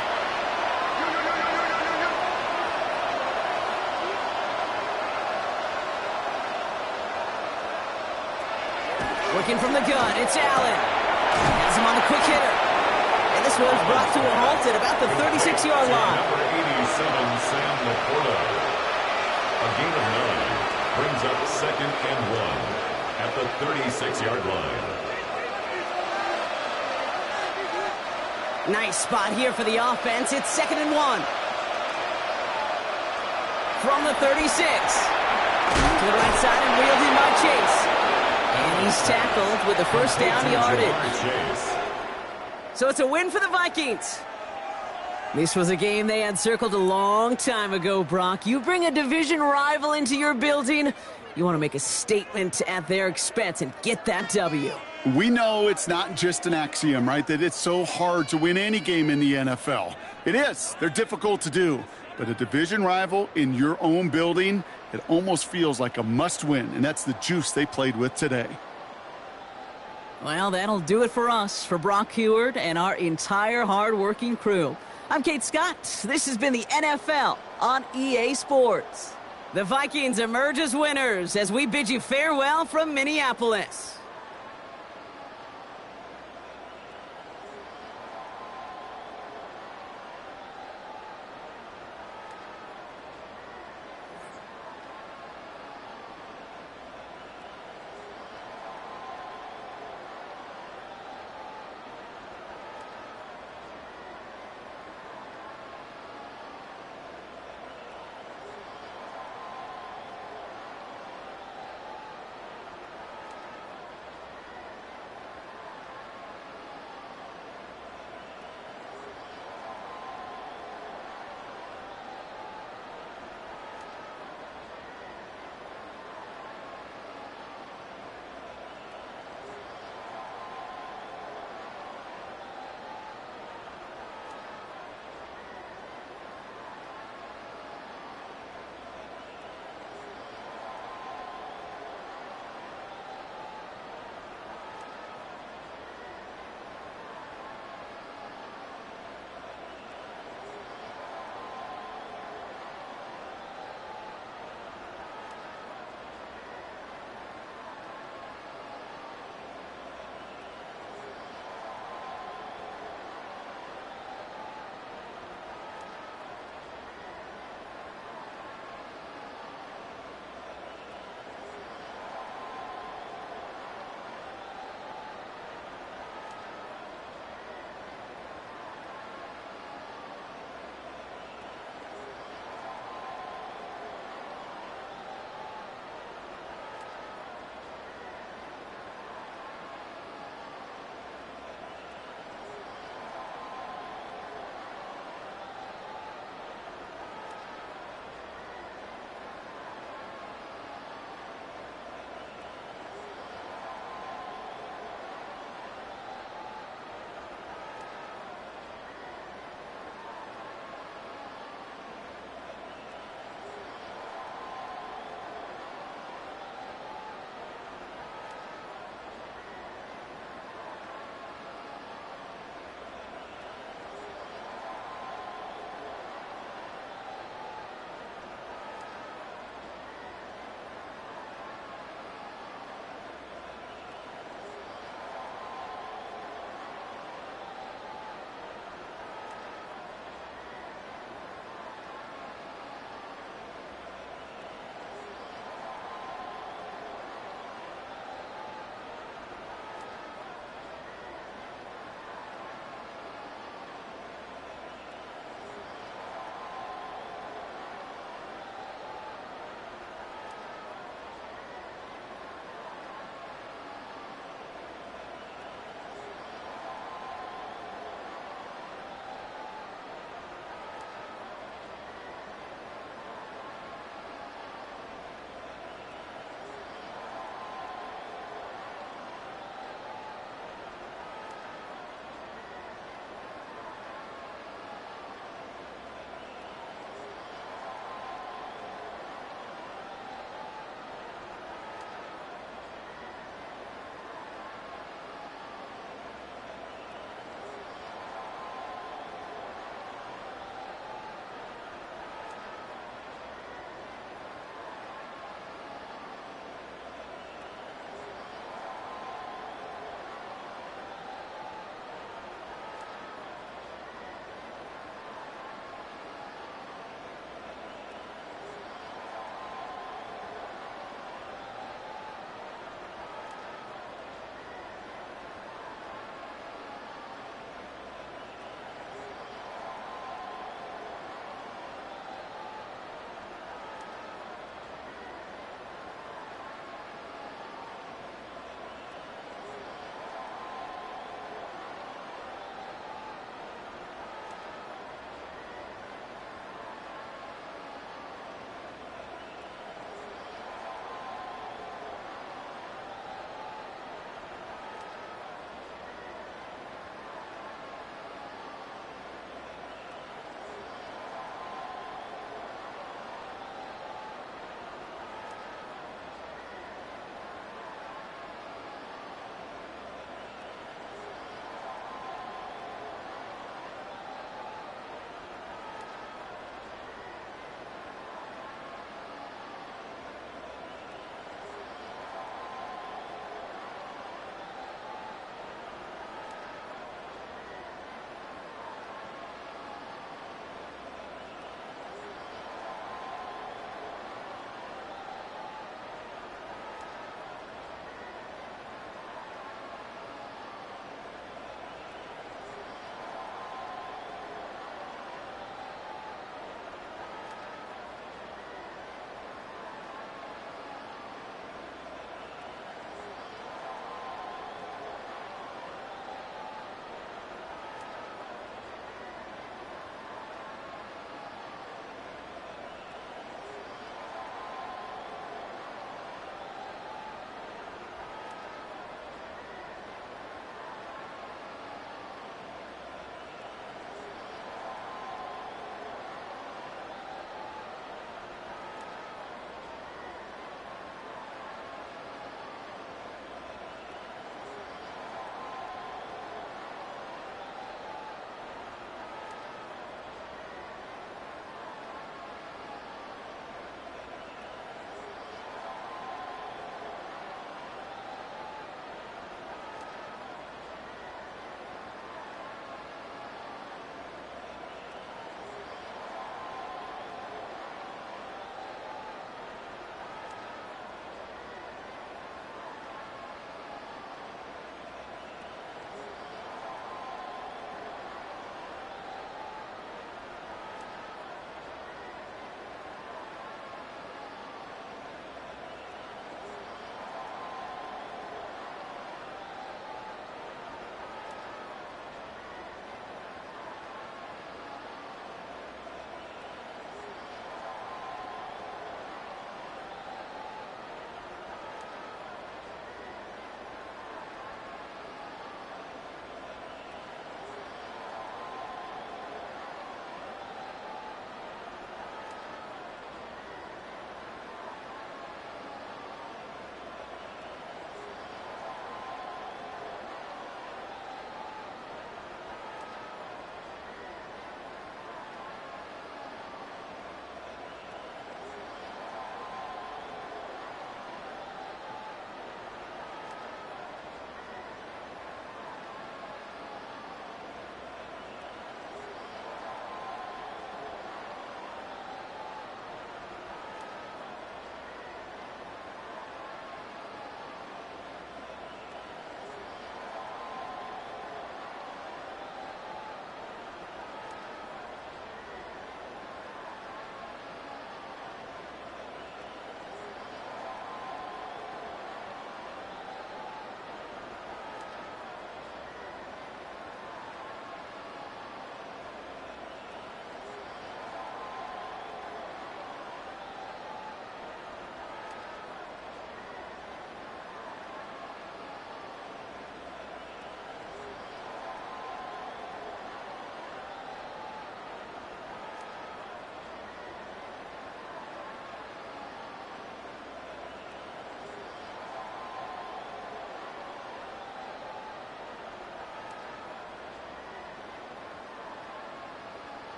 Working from the gun, it's Allen. Has him on the quick hitter. And this one's brought to a halt at about the 36-yard line. Number 87, Sam Laporta. A gain of 9 brings up 2nd and 1 at the 36-yard line. Nice spot here for the offense. It's 2nd and 1. From the 36. To the right side and wheeled in by Chase. And he's tackled with the first down yardage. So it's a win for the Vikings. This was a game they had circled a long time ago, Brock. You bring a division rival into your building, you want to make a statement at their expense and get that W. We know it's not just an axiom, right, that it's so hard to win any game in the NFL. It is. They're difficult to do. But a division rival in your own building, it almost feels like a must-win, and that's the juice they played with today. Well, that'll do it for us, for Brock Huard and our entire hard-working crew. I'm Kate Scott. This has been the NFL on EA Sports. The Vikings emerge as winners as we bid you farewell from Minneapolis.